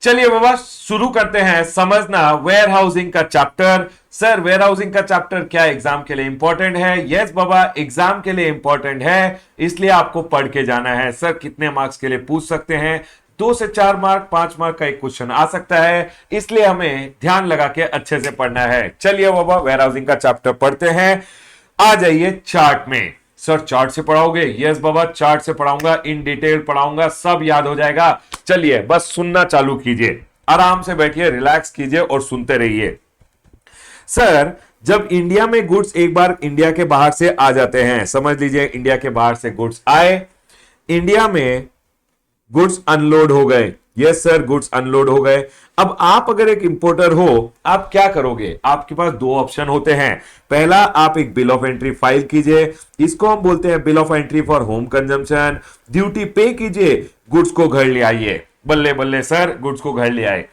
चलिए बाबा शुरू करते हैं समझना वेयर हाउसिंग का चैप्टर। सर वेयर हाउसिंग का चैप्टर क्या एग्जाम के लिए इंपॉर्टेंट है? यस बाबा, एग्जाम के लिए इंपॉर्टेंट है, इसलिए आपको पढ़ के जाना है। सर कितने मार्क्स के लिए पूछ सकते हैं? 2 से 4 मार्क, 5 मार्क का एक क्वेश्चन आ सकता है, इसलिए हमें ध्यान लगा के अच्छे से पढ़ना है। चलिए बाबा वेयर हाउसिंग का चैप्टर पढ़ते हैं। आ जाइए चार्ट में। सर चार्ट से पढ़ाओगे? यस बाबा, चार्ट से पढ़ाऊंगा, इन डिटेल पढ़ाऊंगा, सब याद हो जाएगा। चलिए बस सुनना चालू कीजिए, आराम से बैठिए, रिलैक्स कीजिए और सुनते रहिए। सर जब इंडिया में गुड्स एक बार इंडिया के बाहर से आ जाते हैं, समझ लीजिए इंडिया के बाहर से गुड्स आए, इंडिया में गुड्स अनलोड हो गए। यस सर, गुड्स अनलोड हो गए। अब आप अगर एक इंपोर्टर हो, आप क्या करोगे? आपके पास 2 ऑप्शन होते हैं। पहला, आप एक बिल ऑफ एंट्री फाइल कीजिए, इसको हम बोलते हैं bill of entry for home consumption. Duty पे कीजिए, गुड्स को घर ले आइए। बल्ले बल्ले सर, गुड्स को घर ले आए।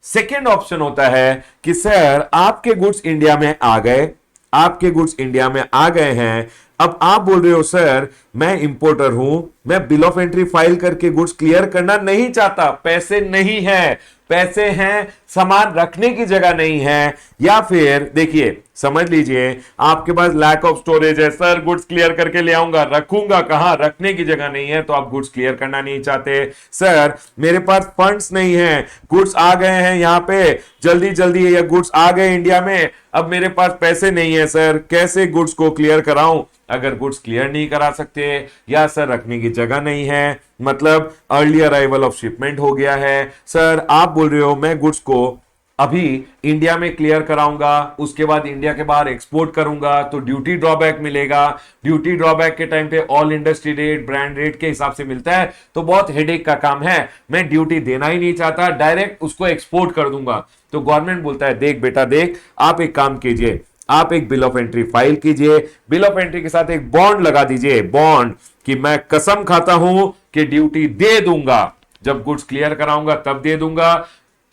सेकेंड ऑप्शन होता है कि सर आपके गुड्स इंडिया में आ गए, आपके गुड्स इंडिया में आ गए हैं, अब आप बोल रहे हो सर मैं इंपोर्टर हूं, मैं बिल ऑफ एंट्री फाइल करके गुड्स क्लियर करना नहीं चाहता, पैसे नहीं है, पैसे हैं, सामान रखने की जगह नहीं है, या फिर देखिए समझ लीजिए आपके पास लैक ऑफ स्टोरेज है, सर गुड्स क्लियर करके ले आऊंगा, रखूंगा कहां, रखने की जगह नहीं है, तो आप गुड्स क्लियर करना नहीं चाहते। सर मेरे पास फंड्स नहीं है, गुड्स आ गए हैं यहां पे जल्दी जल्दी, या गुड्स आ गए इंडिया में, अब मेरे पास पैसे नहीं है, सर कैसे गुड्स को क्लियर कराऊं? अगर गुड्स क्लियर नहीं करा सकते, या सर रखने की जगह नहीं है, मतलब अर्ली अराइवल ऑफ शिपमेंट हो गया है, सर आप बोल रहे हो मैं गुड्स को अभी इंडिया में क्लियर कराऊंगा, उसके बाद इंडिया के बाहर एक्सपोर्ट करूंगा तो ड्यूटी ड्रॉबैक मिलेगा, ड्यूटी ड्रॉबैक के टाइम पे all industry rate, brand rate के हिसाब से मिलता है, तो बहुत हेडेक का काम है, मैं ड्यूटी देना ही नहीं चाहता, डायरेक्ट उसको एक्सपोर्ट कर दूंगा। तो गवर्नमेंट बोलता है देख बेटा देख, आप एक काम कीजिए, आप एक बिल ऑफ एंट्री फाइल कीजिए, बिल ऑफ एंट्री के साथ एक बॉन्ड लगा दीजिए, बॉन्ड कि मैं कसम खाता हूं कि ड्यूटी दे दूंगा, जब गुड्स क्लियर कराऊंगा तब दे दूंगा।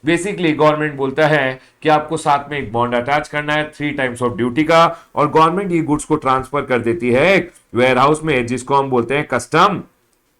बेसिकली गवर्नमेंट बोलता है कि आपको साथ में एक बॉन्ड अटैच करना है 3 टाइम्स ऑफ ड्यूटी का, और गवर्नमेंट ये गुड्स को ट्रांसफर कर देती है एक वेयर हाउस में, जिसको हम बोलते हैं कस्टम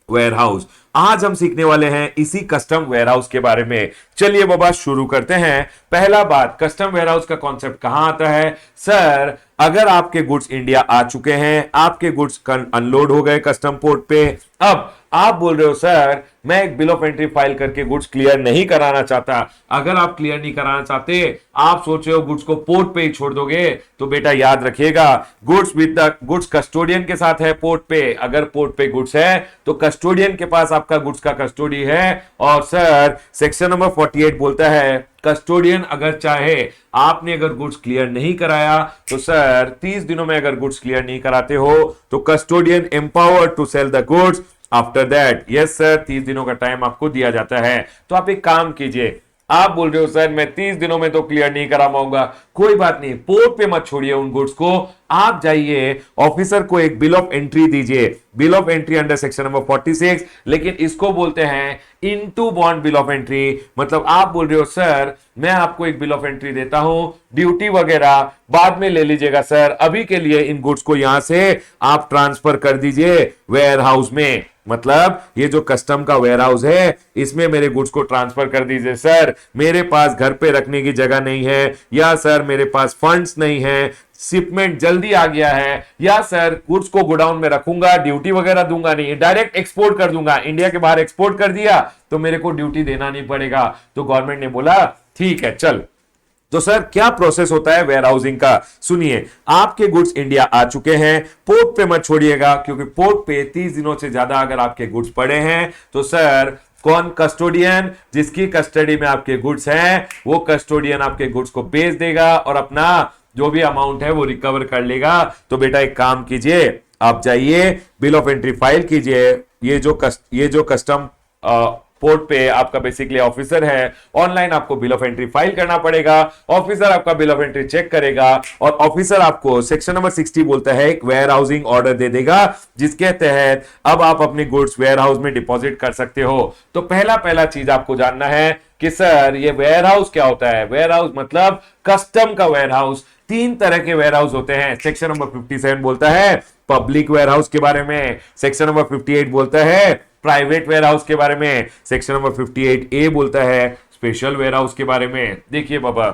वेयर हाउस। आज हम सीखने वाले हैं इसी कस्टम वेयर हाउस के बारे में। चलिए बाबा शुरू करते हैं। पहला बात, कस्टम वेयर हाउस का कॉन्सेप्ट कहां आता है? सर अगर आपके गुड्स इंडिया आ चुके हैं, आपके गुड्स अनलोड हो गए कस्टम पोर्ट पे, अब आप बोल रहे हो सर मैं एक बिल ऑफ एंट्री फाइल करके गुड्स क्लियर नहीं कराना चाहता। अगर आप क्लियर नहीं कराना चाहते, आप सोच रहे हो गुड्स को पोर्ट पे ही छोड़ दोगे, तो बेटा याद रखिएगा goods with the goods custodian के साथ है पोर्ट पे। अगर पोर्ट पे गुड्स है तो कस्टोडियन के पास आपका गुड्स का कस्टोडी है, और सर सेक्शन नंबर 48 बोलता है कस्टोडियन अगर चाहे, आपने अगर गुड्स क्लियर नहीं कराया तो सर 30 दिनों में अगर गुड्स क्लियर नहीं कराते हो तो custodian empowered to sell the goods after that. Yes sir, 30 दिनों का टाइम आपको दिया जाता है। तो आप एक काम कीजिए, आप बोल रहे हो सर मैं 30 दिनों में तो क्लियर नहीं करा पाऊंगा, कोई बात नहीं, पोर्ट पे मत छोड़िए उन गुड्स को, आप जाइए ऑफिसर को एक बिल ऑफ एंट्री दीजिए, bill of entry under section number 46, लेकिन इसको बोलते हैं into bond bill of entry. मतलब आप बोल रहे हो सर मैं आपको एक बिल ऑफ एंट्री देता हूं, ड्यूटी वगैरह बाद में ले लीजिएगा सर, अभी के लिए इन गुड्स को यहां से आप ट्रांसफर कर दीजिए वेयर हाउस में। मतलब ये जो कस्टम का वेयर हाउस है इसमें मेरे गुड्स को ट्रांसफर कर दीजिए सर, मेरे पास घर पे रखने की जगह नहीं है, या सर मेरे पास फंड्स नहीं है, शिपमेंट जल्दी आ गया है, या सर गुड्स को गोडाउन में रखूंगा, ड्यूटी वगैरह दूंगा नहीं, डायरेक्ट एक्सपोर्ट कर दूंगा, इंडिया के बाहर एक्सपोर्ट कर दिया तो मेरे को ड्यूटी देना नहीं पड़ेगा। तो गवर्नमेंट ने बोला ठीक है चल। तो सर क्या प्रोसेस होता है वेयर हाउसिंग का? सुनिए, आपके गुड्स इंडिया आ चुके हैं, पोर्ट पे मत छोड़िएगा, क्योंकि पोर्ट पे 30 दिनों से ज्यादा अगर आपके गुड्स पड़े हैं तो सर कौन? कस्टोडियन, जिसकी कस्टडी में आपके गुड्स हैं, वो कस्टोडियन आपके गुड्स को बेच देगा और अपना जो भी अमाउंट है वो रिकवर कर लेगा। तो बेटा एक काम कीजिए, आप जाइए बिल ऑफ एंट्री फाइल कीजिए, ये जो कस्टम पोर्ट पे आपका बेसिकली ऑफिसर है, ऑनलाइन आपको बिल ऑफ एंट्री फाइल करना पड़ेगा, ऑफिसर आपका बिल ऑफ एंट्री चेक करेगा, और ऑफिसर आपको सेक्शन नंबर 60 बोलता है एक वेयर हाउसिंग ऑर्डर दे देगा, जिसके तहत अब आप अपने गुड्स वेयर हाउस में डिपॉजिट कर सकते हो। तो पहला चीज आपको जानना है कि सर ये वेयर हाउस क्या होता है? वेयर हाउस मतलब कस्टम का वेयर हाउस। 3 तरह के वेयर हाउस होते हैं। सेक्शन नंबर 57 बोलता है पब्लिक वेयर हाउस के बारे में, सेक्शन नंबर 58 बोलता है प्राइवेट वेयर हाउस के बारे में सेक्शन नंबर 58A बोलता है स्पेशल वेयर हाउस के बारे में। देखिए बाबा,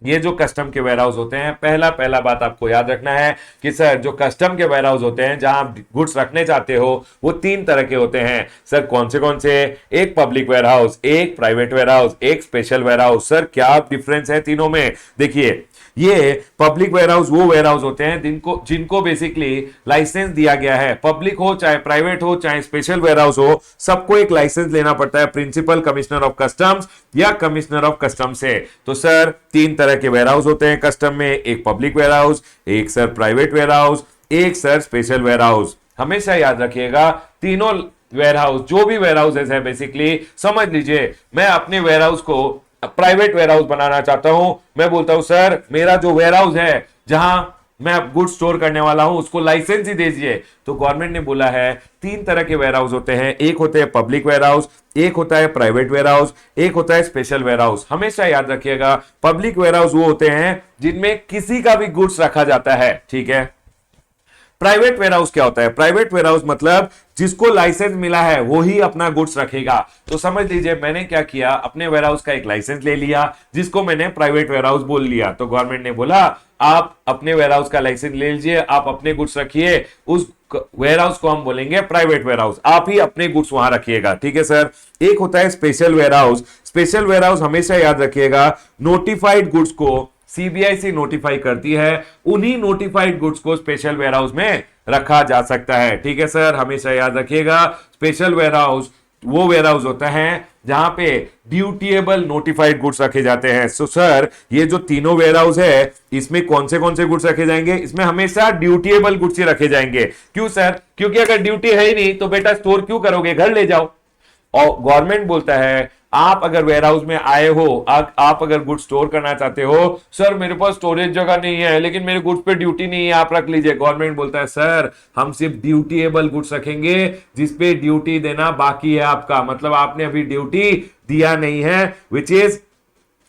ये जो कस्टम के वेयर हाउस होते हैं, पहला बात आपको याद रखना है कि सर जो कस्टम के वेयर हाउस होते हैं जहां आप गुड्स रखने चाहते हो वो 3 तरह के होते हैं। सर कौन से? एक पब्लिक वेयर हाउस, एक प्राइवेट वेयर हाउस, एक स्पेशल वेयर हाउस। सर क्या डिफरेंस है तीनों में? देखिए, ये पब्लिक वेयर हाउस वो वेयर हाउस होते हैं जिनको बेसिकली लाइसेंस दिया गया है। पब्लिक हो चाहे प्राइवेट हो चाहे स्पेशल वेयर हाउस हो, सबको एक लाइसेंस लेना पड़ता है प्रिंसिपल कमिश्नर ऑफ कस्टम्स या कमिश्नर ऑफ कस्टम से। तो सर 3 तरह के वेयर हाउस होते हैं कस्टम में, एक पब्लिक वेयर हाउस, एक सर प्राइवेट वेयर हाउस, एक सर स्पेशल वेयर हाउस। हमेशा याद रखिएगा तीनों वेयर हाउस, जो भी वेयर हाउसेस है बेसिकली, समझ लीजिए मैं अपने वेयर हाउस को प्राइवेट वेयर हाउस बनाना चाहता हूं। मैं बोलता हूं सर मेरा जो वेयर हाउस है जहां मैं गुड स्टोर करने वाला हूं उसको लाइसेंस ही दीजिए। तो गवर्नमेंट ने बोला है 3 तरह के वेयर हाउस होते हैं, एक होते हैं पब्लिक वेयर हाउस, एक होता है प्राइवेट वेयर हाउस, एक होता है स्पेशल वेयर हाउस। हमेशा याद रखिएगा पब्लिक वेयर हाउस वो होते हैं जिनमें किसी का भी गुड्स रखा जाता है, ठीक है। प्राइवेट वेयर हाउस क्या होता है? प्राइवेट वेयर हाउस मतलब जिसको लाइसेंस मिला है वो ही अपना गुड्स रखेगा। तो समझ लीजिए मैंने क्या किया, अपने वेयर हाउस का एक लाइसेंस ले लिया जिसको मैंने प्राइवेट वेयर हाउस बोल लिया। तो गवर्नमेंट ने बोला आप अपने वेयर हाउस का लाइसेंस ले लीजिए, आप अपने गुड्स रखिए, उस वेयर हाउस को हम बोलेंगे प्राइवेट वेयर हाउस, आप ही अपने गुड्स वहां रखिएगा, ठीक है सर। एक होता है special warehouse. Special warehouse हमेशा याद रखिएगा नोटिफाइड गुड्स को सीबीआईसी नोटिफाई करती है, उन्हीं नोटिफाइड गुड्स को स्पेशल वेयर हाउस में रखा जा सकता है, ठीक है सर। हमेशा याद रखिएगा स्पेशल वेयर हाउस वो वेयर हाउस होता है जहां पे ड्यूटीएबल नोटिफाइड गुड्स रखे जाते हैं। सो सर ये जो तीनों वेयर हाउस है इसमें कौन से गुड्स रखे जाएंगे? इसमें हमेशा ड्यूटीएबल गुड्स ही रखे जाएंगे। क्यों सर? क्योंकि अगर ड्यूटी है ही नहीं तो बेटा स्टोर क्यों करोगे, घर ले जाओ। और गवर्नमेंट बोलता है आप अगर वेयर हाउस में आए हो, आप अगर गुड्स स्टोर करना चाहते हो, सर मेरे पास स्टोरेज जगह नहीं है लेकिन मेरे गुड्स पे ड्यूटी नहीं है, आप रख लीजिए। गवर्नमेंट बोलता है सर हम सिर्फ ड्यूटीएबल गुड्स रखेंगे जिसपे ड्यूटी देना बाकी है आपका, मतलब आपने अभी ड्यूटी दिया नहीं है, विच इज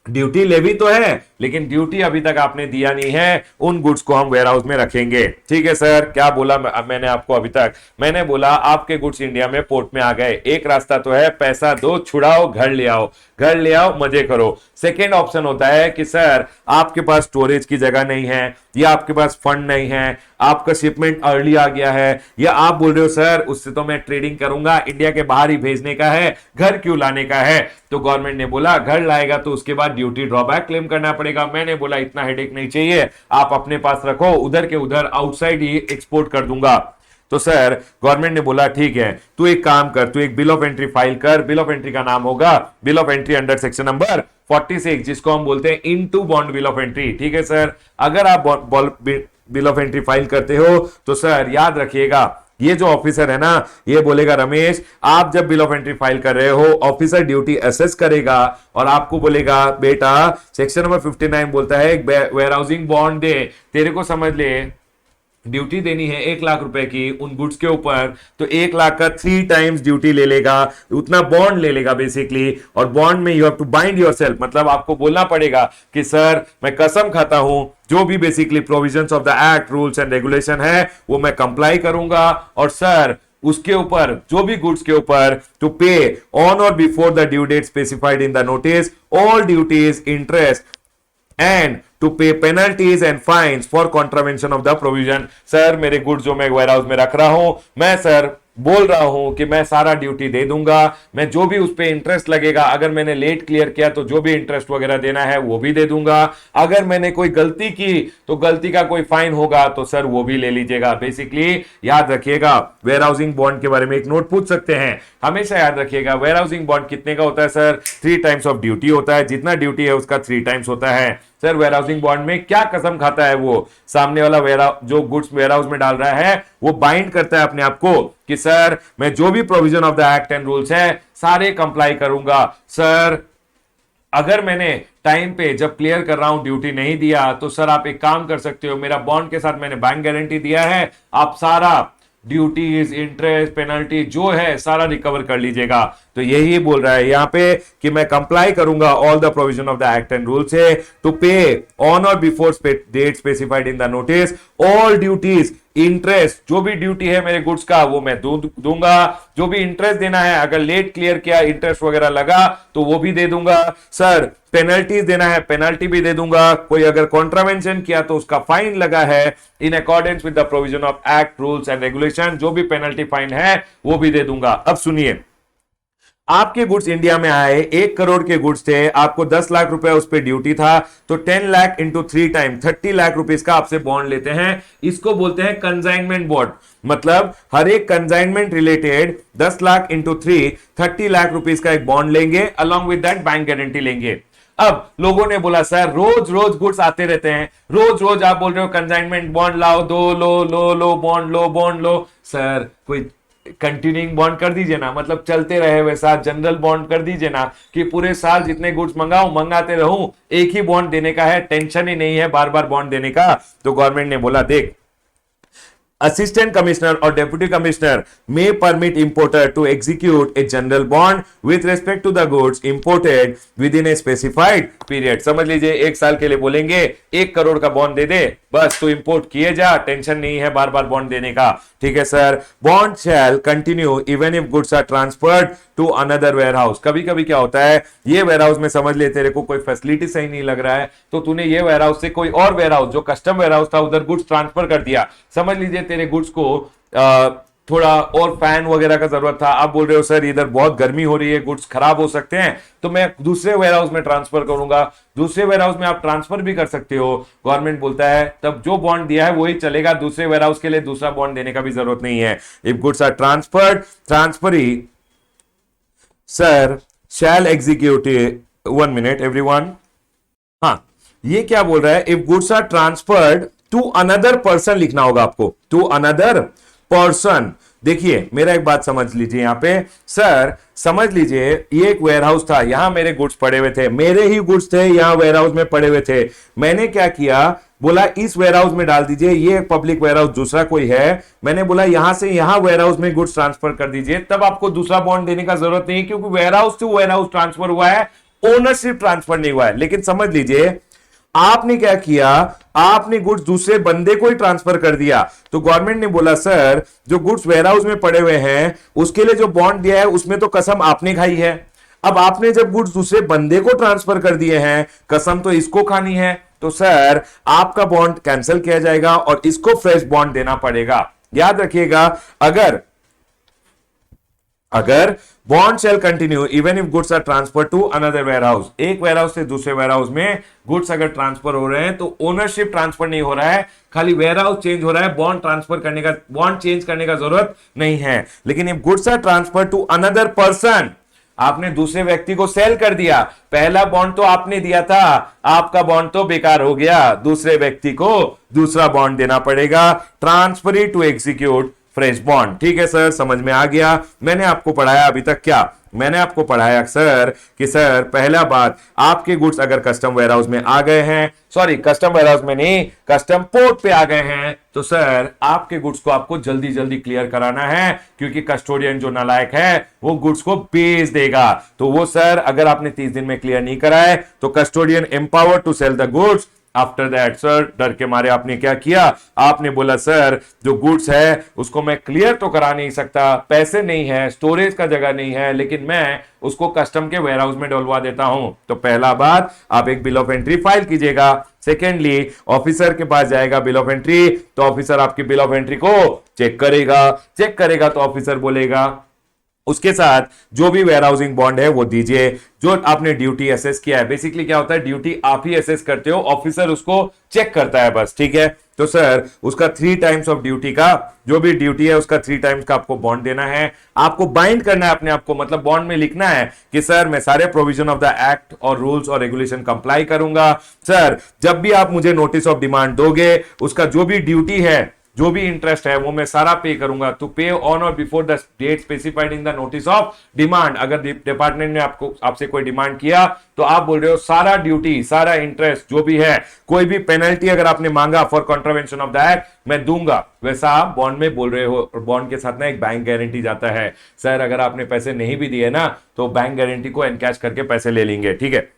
ड्यूटी लेवी तो है लेकिन ड्यूटी अभी तक आपने दिया नहीं है, उन गुड्स को हम वेयर हाउस में रखेंगे, ठीक है सर। क्या बोला मैंने आपको अभी तक? मैंने बोला आपके गुड्स इंडिया में पोर्ट में आ गए, एक रास्ता तो है पैसा दो छुड़ाओ घर ले आओ, घर ले आओ मजे करो। सेकेंड ऑप्शन होता है कि सर आपके पास स्टोरेज की जगह नहीं है या आपके पास फंड नहीं है, आपका शिपमेंट अर्ली आ गया है, या आप बोल रहे हो सर उससे तो मैं ट्रेडिंग करूंगा, इंडिया के बाहर ही भेजने का है, घर क्यों लाने का है। तो गवर्नमेंट ने बोला घर लाएगा तो उसके बाद ड्यूटी ड्रॉबैक क्लेम करना पड़ेगा। मैंने बोला इतना हेडेक नहीं चाहिए, आप अपने पास रखो, उधर के उधर आउटसाइड ही एक्सपोर्ट कर दूंगा। तो सर गवर्नमेंट ने बोला ठीक है तू एक काम कर, तू एक बिल ऑफ एंट्री फाइल कर। बिल ऑफ एंट्री का नाम होगा bill of entry under section number 46 जिसको हम बोलते हैं into bond bill of entry, ठीक है सर। अगर आप बिल ऑफ एंट्री फाइल करते हो तो सर याद रखिएगा ये जो ऑफिसर है ना ये बोलेगा रमेश आप जब बिल ऑफ एंट्री फाइल कर रहे हो ऑफिसर ड्यूटी असेस करेगा और आपको बोलेगा बेटा सेक्शन नंबर 59 बोलता है एक वेयर हाउसिंग बॉन्ड दे, तेरे को समझ ले ड्यूटी देनी है 1 लाख रुपए की उन गुड्स के ऊपर, तो 1 लाख का 3 टाइम्स ड्यूटी ले लेगा, उतना बॉन्ड ले लेगा बेसिकली। और बॉन्ड में you have to bind yourself, मतलब आपको बोलना पड़ेगा कि सर मैं कसम खाता हूं जो भी basically provisions of the act rules and regulation है वो मैं कंप्लाई करूंगा, और सर उसके ऊपर जो भी गुड्स के ऊपर to pay on or before the due date specified in the notice all duties interest and to pay penalties and fines for contravention of the provision। Sir मेरे गुड्स जो मैं वेयर हाउस में रख रहा हूं मैं सर बोल रहा हूं कि मैं सारा ड्यूटी दे दूंगा, मैं जो भी उस पे इंटरेस्ट लगेगा अगर मैंने लेट क्लियर किया तो जो भी इंटरेस्ट वगैरह देना है वो भी दे दूंगा, अगर मैंने कोई गलती की तो गलती का कोई फाइन होगा तो सर वो भी ले लीजिएगा। बेसिकली याद रखिएगा वेयर हाउसिंग बॉन्ड के बारे में एक नोट पूछ सकते हैं, हमेशा याद रखिएगा वेयर हाउसिंग बॉन्ड कितने का होता है सर? 3 टाइम्स ऑफ ड्यूटी होता है, जितना ड्यूटी है उसका 3 टाइम्स होता है। सर वेयर हाउसिंग बॉन्ड में क्या कसम खाता है वो सामने वाला जो गुड्स वेयर हाउस में डाल रहा है वो बाइंड करता है अपने आप को कि सर मैं जो भी provision of the act and rules है सारे कंप्लाई करूंगा। सर अगर मैंने टाइम पे जब क्लियर कर रहा हूं ड्यूटी नहीं दिया तो सर आप एक काम कर सकते हो, मेरा बॉन्ड के साथ मैंने बैंक गारंटी दिया है, आप सारा ड्यूटीज इंटरेस्ट पेनल्टी जो है सारा रिकवर कर लीजिएगा। तो यही बोल रहा है यहां पे कि मैं कंप्लाई करूंगा all the provision of the act and rule से to pay on or before date specified in the notice all duties interest जो भी ड्यूटी है मेरे गुड्स का वो मैं दूंगा, जो भी इंटरेस्ट देना है अगर लेट क्लियर किया इंटरेस्ट वगैरह लगा तो वो भी दे दूंगा। सर पेनल्टीज देना है पेनल्टी भी दे दूंगा, कोई अगर कॉन्ट्रावेंशन किया तो उसका फाइन लगा है in accordance with the provision of act rules and regulation, जो भी पेनल्टी फाइन है वो भी दे दूंगा। अब सुनिए, आपके गुड्स इंडिया में आए 1 करोड़ के गुड्स थे, आपको 10 लाख रुपए उस पर ड्यूटी था, तो 10 lakh into 3 time 30 lakh rupees का आपसे बॉन्ड लेते हैं। इसको बोलते हैं कंसाइनमेंट बॉन्ड, मतलब हर एक consignment related 10 lakh into 3 30 lakh rupees का एक बॉन्ड लेंगे, along with that bank guarantee लेंगे। अब लोगों ने बोला सर रोज रोज गुड्स आते रहते हैं, रोज रोज आप बोल रहे हो कंसाइनमेंट बॉन्ड लाओ, दो लो बॉन्ड लो। सर कोई कंटिन्यूइंग बॉन्ड कर दीजिए ना, मतलब चलते रहे वैसा जनरल बॉन्ड कर दीजिए ना, कि पूरे साल जितने गुड्स मंगाते रहूं, एक ही बॉन्ड देने का है, टेंशन ही नहीं है बार बार बॉन्ड देने का। तो गवर्नमेंट ने बोला देख, Assistant Commissioner or Deputy Commissioner may permit importer to execute a general bond with respect to the goods imported within a specified period। समझ लीजिए 1 साल के लिए बोलेंगे 1 करोड़ का बॉन्ड दे दे, बस तू इंपोर्ट किए जा, टेंशन नहीं है बार बार बॉन्ड देने का। ठीक है sir. Bond shall continue even if goods are transferred to another warehouse. कभी कभी क्या होता है, ये वेयर हाउस में समझ ले तेरे को कोई फैसिलिटी सही नहीं लग रहा है, तो तूने ये वेयर हाउस से कोई और वेयर हाउस जो कस्टम वेयर हाउस था उधर गुड्स ट्रांसफर कर दिया। समझ लीजिए तेरे गुड्स को थोड़ा और फैन वगैरह का जरूरत था, आप बोल रहे हो सर इधर बहुत गर्मी हो रही है, गुड्स खराब हो सकते हैं, तो मैं दूसरे वेयर हाउस में ट्रांसफर करूंगा। दूसरे वेयर हाउस में आप ट्रांसफर भी कर सकते हो। गवर्नमेंट बोलता है तब जो बॉन्ड दिया है वही चलेगा, दूसरे वेयर हाउस के लिए दूसरा बॉन्ड देने का भी जरूरत नहीं है। If goods are transferee sir shall execute, 1 minute everyone. हाँ, ये क्या बोल रहा है, if goods are transferred to another person लिखना होगा आपको, टू अनदर पर्सन। देखिए मेरा एक बात समझ लीजिए यहां पे, सर समझ लीजिए ये एक वेयर हाउस था, यहां मेरे गुड्स पड़े हुए थे, मेरे ही गुड्स थे यहां वेयर हाउस में पड़े हुए थे। मैंने क्या किया, बोला इस वेयर हाउस में डाल दीजिए, ये पब्लिक वेयर हाउस दूसरा कोई है, मैंने बोला यहां से यहां वेयर हाउस में गुड्स ट्रांसफर कर दीजिए, तब आपको दूसरा बॉन्ड देने का जरूरत नहीं, क्योंकि warehouse to warehouse transfer हुआ है, ओनरशिप ट्रांसफर नहीं हुआ है। लेकिन समझ लीजिए आपने क्या किया, आपने गुड्स दूसरे बंदे को ही ट्रांसफर कर दिया। तो गवर्नमेंट ने बोला सर जो गुड्स वेयर हाउस में पड़े हुए हैं उसके लिए जो बॉन्ड दिया है उसमें तो कसम आपने खाई है, अब आपने जब गुड्स दूसरे बंदे को ट्रांसफर कर दिए हैं कसम तो इसको खानी है, तो सर आपका बॉन्ड कैंसिल किया जाएगा और इसको फ्रेश बॉन्ड देना पड़ेगा। याद रखिएगा, अगर bond shall continue even if goods are transfer to another warehouse, एक वेयर हाउस से दूसरे वेयर हाउस में गुड्स अगर ट्रांसफर हो रहे हैं तो ओनरशिप ट्रांसफर नहीं हो रहा है, खाली वेयर हाउस चेंज हो रहा है, बॉन्ड चेंज करने का जरूरत नहीं है। लेकिन if goods are transfer to another person, आपने दूसरे व्यक्ति को सेल कर दिया, पहला बॉन्ड तो आपने दिया था, आपका बॉन्ड तो बेकार हो गया, दूसरे व्यक्ति को दूसरा बॉन्ड देना पड़ेगा। Transferee to execute fresh bond. ठीक है सर, समझ में आ गया। मैंने आपको पढ़ाया अभी तक क्या, मैंने आपको पढ़ाया सर कि सर पहला बात, आपके गुड्स अगर कस्टम वेयर हाउस में आ गए हैं, सॉरी कस्टम वेयर हाउस में नहीं, कस्टम पोर्ट पे आ गए हैं, तो सर आपके गुड्स को आपको जल्दी जल्दी क्लियर कराना है, क्योंकि कस्टोडियन जो नालायक है वो गुड्स को बेच देगा। तो वो सर अगर आपने 30 दिन में क्लियर नहीं कराए तो custodian empowered to sell the goods. After that sir डर के मारे आपने क्या किया, आपने बोला सर जो गुड्स है उसको मैं क्लियर तो करा नहीं सकता, पैसे नहीं है, स्टोरेज का जगह नहीं है, लेकिन मैं उसको कस्टम के वेयर हाउस में डलवा देता हूं। तो पहला बात आप एक बिल ऑफ एंट्री फाइल कीजिएगा। सेकेंडली ऑफिसर के पास जाएगा बिल ऑफ एंट्री, तो ऑफिसर आपकी बिल ऑफ एंट्री को चेक करेगा तो ऑफिसर बोलेगा उसके साथ जो भी वेयर हाउसिंग बॉन्ड है वो दीजिए, जो आपने ड्यूटी एसेस किया है। बेसिकली क्या होता है, ड्यूटी आप ही एसेस करते हो, ऑफिसर उसको चेक करता है बस। ठीक है, तो सर उसका 3 टाइम्स ऑफ ड्यूटी का, जो भी ड्यूटी है उसका 3 टाइम्स का आपको बॉन्ड देना है। आपको बाइंड करना है अपने आप को, मतलब बॉन्ड में लिखना है कि सर मैं सारे प्रोविजन ऑफ द एक्ट और रूल्स और रेगुलेशन कंप्लाई करूंगा। सर जब भी आप मुझे नोटिस ऑफ डिमांड दोगे उसका जो भी ड्यूटी है, जो भी इंटरेस्ट है वो मैं सारा पे करूंगा, to pay on or before the date specified in the notice of demand. अगर डिपार्टमेंट ने आपसे कोई डिमांड किया तो आप बोल रहे हो सारा ड्यूटी, सारा इंटरेस्ट जो भी है, कोई भी पेनल्टी अगर आपने मांगा for contravention of the act मैं दूंगा, वैसा आप बॉन्ड में बोल रहे हो। और बॉन्ड के साथ ना एक बैंक गारंटी जाता है, सर अगर आपने पैसे नहीं भी दिए ना तो बैंक गारंटी को एनकैश करके पैसे ले लेंगे। ठीक है,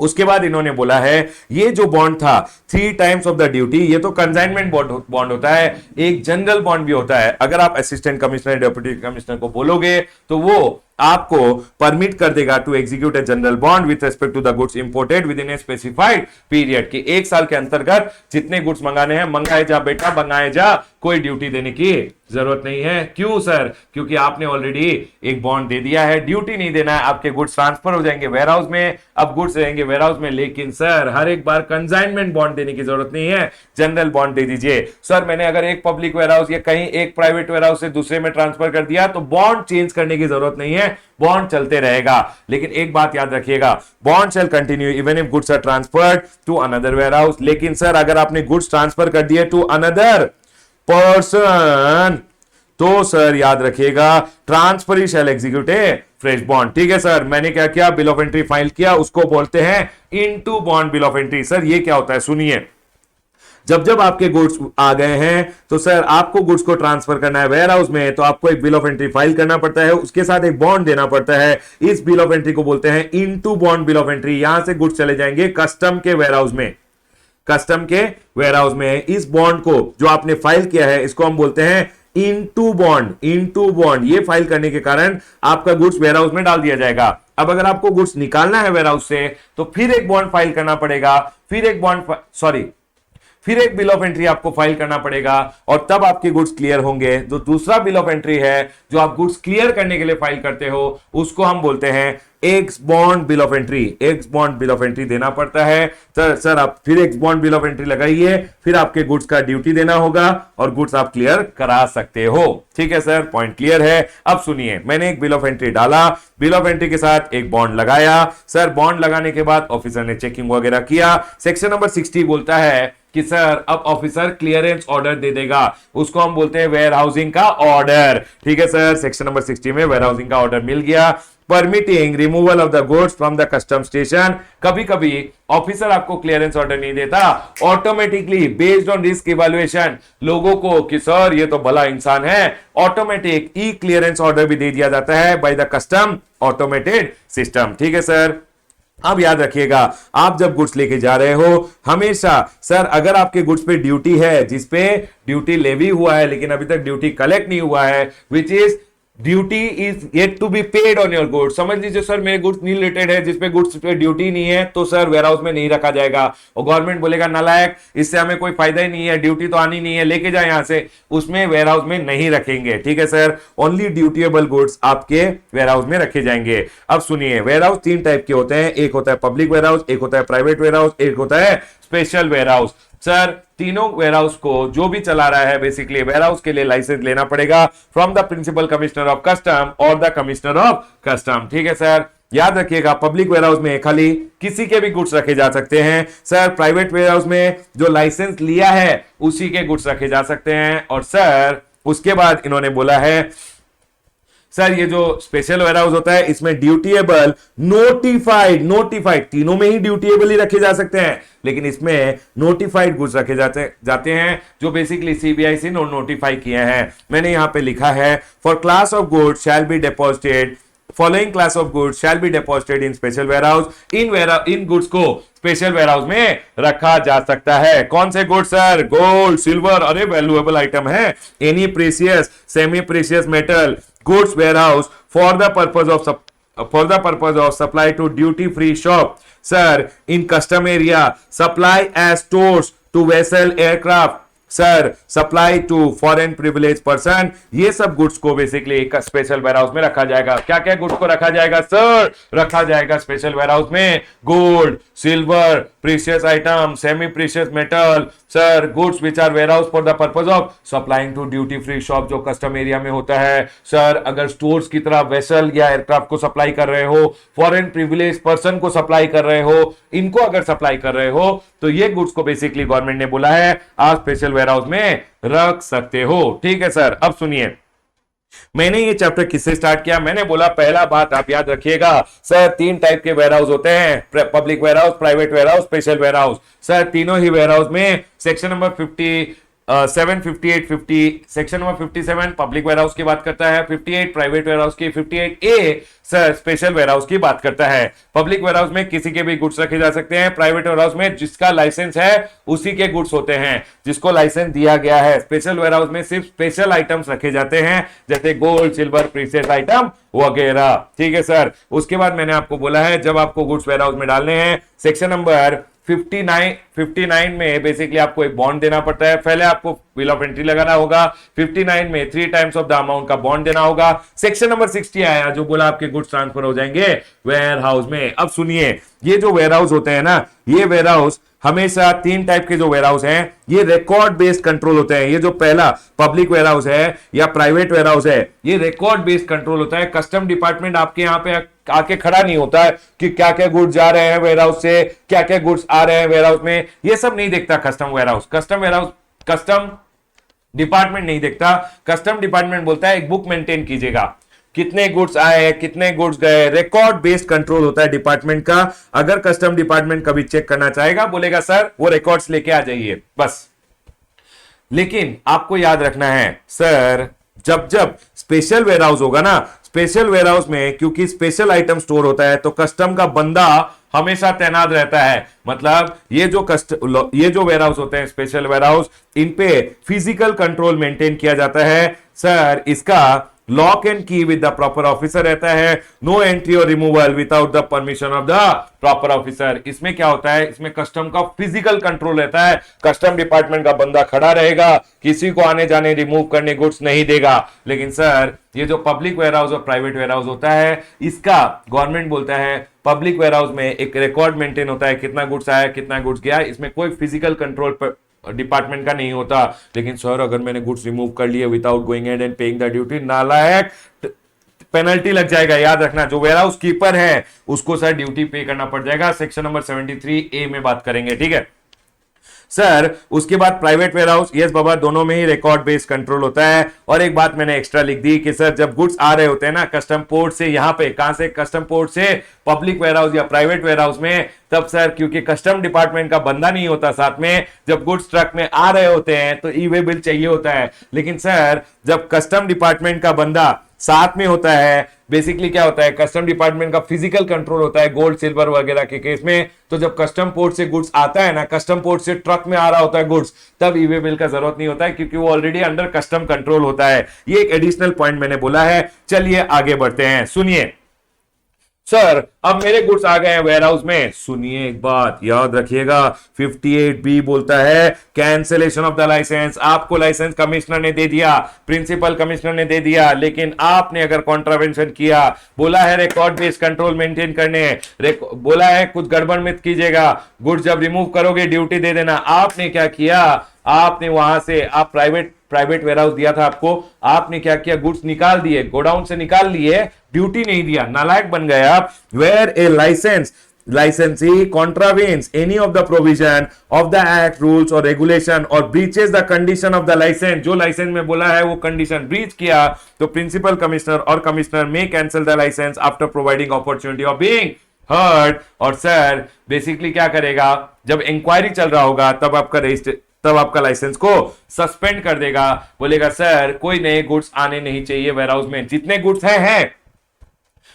उसके बाद इन्होंने बोला है ये जो बॉन्ड था 3 टाइम्स ऑफ द ड्यूटी, ये तो कंसाइनमेंट बॉन्ड होता है, एक जनरल बॉन्ड भी होता है। अगर आप असिस्टेंट कमिश्नर डिप्टी कमिश्नर को बोलोगे तो वो आपको परमिट कर देगा to execute a general bond with respect to the goods imported within a specified period, कि 1 साल के अंतर्गत जितने गुड्स मंगाने हैं मंगाए जा बेटा, मंगाए जा, कोई ड्यूटी देने की जरूरत नहीं है। क्यों सर? क्योंकि आपने ऑलरेडी एक बॉन्ड दे दिया है, ड्यूटी नहीं देना है, आपके गुड्स ट्रांसफर हो जाएंगे वेयर हाउस में, अब गुड्स रहेंगे वेयर हाउस में। लेकिन सर हर एक बार कंसाइनमेंट बॉन्ड देने की जरूरत नहीं है, जनरल बॉन्ड दे दीजिए। सर मैंने अगर एक पब्लिक वेयर हाउस या कहीं एक प्राइवेट वेयर हाउस से दूसरे में ट्रांसफर कर दिया तो बॉन्ड चेंज करने की जरूरत नहीं है, बॉन्ड चलते रहेगा। लेकिन एक बात याद रखिएगा, bond shall continue even if goods are transferred to another warehouse. लेकिन सर अगर आपने गुड्स ट्रांसफर कर दिए टू अनदर पर्सन तो सर याद रखिएगा transfer shall execute a fresh bond. ठीक है सर, मैंने क्या किया, बिल ऑफ एंट्री फाइल किया, उसको बोलते हैं into bond bill of entry. Sir ये क्या होता है सुनिए, जब जब आपके गुड्स आ गए हैं तो सर आपको गुड्स को ट्रांसफर करना है वेयर हाउस में, तो आपको एक बिल ऑफ एंट्री फाइल करना पड़ता है, उसके साथ एक बॉन्ड देना पड़ता है। इस बिल ऑफ एंट्री को बोलते हैं into bond bill of entry. यहां से गुड्स चले जाएंगे कस्टम के वेयर हाउस में, कस्टम के वेयर हाउस में। इस बॉन्ड को जो आपने फाइल किया है इसको हम बोलते हैं इनटू बॉन्ड, इनटू बॉन्ड। ये फाइल करने के कारण आपका गुड्स वेयर हाउस में डाल दिया जाएगा। अब अगर आपको गुड्स निकालना है वेयर हाउस से तो फिर एक बॉन्ड फाइल करना पड़ेगा, फिर एक बिल ऑफ एंट्री आपको फाइल करना पड़ेगा और तब आपके गुड्स क्लियर होंगे। जो दूसरा बिल ऑफ एंट्री है जो आप गुड्स क्लियर करने के लिए फाइल करते हो उसको हम बोलते हैं x bond bill of entry. X bond bill of entry देना पड़ता है। सर आप फिर x bond bill of entry लगाइए, फिर आपके गुड्स का ड्यूटी देना होगा और गुड्स आप क्लियर करा सकते हो। ठीक है सर, पॉइंट क्लियर है। अब सुनिए, मैंने एक बिल ऑफ एंट्री डाला, बिल ऑफ एंट्री के साथ एक बॉन्ड लगाया। सर बॉन्ड लगाने के बाद ऑफिसर ने चेकिंग वगैरह किया। सेक्शन नंबर 60 बोलता है कि सर अब ऑफिसर क्लियरेंस ऑर्डर दे देगा, उसको हम बोलते हैं वेयर हाउसिंग का ऑर्डर। ठीक है सर, सेक्शन नंबर 60 में वेयर हाउसिंग का ऑर्डर मिल गया, permitting removal of the goods from the custom station. कभी कभी ऑफिसर आपको क्लियरेंस ऑर्डर नहीं देता, automatically based on risk evaluation लोगों को कि सर ये तो भला इंसान है, ऑटोमेटिक ई क्लियरेंस ऑर्डर भी दे दिया जाता है by the custom automated system. ठीक है सर, अब याद रखिएगा आप जब गुड्स लेके जा रहे हो हमेशा सर अगर आपके गुड्स पे ड्यूटी है, जिसपे ड्यूटी लेवी हुआ है लेकिन अभी तक ड्यूटी कलेक्ट नहीं हुआ है, which is duty is yet to be paid on your goods. समझ लीजिए सर मेरे गुड्स नी रिलेटेड है जिसपे गुड्स पे ड्यूटी नहीं है तो सर वेयर हाउस में नहीं रखा जाएगा और गवर्नमेंट बोलेगा नालायक, इससे हमें कोई फायदा ही नहीं है, ड्यूटी तो आनी नहीं है, लेके जाए यहां से, उसमें वेयर हाउस में नहीं रखेंगे। ठीक है सर, ओनली ड्यूटीएबल गुड्स आपके वेयर हाउस में रखे जाएंगे। अब सुनिए, वेयर हाउस 3 टाइप के होते हैं, एक होता है पब्लिक वेयर हाउस, एक होता है प्राइवेट वेयर हाउस, एक होता है स्पेशल वेयर हाउस। सर तीनों वेयर हाउस को जो भी चला रहा है बेसिकली वेयर हाउस के लिए लाइसेंस लेना पड़ेगा from the principal commissioner of custom और द कमिश्नर ऑफ कस्टम। ठीक है सर, याद रखिएगा पब्लिक वेयर हाउस में खाली किसी के भी गुड्स रखे जा सकते हैं। सर प्राइवेट वेयर हाउस में जो लाइसेंस लिया है उसी के गुड्स रखे जा सकते हैं। और सर उसके बाद इन्होंने बोला है सर ये जो स्पेशल वेयर हाउस होता है इसमें ड्यूटीएबल, नोटिफाइड तीनों में ही ड्यूटीएबल ही रखे जा सकते हैं, लेकिन इसमें नोटिफाइड गुड्स रखे जाते हैं जो बेसिकली सीबीआईसी नोटिफाई किए हैं। मैंने यहां पे लिखा है for class of goods shall be deposited, following class of goods shall be deposited in special warehouse. इन गुड्स को स्पेशल वेयर हाउस में रखा जा सकता है। कौन से गुड्स सर? गोल्ड, सिल्वर, अरे वैल्यूएबल आइटम है, any precious, semi precious metal, goods warehouse for the purpose of supply to duty free shop, sir, in custom area, supply as stores to vessel, aircraft, sir supply to foreign privilege person. ये सब goods को basically एक special warehouse में रखा जाएगा। क्या क्या goods को रखा जाएगा सर? रखा जाएगा स्पेशल वेयर हाउस में gold, silver, precious item, semi precious metal, sir goods which are warehouse for the purpose of supplying to duty free shop जो कस्टम एरिया में होता है। सर अगर स्टोर्स की तरह वेसल या एयरक्राफ्ट को सप्लाई कर रहे हो, फॉरेन प्रिविलेज पर्सन को सप्लाई कर रहे हो, इनको अगर सप्लाई कर रहे हो तो ये गुड्स को बेसिकली गवर्नमेंट ने बोला है आप स्पेशल वेयर हाउस में रख सकते हो। ठीक है सर, अब सुनिए मैंने ये चैप्टर किससे स्टार्ट किया। मैंने बोला पहला बात आप याद रखिएगा सर 3 टाइप के वेयर हाउस होते हैं, public warehouse, private warehouse, special warehouse. Sir तीनों ही वेयर हाउस में section number 75850 section number 57 public warehouse की बात करता है, 58 प्राइवेट वेयरहाउस की, 58A सर स्पेशल वेयरहाउस की बात करता है। पब्लिक वेयरहाउस में किसी के भी गुड्स रखे जा सकते हैं, प्राइवेट वेयरहाउस में जिसका लाइसेंस है उसी के गुड्स होते हैं, जिसको लाइसेंस दिया गया है। स्पेशल वेयरहाउस में सिर्फ स्पेशल आइटम्स रखे जाते हैं, जैसे गोल्ड सिल्वर प्रीशियस आइटम वगैरह। ठीक है सर। उसके बाद मैंने आपको बोला है जब आपको गुड्स वेयरहाउस में डालने हैं, सेक्शन नंबर 59 में बेसिकली आपको एक बॉन्ड देना पड़ता है। पहले आपको बिल ऑफ एंट्री लगाना होगा, 59 में 3 टाइम्स ऑफ द अमाउंट का बॉन्ड देना होगा। सेक्शन नंबर 60 आया जो बोला आपके गुड्स ट्रांसफर हो जाएंगे वेयर हाउस में। अब सुनिए, ये जो वेयर हाउस होते हैं ना, ये वेयर हाउस हमेशा 3 टाइप के जो वेयर हाउस हैं, ये रिकॉर्ड बेस्ड कंट्रोल होते हैं। ये जो पहला पब्लिक वेयर हाउस है या प्राइवेट वेयर हाउस है, ये रिकॉर्ड बेस्ड कंट्रोल होता है। कस्टम डिपार्टमेंट आपके यहाँ पे आके खड़ा नहीं होता है कि क्या क्या गुड्स जा रहे हैं वेयर हाउस से, क्या क्या गुड्स आ रहे हैं वेयर हाउस में, ये सब नहीं देखता custom warehouse. Custom department नहीं देखता। कस्टम डिपार्टमेंट बोलता है एक बुक मेंटेन कीजिएगा, कितने गुड्स आए, कितने गुड्स गए। रिकॉर्ड बेस्ड कंट्रोल होता है डिपार्टमेंट का। अगर कस्टम डिपार्टमेंट कभी चेक करना चाहेगा, बोलेगा सर वो रिकॉर्ड्स लेके आ जाइए बस। लेकिन आपको याद रखना है सर, जब जब स्पेशल वेयरहाउस होगा ना, स्पेशल वेयरहाउस में क्योंकि स्पेशल आइटम स्टोर होता है तो कस्टम का बंदा हमेशा तैनात रहता है। मतलब ये जो वेयरहाउस होते हैं स्पेशल वेयरहाउस, इन पे फिजिकल कंट्रोल मेंटेन किया जाता है सर। इसका लॉक एंड की विद द प्रॉपर ऑफिसर रहता है। नो एंट्री और removal without the permission of the proper officer. इसमें क्या होता है, इसमें कस्टम का फिजिकल कंट्रोल रहता है। कस्टम डिपार्टमेंट का बंदा खड़ा रहेगा, किसी को आने जाने रिमूव करने गुड्स नहीं देगा। लेकिन सर ये जो पब्लिक वेयरहाउस और प्राइवेट वेयरहाउस होता है, इसका गवर्नमेंट बोलता है पब्लिक वेयरहाउस में एक रिकॉर्ड मेंटेन होता है, कितना गुड्स आया कितना गुड्स गया। इसमें कोई फिजिकल कंट्रोल डिपार्टमेंट का नहीं होता। लेकिन सर अगर मैंने गुड्स रिमूव कर लिए without going and paying the duty, नालायक, पेनल्टी लग जाएगा। याद रखना, जो वेयरहाउस कीपर है उसको सर ड्यूटी पे करना पड़ जाएगा। सेक्शन नंबर 73A में बात करेंगे। ठीक है सर। उसके बाद प्राइवेट वेयरहाउस, यस बाबा, दोनों में ही रिकॉर्ड बेस्ड कंट्रोल होता है। और एक बात मैंने एक्स्ट्रा लिख दी कि सर जब गुड्स आ रहे होते हैं ना कस्टम पोर्ट से, यहां पे कहां से, कस्टम पोर्ट से पब्लिक वेयरहाउस या प्राइवेट वेयरहाउस में, तब सर क्योंकि कस्टम डिपार्टमेंट का बंदा नहीं होता साथ में, जब गुड्स ट्रक में आ रहे होते हैं तो ई वे बिल चाहिए होता है। लेकिन सर जब कस्टम डिपार्टमेंट का बंदा साथ में होता है, बेसिकली क्या होता है, कस्टम डिपार्टमेंट का फिजिकल कंट्रोल होता है गोल्ड सिल्वर वगैरह के केस में। तो जब कस्टम पोर्ट से गुड्स आता है ना, कस्टम पोर्ट से ट्रक में आ रहा होता है गुड्स, तब ई वे बिल का जरूरत नहीं होता है क्योंकि वो ऑलरेडी अंडर कस्टम कंट्रोल होता है। ये एक एडिशनल पॉइंट मैंने बोला है। चलिए आगे बढ़ते हैं। सुनिए सर, अब मेरे गुड्स आ गए हैं वेयरहाउस में। सुनिए एक बात याद रखिएगा, 58B बोलता है कैंसिलेशन ऑफ द लाइसेंस। आपको लाइसेंस कमिश्नर ने दे दिया, प्रिंसिपल कमिश्नर ने दे दिया, लेकिन आपने अगर कॉन्ट्रावेंशन किया, बोला है रिकॉर्ड बेस्ड कंट्रोल मेंटेन करने, बोला है कुछ गड़बड़ मत कीजिएगा, गुड्स जब रिमूव करोगे ड्यूटी दे देना। आपने क्या किया, आपने वहां से, आप प्राइवेट वेयरहाउस दिया था आपको, आपने क्या किया, गुड्स निकाल दिए, गोडाउन से निकाल लिए, ड्यूटी नहीं दिया, नालायक बन गए आप। Where a licensee contravenes any of the provision of the act, rules or regulation or breaches the condition of the license, जो लाइसेंस में बोला है वो कंडीशन ब्रीच किया, तो प्रिंसिपल कमिश्नर और commissioner may cancel the license after providing opportunity of being heard. और sir basically क्या करेगा, जब इंक्वायरी चल रहा होगा तब आपका लाइसेंस को सस्पेंड कर देगा। बोलेगा सर कोई नए गुड्स आने नहीं चाहिए वेयरहाउस में, जितने गुड्स हैं,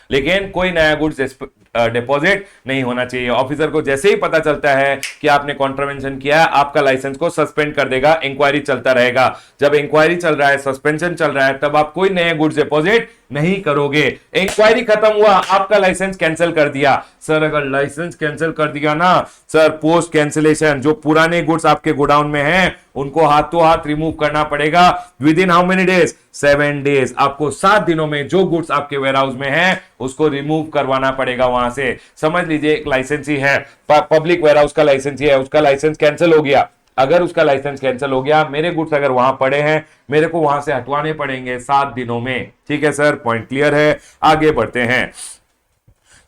लेकिन कोई नया गुड्स डिपॉजिट नहीं होना चाहिए। ऑफिसर को जैसे ही पता चलता है कि आपने कॉन्ट्रावेंशन किया, आपका लाइसेंस को सस्पेंड कर देगा। इंक्वायरी चलता रहेगा। जब इंक्वायरी चल रहा है, सस्पेंशन चल रहा है, तब आप कोई नए गुड्स डिपॉजिट नहीं करोगे। इंक्वायरी खत्म हुआ, आपका लाइसेंस कैंसिल कर दिया। सर अगर लाइसेंस कैंसिल कर दिया ना सर, पोस्ट कैंसिलेशन जो पुराने गुड्स आपके गोडाउन में हैं उनको हाथों हाथ रिमूव करना पड़ेगा। With in how many days, 7 days. आपको 7 दिनों में जो गुड्स आपके वेयरहाउस में हैं उसको रिमूव करवाना पड़ेगा वहां से। समझ लीजिए एक लाइसेंसी है, पब्लिक वेयरहाउस का लाइसेंसी है, उसका लाइसेंस कैंसिल हो गया। अगर उसका लाइसेंस कैंसिल हो गया, मेरे गुड्स अगर वहां पड़े हैं, मेरे को वहां से हटवाने पड़ेंगे 7 दिनों में। ठीक है सर, पॉइंट क्लियर है। आगे बढ़ते हैं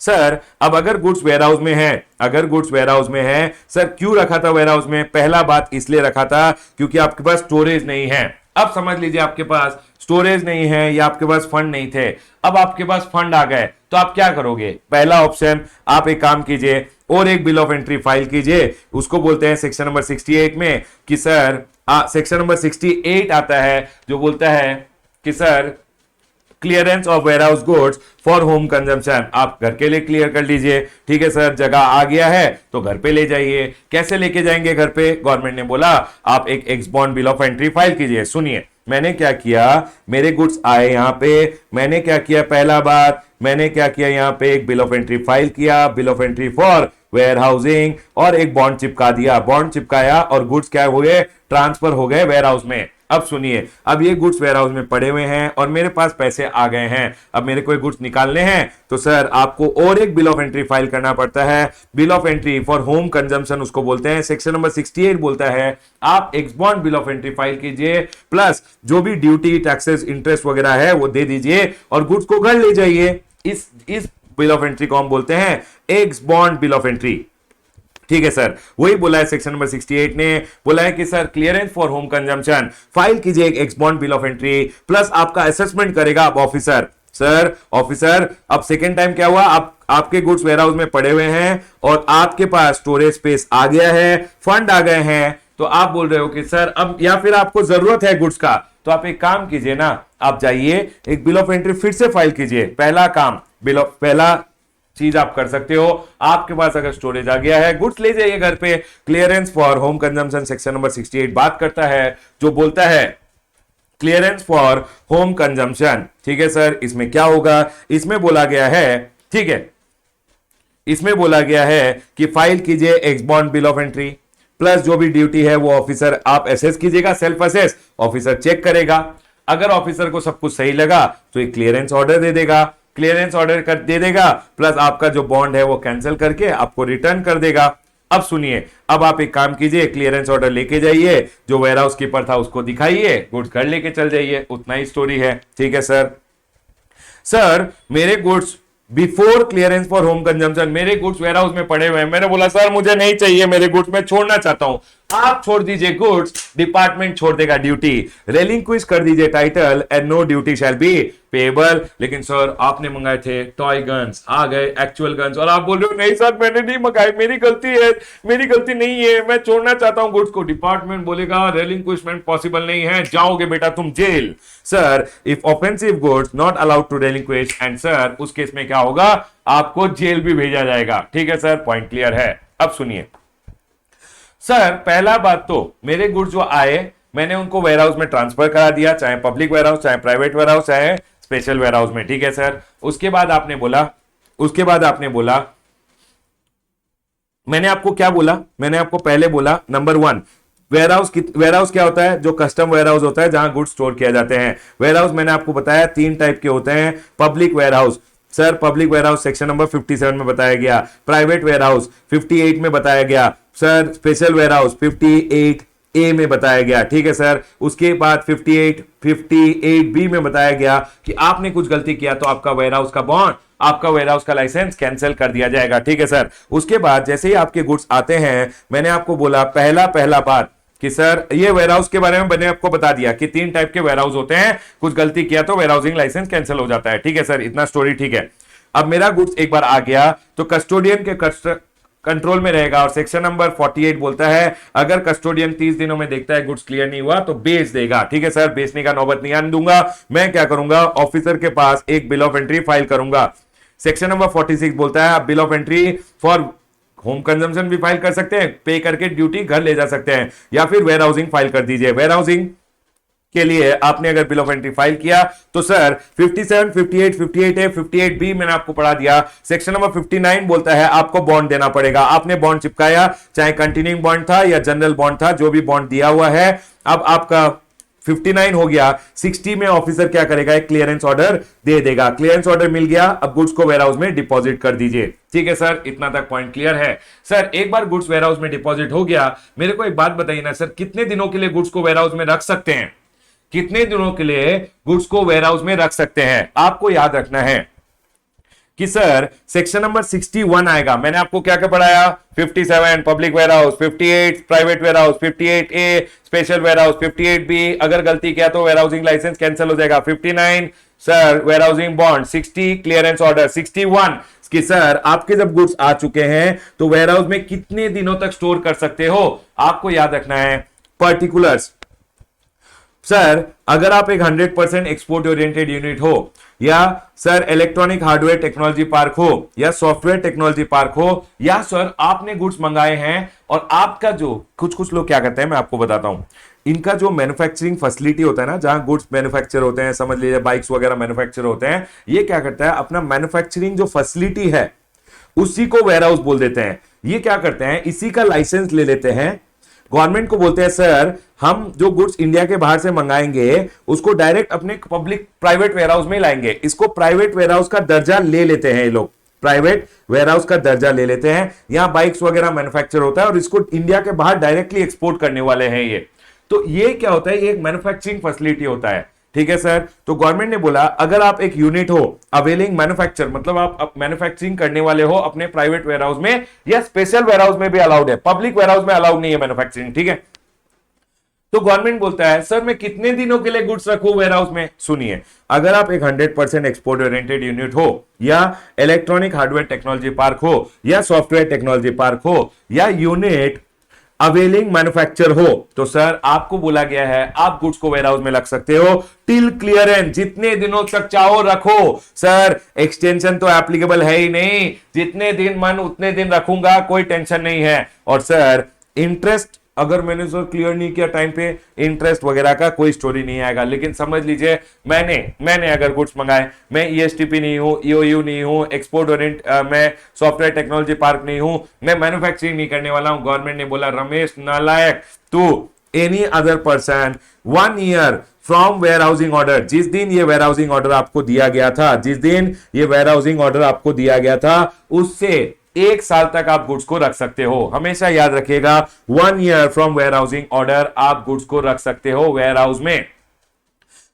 सर। अब अगर गुड्स वेयरहाउस में है, सर क्यों रखा था वेयरहाउस में? पहला बात इसलिए रखा था क्योंकि आपके पास स्टोरेज नहीं है। अब समझ लीजिए आपके पास स्टोरेज नहीं है या आपके पास फंड नहीं थे, अब आपके पास फंड आ गए तो आप क्या करोगे? पहला ऑप्शन, आप एक काम कीजिए और एक बिल ऑफ एंट्री फाइल कीजिए। उसको बोलते हैं सेक्शन नंबर 68 में कि सर सेक्शन नंबर 68 आता है जो बोलता है कि sir clearance of warehouse goods for home consumption, आप घर के लिए क्लियर कर लीजिए। ठीक है सर, जगह आ गया है तो घर पे ले जाइए। कैसे लेके जाएंगे घर पे? गवर्नमेंट ने बोला आप एक x bond bill of entry file कीजिए। सुनिए मैंने क्या किया, मेरे गुड्स आए यहां पे, मैंने क्या किया, पहला बात मैंने क्या किया, यहां पे एक बिल ऑफ एंट्री फाइल किया, bill of entry for where हाउसिंग, और एक बॉन्ड चिपका दिया। बॉन्ड चिपकाया और गुड्स क्या हुए, ट्रांसफर हो गए वेयर हाउस में। अब सुनिए, अब ये गुड्स वेयर हाउस में पड़े हुए हैं और मेरे पास पैसे आ गए हैं। अब मेरे को गुड्स निकालने हैं तो सर आपको और एक बिल ऑफ एंट्री फाइल करना पड़ता है। Bill of entry for home consumption उसको बोलते हैं। सेक्शन नंबर 68 बोलता है आप x bond bill of entry file कीजिए, प्लस जो भी ड्यूटी, टैक्सेस, इंटरेस्ट वगैरह है वो दे दीजिए और गुड्स को घर ले जाइए। इस बिल ऑफ एंट्री को हम बोलते हैं x bond bill of entry. ठीक है सर, वही बोला है सेक्शन नंबर 68 ने, बोला है कि sir clearance for home consumption file कीजिए एक x bond bill of entry, plus आपका असेसमेंट करेगा अब ऑफिसर। सर ऑफिसर, अब सेकेंड टाइम क्या हुआ, आपके गुड्स वेयर हाउस में पड़े हुए हैं और आपके पास स्टोरेज स्पेस आ गया है, फंड आ गए हैं, तो आप बोल रहे हो कि सर अब, या फिर आपको जरूरत है गुड्स का, तो आप एक काम कीजिए ना, आप जाइए एक बिल ऑफ एंट्री फिर से फाइल कीजिए। पहला काम, पहला चीज आप कर सकते हो, आपके पास अगर स्टोरेज आ गया है, गुड्स ले जाइए घर पे। Clearance for home consumption section number 68 बात करता है, जो बोलता है क्लियरेंस फॉर होम कंजम्पशन। ठीक है सर, इसमें क्या होगा, इसमें बोला गया है, ठीक है, इसमें बोला गया है कि फाइल कीजिए x bond bill of entry, plus जो भी ड्यूटी है वो ऑफिसर आप असेस कीजिएगा, सेल्फ असेस, ऑफिसर चेक करेगा। अगर ऑफिसर को सब कुछ सही लगा तो एक क्लियरेंस ऑर्डर दे देगा, क्लियरेंस ऑर्डर कर दे देगा, प्लस आपका जो बॉन्ड है वो कैंसिल करके आपको रिटर्न कर देगा। अब सुनिए, अब आप एक काम कीजिए, क्लियरेंस ऑर्डर लेके जाइए, जो वेयर हाउस कीपर था उसको दिखाइए, गुड्स घर लेके चल जाइए, उतना ही स्टोरी है। ठीक है सर। सर मेरे goods before clearance for home consumption, मेरे गुड्स वेयर हाउस में पड़े हुए हैं, मैंने बोला सर मुझे नहीं चाहिए मेरे गुड्स, मैं छोड़ना चाहता हूं। आप छोड़ दीजिए गुड्स, डिपार्टमेंट छोड़ देगा ड्यूटी, रेलिंक्विश कर दीजिए title and no duty shall be payable. लेकिन सर आपने मंगाए थे टॉय गन्स, आ गए एक्चुअल गन्स और आप बोल रहे हो नहीं सर मैंने नहीं मंगाए, मेरी गलती है, मेरी गलती नहीं है, मैं छोड़ना चाहता हूं गुड्स को। डिपार्टमेंट बोलेगा रेलिंक्विशमेंट पॉसिबल नहीं है, जाओगे बेटा तुम जेल। Sir if offensive goods not allowed to relinquish, and sir उस केस में क्या होगा, आपको जेल भी भेजा जाएगा। ठीक है सर, पॉइंट क्लियर है। अब सुनिए सर, पहला बात तो मेरे गुड्स जो आए मैंने उनको वेयर हाउस में ट्रांसफर करा दिया, चाहे पब्लिक वेयर हाउस, चाहे प्राइवेट वेयर हाउस, चाहे स्पेशल वेयर हाउस में। ठीक है सर। उसके बाद आपने बोला मैंने आपको क्या बोला, मैंने आपको पहले बोला नंबर 1, वेयर हाउस क्या होता है, जो कस्टम वेयर हाउस होता है जहां गुड्स स्टोर किया जाते हैं। वेयर हाउस मैंने आपको बताया 3 टाइप के होते हैं। Public warehouse, sir public warehouse section number 57 में बताया गया। प्राइवेट वेयर हाउस 58 में बताया गया। Sir special warehouse 58A में बताया गया। ठीक है सर। उसके बाद 58B में बताया गया कि आपने कुछ गलती किया तो आपका वेयर हाउस का बॉन्ड, आपका वेयर हाउस का लाइसेंस कैंसिल कर दिया जाएगा। ठीक है सर। उसके बाद जैसे ही आपके गुड्स आते हैं, मैंने आपको बोला पहला बात कि सर ये वेयर हाउस के बारे में मैंने आपको बता दिया कि 3 टाइप के वेयर हाउस होते हैं, कुछ गलती किया तो वेयर हाउसिंग लाइसेंस कैंसिल हो जाता है। ठीक है सर, इतना स्टोरी ठीक है। अब मेरा गुड्स एक बार आ गया तो कस्टोडियन के कंट्रोल में रहेगा, और सेक्शन नंबर 48 बोलता है अगर कस्टोडियन 30 दिनों में देखता है गुड्स क्लियर नहीं हुआ तो बेच देगा। ठीक है सर, बेचने का नौबत नहीं आने दूंगा। मैं क्या करूंगा, ऑफिसर के पास एक बिल ऑफ एंट्री फाइल करूंगा। सेक्शन नंबर 46 बोलता है आप bill of entry for home consumption भी फाइल कर सकते हैं, पे करके ड्यूटी घर ले जा सकते हैं, या फिर वेयर हाउसिंग फाइल कर दीजिए। वेयर हाउसिंग के लिए आपने अगर बिल ऑफ एंट्री फाइल किया तो सर 57, 58, 58A, 58B मैंने आपको पढ़ा दिया। सेक्शन नंबर 59 बोलता है आपको बॉन्ड देना पड़ेगा। आपने बॉन्ड चिपकाया, चाहे कंटिन्यूइंग बॉन्ड था या जनरल बॉन्ड था, जो भी बॉन्ड दिया हुआ है, अब आपका 59 हो गया। 60 में ऑफिसर क्या करेगा, एक क्लियरेंस ऑर्डर दे देगा। क्लियरेंस ऑर्डर मिल गया, अब गुड्स को वेयर हाउस में डिपॉजिट कर दीजिए। ठीक है सर, इतना तक पॉइंट क्लियर है। सर एक बार गुड्स वेयर हाउस में डिपॉजिट हो गया, मेरे को एक बात बताइए ना सर, कितने दिनों के लिए गुड्स को वेयर हाउस में रख सकते हैं, कितने दिनों के लिए गुड्स को वेयर हाउस में रख सकते हैं? आपको याद रखना है कि सर सेक्शन नंबर 61 आएगा। मैंने आपको क्या क्या पढ़ाया, 57 public warehouse, 58 private warehouse, 58A special warehouse, 58B अगर गलती किया तो वेयर हाउसिंग लाइसेंस कैंसिल हो जाएगा, 59 sir warehousing bond, 60 clearance order, 61 कि सर आपके जब गुड्स आ चुके हैं तो वेयर हाउस में कितने दिनों तक स्टोर कर सकते हो। आपको याद रखना है पर्टिकुलर्स। सर अगर आप एक 100% एक्सपोर्ट ओरिएंटेड यूनिट हो, या sir electronic hardware technology park हो, या सॉफ्टवेयर टेक्नोलॉजी पार्क हो, या सर आपने गुड्स मंगाए हैं और आपका जो कुछ लोग क्या करते हैं मैं आपको बताता हूं, इनका जो मैन्युफैक्चरिंग फैसिलिटी होता है ना, जहां गुड्स मैन्युफैक्चर होते हैं, समझ लीजिए बाइक्स वगैरह मैन्युफैक्चर होते हैं, ये क्या करता है अपना मैन्युफैक्चरिंग जो फैसिलिटी है उसी को वेयर हाउस बोल देते हैं। ये क्या करते हैं, इसी का लाइसेंस ले लेते हैं, गवर्नमेंट को बोलते हैं सर हम जो गुड्स इंडिया के बाहर से मंगाएंगे उसको डायरेक्ट अपने पब्लिक प्राइवेट वेयरहाउस में लाएंगे। इसको प्राइवेट वेयरहाउस का दर्जा ले लेते हैं, ये लोग प्राइवेट वेयरहाउस का दर्जा ले लेते हैं। यहां बाइक्स वगैरह मैन्युफैक्चर होता है और इसको इंडिया के बाहर डायरेक्टली एक्सपोर्ट करने वाले हैं ये। तो ये क्या होता है, ये एक मैन्युफैक्चरिंग फैसिलिटी होता है। ठीक है सर, तो गवर्नमेंट ने बोला अगर आप एक यूनिट हो अवेलिंग मैन्युफैक्चर, मतलब आप मैन्युफैक्चरिंग करने वाले हो अपने प्राइवेट वेयरहाउस में, या स्पेशल वेयरहाउस में भी अलाउड है, पब्लिक वेयरहाउस में अलाउड नहीं है मैन्युफैक्चरिंग। ठीक है, तो गवर्नमेंट बोलता है सर मैं कितने दिनों के लिए गुड्स रखूं वेयरहाउस में। सुनिए, अगर आप एक 100% एक्सपोर्ट ओरिएंटेड यूनिट हो, या इलेक्ट्रॉनिक हार्डवेयर टेक्नोलॉजी पार्क हो, या सॉफ्टवेयर टेक्नोलॉजी पार्क हो, या यूनिट अवेलिंग मैन्युफैक्चर हो, तो सर आपको बोला गया है आप गुड्स को वेयरहाउस में रख सकते हो टिल क्लियरेंस, जितने दिनों तक चाहो रखो। सर एक्सटेंशन तो एप्लीकेबल है ही नहीं, जितने दिन मन उतने दिन रखूंगा, कोई टेंशन नहीं है। और सर इंटरेस्ट अगर मैंने सर क्लियर नहीं किया टाइम पे, इंटरेस्ट वगैरह का कोई स्टोरी नहीं आएगा। लेकिन समझ लीजिए मैंने अगर गुड्स मंगाए, मैं ईएसटीपी नहीं हूं, ईओयू नहीं हूं, एक्सपोर्ट ओरिएंट मैं सॉफ्टवेयर टेक्नोलॉजी पार्क नहीं हूं, मैं मैन्युफैक्चरिंग नहीं करने वाला हूं। गवर्नमेंट ने बोला रमेश नालायक, तू any other person 1 year from warehousing order, जिस दिन ये वेयर हाउसिंग ऑर्डर आपको दिया गया था, जिस दिन ये वेयर हाउसिंग ऑर्डर आपको दिया गया था, उससे 1 साल तक आप गुड्स को रख सकते हो। हमेशा याद रखिएगा 1 year from warehousing order आप गुड्स को रख सकते हो वेयर हाउस में।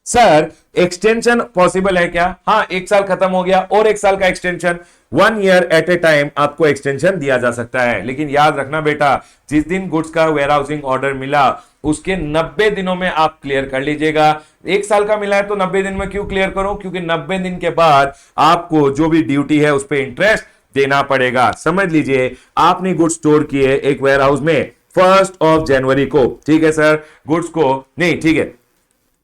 सर एक्सटेंशन पॉसिबल है क्या? हाँ, 1 साल खत्म हो गया और 1 साल का extension, 1 year at a time आपको एक्सटेंशन दिया जा सकता है। लेकिन याद रखना बेटा, जिस दिन गुड्स का वेयर हाउसिंग ऑर्डर मिला उसके 90 दिनों में आप क्लियर कर लीजिएगा। 1 साल का मिला है तो 90 दिन में क्यों क्लियर करूं? क्योंकि 90 दिन के बाद आपको जो भी ड्यूटी है उस पर इंटरेस्ट देना पड़ेगा। समझ लीजिए आपने गुड्स स्टोर किए एक वेयर हाउस में 1 जनवरी को, ठीक है सर, गुड्स को नहीं, ठीक है,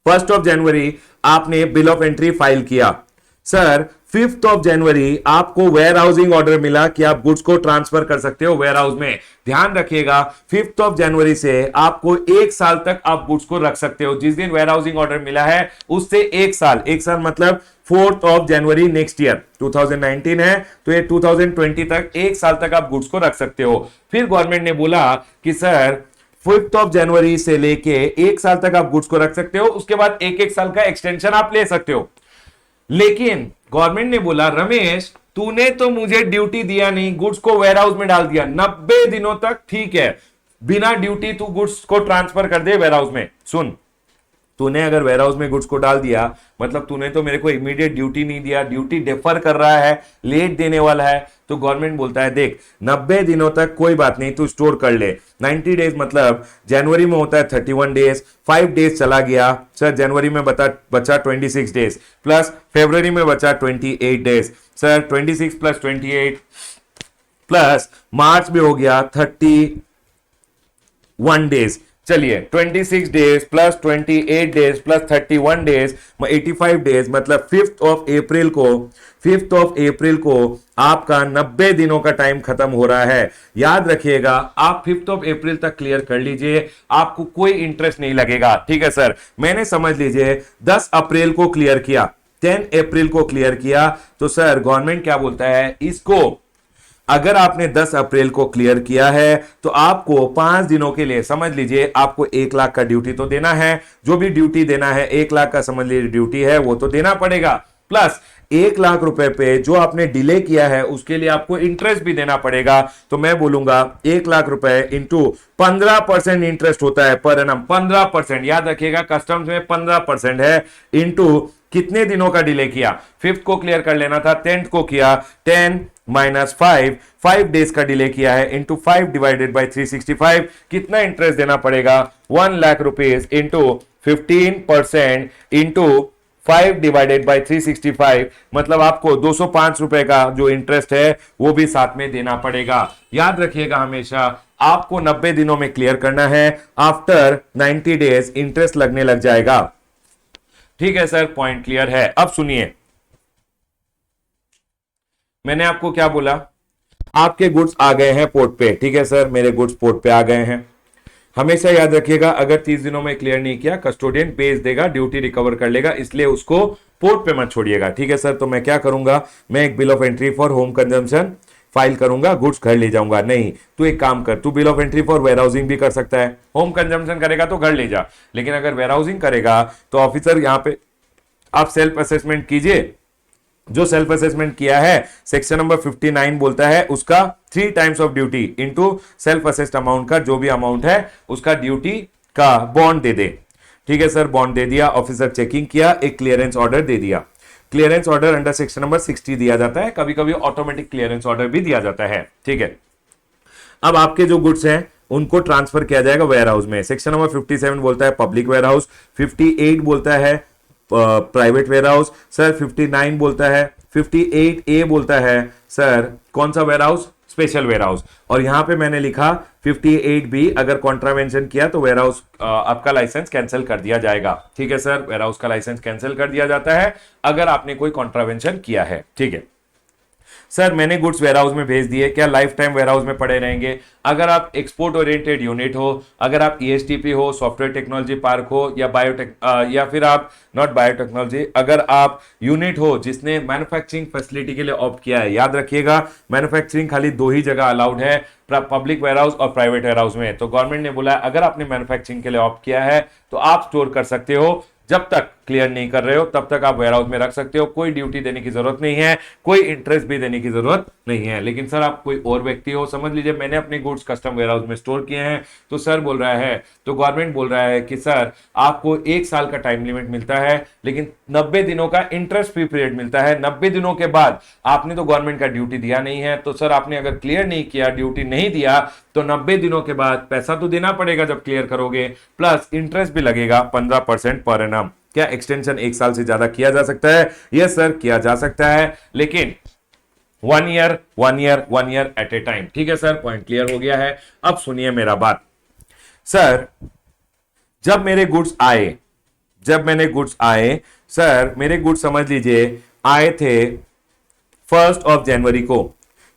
1 जनवरी आपने बिल ऑफ एंट्री फाइल किया। सर 5 जनवरी आपको वेयर हाउसिंग ऑर्डर मिला कि आप गुड्स को ट्रांसफर कर सकते हो वेयर हाउस में। ध्यान रखिएगा 5 जनवरी से आपको 1 साल तक आप गुड्स को रख सकते हो। जिस दिन वेयर हाउसिंग ऑर्डर मिला है उससे 1 साल, 1 साल मतलब 4 जनवरी नेक्स्ट ईयर, 2019 है तो ये 2020 तक 1 साल तक आप गुड्स को रख सकते हो। फिर गवर्नमेंट ने बोला कि सर 5 जनवरी से लेके 1 साल तक आप गुड्स को रख सकते हो, उसके बाद 1 साल का एक्सटेंशन आप ले सकते हो। लेकिन गवर्नमेंट ने बोला रमेश तूने तो मुझे ड्यूटी दिया नहीं, गुड्स को वेयर हाउस में डाल दिया 90 दिनों तक, ठीक है, बिना ड्यूटी तू गुड्स को ट्रांसफर कर दे वेयर हाउस में। सुन, तूने अगर वेयर हाउस में गुड्स को डाल दिया मतलब तूने तो मेरे को इमीडिएट ड्यूटी नहीं दिया, ड्यूटी डिफर कर रहा है, लेट देने वाला है। तो गवर्नमेंट बोलता है देख 90 दिनों तक कोई बात नहीं, तू स्टोर कर ले। 90 डेज मतलब जनवरी में होता है 31 डेज, 5 डेज चला गया सर, जनवरी में बचा 26 डेज, प्लस फरवरी में बचा 28 डेज सर, 26 प्लस 28 प्लस मार्च में हो गया 31 डेज। चलिए 26 days plus 28 days plus 31 days 85 days, मतलब 5 अप्रैल को आपका 90 दिनों का टाइम खत्म हो रहा है। याद रखिएगा आप 5 अप्रैल तक क्लियर कर लीजिए, आपको कोई इंटरेस्ट नहीं लगेगा। ठीक है सर, मैंने समझ लीजिए 10 अप्रैल को क्लियर किया, 10 अप्रैल को क्लियर किया, तो सर गवर्नमेंट क्या बोलता है, इसको अगर आपने 10 अप्रैल को क्लियर किया है तो आपको 5 दिनों के लिए, समझ लीजिए आपको 1 लाख का ड्यूटी तो देना है, जो भी ड्यूटी देना है 1 लाख का समझ लीजिए ड्यूटी है वो तो देना पड़ेगा, प्लस 1 लाख रुपए पे जो आपने डिले किया है उसके लिए आपको इंटरेस्ट भी देना पड़ेगा। तो मैं बोलूंगा 1 लाख रुपए इंटू 15% इंटरेस्ट होता है पर एनम, 15%, याद रखिएगा कस्टम्स में 15% है, इंटू कितने दिनों का डिले किया, 5th को क्लियर कर लेना था, 10th को किया, 10 माइनस 5 डेज का डिले किया है, इंटू 5 डिवाइडेड बाई 365, कितना इंटरेस्ट देना पड़ेगा, 1 lakh rupees into 15% into 5 divided by 365, मतलब आपको 205 रुपए का जो इंटरेस्ट है वो भी साथ में देना पड़ेगा। याद रखिएगा हमेशा आपको 90 दिनों में क्लियर करना है, आफ्टर 90 डेज इंटरेस्ट लगने लग जाएगा। ठीक है सर, पॉइंट क्लियर है। अब सुनिए, मैंने आपको क्या बोला, आपके गुड्स आ गए हैं पोर्ट पे। ठीक है सर, मेरे गुड्स पोर्ट पे आ गए हैं। हमेशा याद रखिएगा अगर 30 दिनों में क्लियर नहीं किया कस्टोडियन भेज देगा, ड्यूटी रिकवर कर लेगा, इसलिए उसको पोर्ट पे मत छोड़िएगा। ठीक है सर, तो मैं क्या करूंगा, मैं एक bill of entry for home consumption file करूंगा, गुड्स घर ले जाऊंगा। नहीं, तू एक काम कर, तू bill of entry for where housing भी कर सकता है। होम कंजम्पशन करेगा तो घर ले जा, लेकिन अगर वेयर हाउसिंग करेगा तो ऑफिसर यहां पे आप सेल्फ असेसमेंट कीजिए। जो सेल्फ असेसमेंट किया है सेक्शन नंबर 59 बोलता है उसका 3 times of duty into self assessed amount का जो भी अमाउंट है उसका ड्यूटी का बॉन्ड दे दे। ठीक है सर, बॉन्ड दे दिया, ऑफिसर चेकिंग किया, एक क्लियरेंस ऑर्डर दे दिया। Clearance order under section number 60 दिया जाता है, कभी कभी ऑटोमेटिक क्लियरेंस ऑर्डर भी दिया जाता है। ठीक है, अब आपके जो गुड्स हैं उनको ट्रांसफर किया जाएगा वेयर हाउस में। सेक्शन नंबर 57 बोलता है पब्लिक वेयर हाउस, 58 बोलता है प्राइवेट वेयर हाउस सर, 59 बोलता है, 58A बोलता है सर कौन सा warehouse, special warehouse. और यहां पे मैंने लिखा 58B, अगर कॉन्ट्रावेंशन किया तो वेयर हाउस आपका लाइसेंस कैंसिल कर दिया जाएगा। ठीक है सर, वेयर हाउस का लाइसेंस कैंसिल कर दिया जाता है अगर आपने कोई कॉन्ट्रावेंशन किया है। ठीक है सर, मैंने गुड्स वेयरहाउस में भेज दिए, क्या लाइफ टाइम वेयरहाउस में पड़े रहेंगे? अगर आप एक्सपोर्ट ओरिएंटेड यूनिट हो, अगर आप ईएसटीपी हो, सॉफ्टवेयर टेक्नोलॉजी पार्क हो, या बायोटेक या फिर आप नॉट बायोटेक्नोलॉजी, अगर आप यूनिट हो जिसने मैन्युफैक्चरिंग फैसिलिटी के लिए ऑप्ट किया है, याद रखिएगा मैन्युफैक्चरिंग खाली 2 ही जगह अलाउड है, पब्लिक वेयरहाउस और प्राइवेट वेयरहाउस में। तो गवर्नमेंट ने बोला अगर आपने मैन्युफैक्चरिंग के लिए ऑप्ट किया है तो आप स्टोर कर सकते हो, जब तक क्लियर नहीं कर रहे हो तब तक आप वेयरहाउस में रख सकते हो, कोई ड्यूटी देने की जरूरत नहीं है, कोई इंटरेस्ट भी देने की जरूरत नहीं है। लेकिन सर आप कोई और व्यक्ति हो, समझ लीजिए मैंने अपने गुड्स कस्टम वेयरहाउस में स्टोर किए हैं, तो सर बोल रहा है, तो गवर्नमेंट बोल रहा है कि सर आपको 1 साल का टाइम लिमिट मिलता है, लेकिन 90 दिनों का इंटरेस्ट फ्री पीरियड मिलता है। 90 दिनों के बाद आपने तो गवर्नमेंट का ड्यूटी दिया नहीं है, तो सर आपने अगर क्लियर नहीं किया, ड्यूटी नहीं दिया, तो 90 दिनों के बाद पैसा तो देना पड़ेगा जब क्लियर करोगे, प्लस इंटरेस्ट भी लगेगा 15% पर एनम। क्या एक्सटेंशन 1 साल से ज्यादा किया जा सकता है? यस सर, किया जा सकता है, लेकिन 1 ईयर एट ए टाइम। ठीक है सर, पॉइंट क्लियर हो गया है। अब सुनिए मेरा बात सर, जब मेरे गुड्स आए सर, मेरे गुड्स समझ लीजिए आए थे 1 जनवरी को।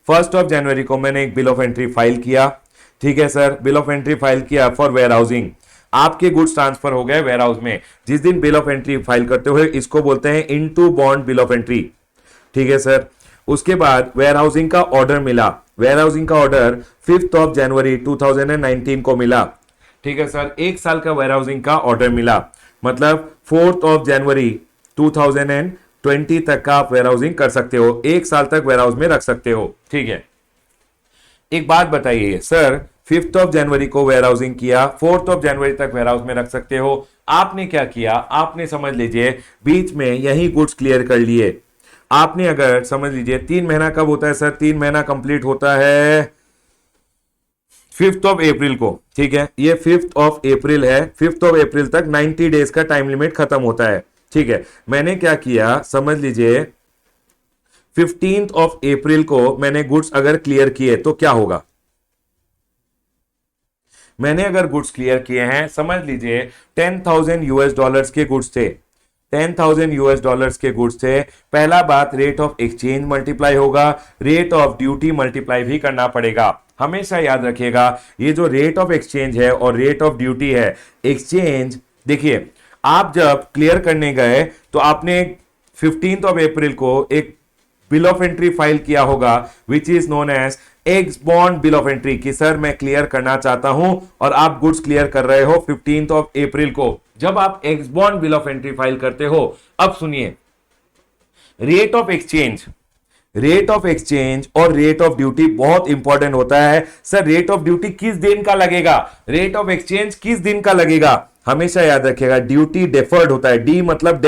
1 जनवरी को मैंने एक बिल ऑफ एंट्री फाइल किया। ठीक है sir, bill of entry file किया फॉर वेयर हाउसिंग, आपके गुड्स ट्रांसफर हो गए वेयर हाउस में। जिस दिन बिल ऑफ एंट्री फाइल करते हुए इसको बोलते हैं into bond bill of entry. ठीक है सर, उसके बाद वेयर हाउसिंग का ऑर्डर मिला, वेयर हाउसिंग का ऑर्डर 5 जनवरी 2019 को मिला। ठीक है सर, 1 साल का वेयर हाउसिंग का ऑर्डर मिला, मतलब 4 जनवरी 2020 तक का आप वेयर हाउसिंग कर सकते हो, 1 साल तक वेयर हाउस में रख सकते हो। ठीक है, एक बात बताइए सर, 5 जनवरी को वेयर हाउसिंग किया, 4 जनवरी तक वेयर हाउस में रख सकते हो। आपने क्या किया, आपने समझ लीजिए बीच में यही गुड्स क्लियर कर लिए। आपने अगर समझ लीजिए 3 महीना कब होता है सर, 3 महीना कंप्लीट होता है 5 अप्रैल को। ठीक है, ये 5 अप्रैल है, 5 अप्रैल तक 90 डेज का टाइम लिमिट खत्म होता है। ठीक है, मैंने क्या किया समझ लीजिए 15 अप्रैल को मैंने गुड्स अगर क्लियर किए तो क्या होगा, मैंने अगर गुड्स क्लियर किए हैं, समझ लीजिए $10,000 के गुड्स थे, $10,000 के गुड्स थे। पहला बात, रेट ऑफ एक्सचेंज मल्टीप्लाई होगा, रेट ऑफ ड्यूटी मल्टीप्लाई भी करना पड़ेगा। हमेशा याद रखिएगा ये जो रेट ऑफ एक्सचेंज है और रेट ऑफ ड्यूटी है, एक्सचेंज देखिए आप जब क्लियर करने गए तो आपने 15 अप्रैल को एक बिल ऑफ एंट्री फाइल किया होगा which is known as ex bond bill of entry, कि सर मैं क्लियर करना चाहता हूं, और आप गुड्स क्लियर कर रहे हो 15 अप्रैल को। जब आप x bond bill of entry file करते हो, अब सुनिए रेट ऑफ एक्सचेंज और रेट ऑफ ड्यूटी बहुत इंपॉर्टेंट होता है। सर रेट ऑफ ड्यूटी किस दिन का लगेगा, रेट ऑफ एक्सचेंज किस दिन का लगेगा? हमेशा याद रखिएगा ड्यूटी डेफर्ड होता है, डी मतलब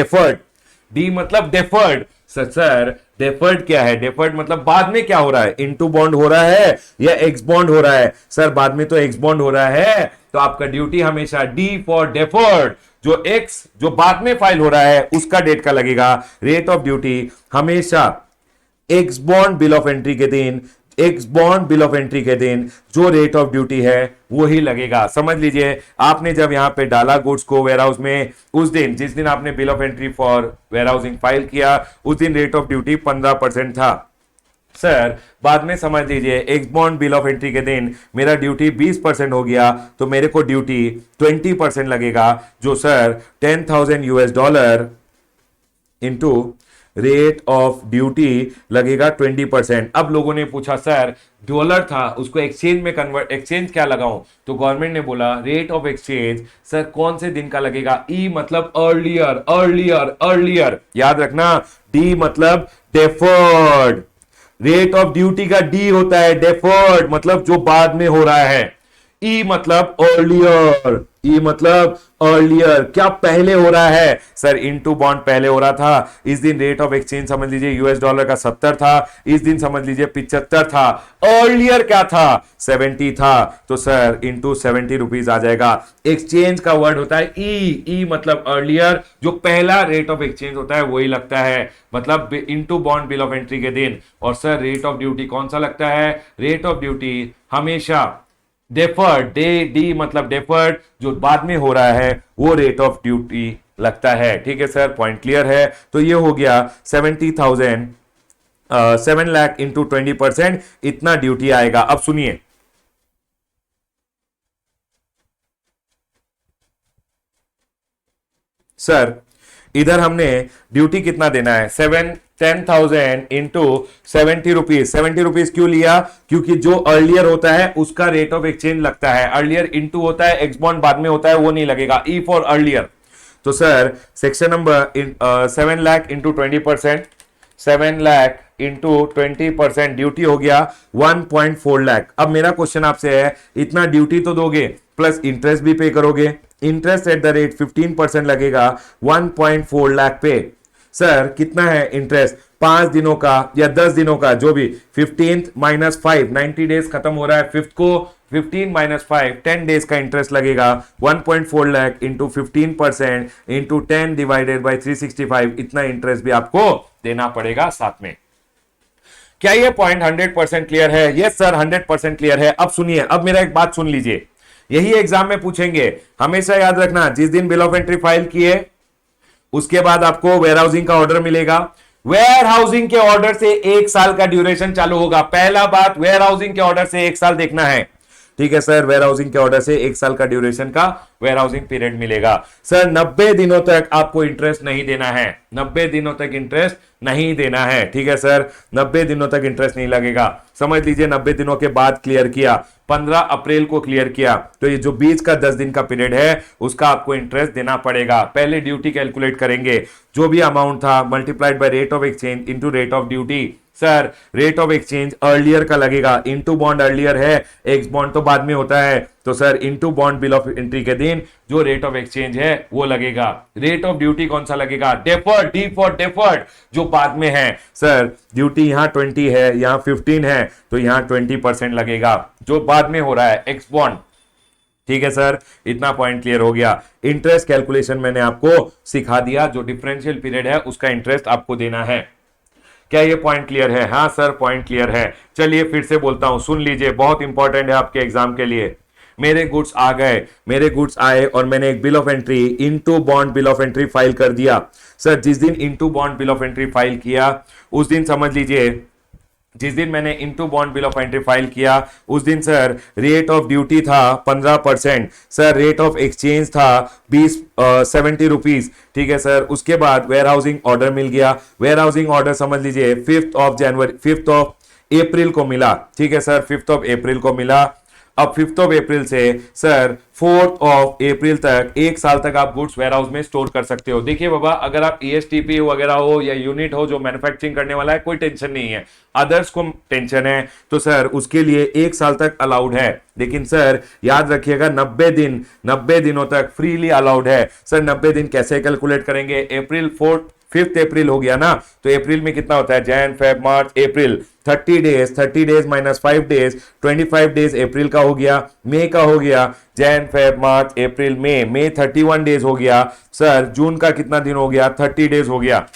डेफर्ड, सर डेफर्ड क्या है? डेफर्ड मतलब बाद में क्या हो रहा है, इनटू बॉन्ड हो रहा है या एक्स बॉन्ड हो रहा है? सर बाद में तो एक्स बॉन्ड हो रहा है, तो आपका ड्यूटी हमेशा डी फॉर डेफर्ड, जो एक्स जो बाद में फाइल हो रहा है उसका डेट का लगेगा। रेट ऑफ ड्यूटी हमेशा x bond bill of entry के दिन, x bond bill of entry के दिन जो रेट ऑफ ड्यूटी है वो ही लगेगा। समझ लीजिए, आपने जब यहां पे डाला गुड्स को वेयरहाउस में, उस दिन जिस दिन आपने bill of entry for warehousing file किया, उस दिन रेट ऑफ ड्यूटी 15% था। सर बाद में समझ लीजिए x bond bill of entry के दिन मेरा ड्यूटी 20% हो गया, तो मेरे को ड्यूटी 20% लगेगा, जो sir $10,000 into rate of duty लगेगा 20%। अब लोगों ने पूछा सर डॉलर था उसको एक्सचेंज में कन्वर्ट, एक्सचेंज क्या लगाऊं? तो गवर्नमेंट ने बोला रेट ऑफ एक्सचेंज सर कौन से दिन का लगेगा? ई मतलब अर्लियर, अर्लियर, अर्लियर, याद रखना। डी मतलब डेफर्ड, रेट ऑफ ड्यूटी का डी होता है डेफर्ड, मतलब जो बाद में हो रहा है। ई मतलब अर्लियर, ई मतलब अर्लियर, क्या पहले हो रहा है? सर इनटू बॉन्ड पहले हो रहा था, इस दिन रेट ऑफ एक्सचेंज समझ लीजिए यूएस डॉलर का 70 था, इस दिन समझ लीजिए 75 था। अर्लियर क्या था? 70 था, तो सर इंटू 70 रुपीज आ जाएगा। एक्सचेंज का वर्ड होता है ई, ई मतलब अर्लियर, जो पहला रेट ऑफ एक्सचेंज होता है वही लगता है, मतलब into bond bill of entry के दिन। और सर रेट ऑफ ड्यूटी कौन सा लगता है? रेट ऑफ ड्यूटी हमेशा डेफर्ड, डे डी मतलब डेफर्ड, जो बाद में हो रहा है वो रेट ऑफ ड्यूटी लगता है। ठीक है सर, पॉइंट क्लियर है? तो ये हो गया 70,000, 7 लाख इंटू 20%, इतना ड्यूटी आएगा। अब सुनिए, सर इधर हमने ड्यूटी कितना देना है? 10,000 इंटू 70 रुपीज। 70 रुपीज क्यों लिया? क्योंकि जो अर्लियर होता है उसका रेट ऑफ एक्सचेंज लगता है, अर्लियर इंटू होता है, एक्स बॉन्ड बाद में होता है, वो नहीं लगेगा। E for earlier. तो sir section number 7 lakh into 20%, 7 lakh into 20% duty हो गया 1.4 लाख। अब मेरा क्वेश्चन आपसे है, इतना ड्यूटी तो दोगे प्लस इंटरेस्ट भी पे करोगे, इंटरेस्ट एट द रेट 15% लगेगा 1.4 लाख पे। सर कितना है इंटरेस्ट? 5 दिनों का या 10 दिनों का, जो भी, 15 माइनस 5, 90 डेज खत्म हो रहा है 5th को, 15 माइनस 5, 10 डेज का इंटरेस्ट लगेगा। 1.4 lakh into 15% into 10 divided by 365, इतना इंटरेस्ट भी आपको देना पड़ेगा साथ में। क्या ये पॉइंट 100% क्लियर है? यस सर 100% क्लियर है। अब सुनिए, अब मेरा एक बात सुन लीजिए, यही एग्जाम में पूछेंगे, हमेशा याद रखना, जिस दिन बिल ऑफ एंट्री फाइल किए उसके बाद आपको वेयर हाउसिंग का ऑर्डर मिलेगा। वेयर हाउसिंग के ऑर्डर से 1 साल का ड्यूरेशन चालू होगा। पहला बात, वेयर हाउसिंग के ऑर्डर से 1 साल देखना है। ठीक है सर, वेयर हाउसिंग के ऑर्डर से 1 साल का ड्यूरेशन का वेयर हाउसिंग पीरियड मिलेगा। सर 90 दिनों तक आपको इंटरेस्ट नहीं देना है, 90 दिनों तक इंटरेस्ट नहीं देना है। ठीक है सर, 90 दिनों तक इंटरेस्ट नहीं लगेगा। समझ लीजिए 90 दिनों के बाद क्लियर किया, 15 अप्रैल को क्लियर किया, तो ये जो बीच का 10 दिन का पीरियड है उसका आपको इंटरेस्ट देना पड़ेगा। पहले ड्यूटी कैलकुलेट करेंगे, जो भी अमाउंट था multiplied by rate of exchange into rate of duty. Sir rate of exchange earlier का लगेगा, इनटू बॉन्ड अर्लियर है, एक्स बॉन्ड तो बाद में होता है, तो sir into bond bill of entry के दिन जो रेट ऑफ एक्सचेंज है वो लगेगा। रेट ऑफ ड्यूटी कौन सा लगेगा? डेफर्ड, डी फॉर डेफर्ड, जो बाद में है। सर ड्यूटी यहां 20 है, यहां 15 है, तो यहां 20% लगेगा, जो बाद में हो रहा है, एक्स बॉन्ड। ठीक है सर, इतना पॉइंट क्लियर हो गया। इंटरेस्ट कैलकुलेशन मैंने आपको सिखा दिया, जो डिफरेंशियल पीरियड है उसका इंटरेस्ट आपको देना है। क्या ये पॉइंट क्लियर है? हाँ सर पॉइंट क्लियर है। चलिए फिर से बोलता हूं, सुन लीजिए, बहुत इंपॉर्टेंट है आपके एग्जाम के लिए। मेरे गुड्स आ गए, मेरे गुड्स आए और मैंने एक bill of entry, into bond bill of entry file कर दिया। सर जिस दिन into bond bill of entry file किया उस दिन समझ लीजिए, जिस दिन मैंने into bond bill of entry file किया उस दिन सर रेट ऑफ ड्यूटी था 15%, सर रेट ऑफ एक्सचेंज था 70 रुपीज। ठीक है सर, उसके बाद वेयर हाउसिंग ऑर्डर मिल गया। वेयर हाउसिंग ऑर्डर समझ लीजिए 5th ऑफ अप्रैल को मिला। ठीक है सर, 5th ऑफ अप्रैल को मिला। अब 5th ऑफ अप्रैल से सर 4th ऑफ अप्रैल तक, 1 साल तक आप गुड्स वेयर हाउस में स्टोर कर सकते हो। देखिए बाबा, अगर आप ईएसटीपी वगैरह हो या यूनिट हो जो मैन्युफैक्चरिंग करने वाला है, कोई टेंशन नहीं है। अदर्स को टेंशन है, तो सर उसके लिए 1 साल तक अलाउड है। लेकिन सर याद रखिएगा 90 दिनों तक फ्रीली अलाउड है। सर 90 दिन कैसे कैलकुलेट करेंगे? अप्रैल 5 अप्रैल हो गया ना, तो अप्रैल में कितना होता है, जैन फेब मार्च अप्रैल, 30 डेज माइनस 5 डेज, 25 डेज अप्रैल का हो गया, मई का हो गया, जैन फेब मार्च अप्रैल मई 31 डेज हो गया। सर जून का कितना दिन हो गया, 30 डेज हो गया।